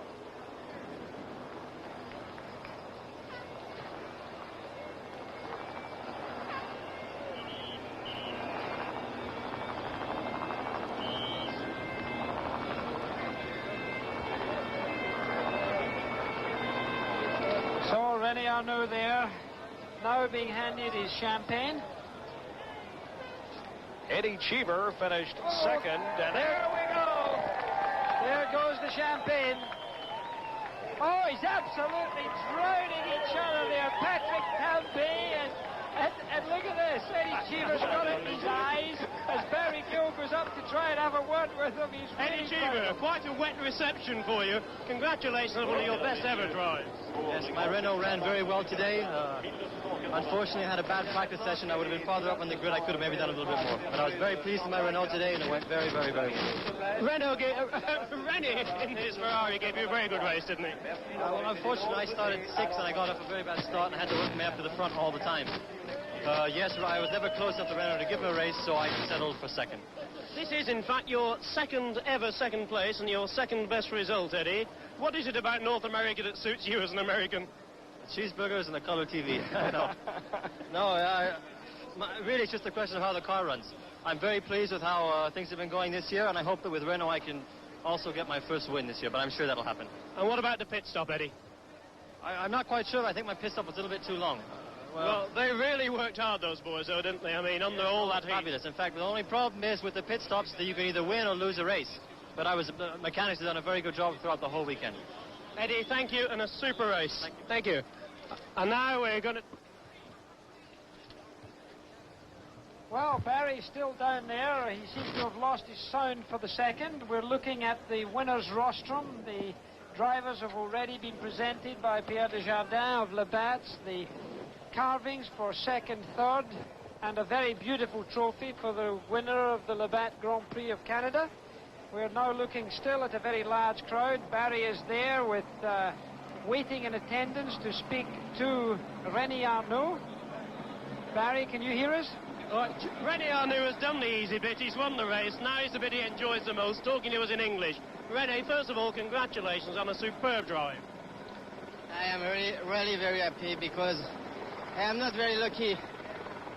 So René Arnoux there, now being handed his champagne. Eddie Cheever finished second, and there we go! There goes the champagne. Oh, he's absolutely drowning each other there. Patrick Tambay and look at this. Eddie Cheever's got it in his eyes as Barry Gill goes up to try and have a word with him. He's Eddie Cheever, quite a wet reception for you. Congratulations on one of your best ever drives. Yes, my Renault ran very well today. Unfortunately, I had a bad practice session. I would have been farther up on the grid. I could have maybe done a little bit more. But I was very pleased with my Renault today, and it went very, very, very well. René in his Ferrari gave you a very good race, didn't he? Well, unfortunately, I started 6th, and I got off a very bad start, and I had to work my way up to the front all the time. Yes, I was never close enough to Renault to give him a race, so I settled for second. This is, in fact, your second place and your second best result, Eddie. What is it about North America that suits you as an American? Cheeseburgers and the color TV. Really, it's just a question of how the car runs. I'm very pleased with how things have been going this year, and I hope that with Renault I can also get my first win this year, but I'm sure that'll happen. And what about the pit stop, Eddie? I'm not quite sure. I think my pit stop was a little bit too long. Well, they really worked hard, those boys, though, didn't they? I mean, under all that heat. Fabulous. In fact, the only problem is with the pit stops that you can either win or lose a race. But the mechanics have done a very good job throughout the whole weekend. Eddie, thank you, and a super race. Thank you. And now we're going to... Well, Barry's still down there. He seems to have lost his sound for the second. We're looking at the winner's rostrum. The drivers have already been presented by Pierre Desjardins of Labatt's. The carvings for second, third, and a very beautiful trophy for the winner of the Labatt Grand-Prix of Canada. We're now looking still at a very large crowd. Barry is there with waiting in attendance to speak to René Arnoux. Barry, can you hear us? René Arnoux has done the easy bit. He's won the race. Now is the bit he enjoys the most, talking to us in English. René, first of all, congratulations on a superb drive. I am really very happy because I am not very lucky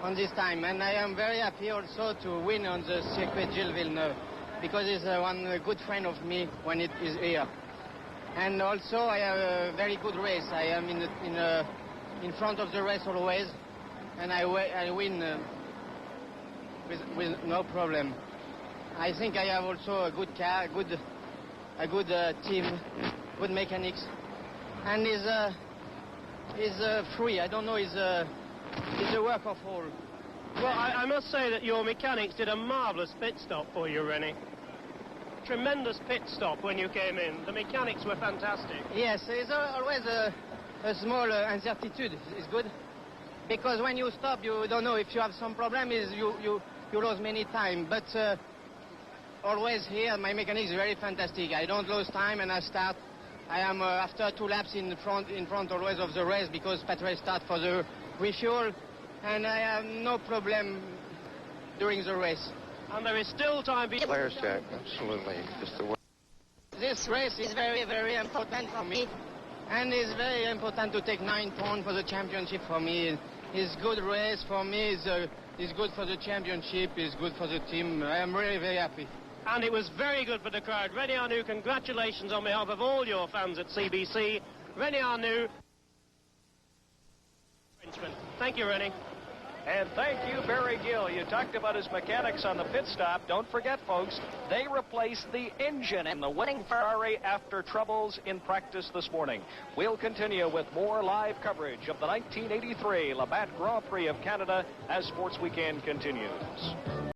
on this time, and I am very happy also to win on the circuit Gilles Villeneuve because he's one good friend of me when it is here. And also I have a very good race. I am in front of the race always, and I win with no problem. I think I have also a good car, a good team, good mechanics, and is free. I don't know, is a work of all. Well, I must say that your mechanics did a marvellous pit stop for you, René. Tremendous pit stop when you came in. The mechanics were fantastic. Yes, there's always a small uncertainty. It's good. Because when you stop, you don't know if you have some problem. You lose many time. But always here, my mechanics is very fantastic. I don't lose time and I start. I am after 2 laps in front always of the race because Patrick start for the refuel. And I have no problem during the race. And there is still time... Players, Jack, absolutely. Just the way. This race is very, very important for me. And it's very important to take 9 points for the championship for me. It's a good race for me. It's good for the championship. It's good for the team. I am really very happy. And it was very good for the crowd. René Arnoux, congratulations on behalf of all your fans at CBC. René Arnoux. Thank you, René. And thank you, Barry Gill. You talked about his mechanics on the pit stop. Don't forget, folks, they replaced the engine in the winning Ferrari after troubles in practice this morning. We'll continue with more live coverage of the 1983 Labatt Grand Prix of Canada as Sports Weekend continues.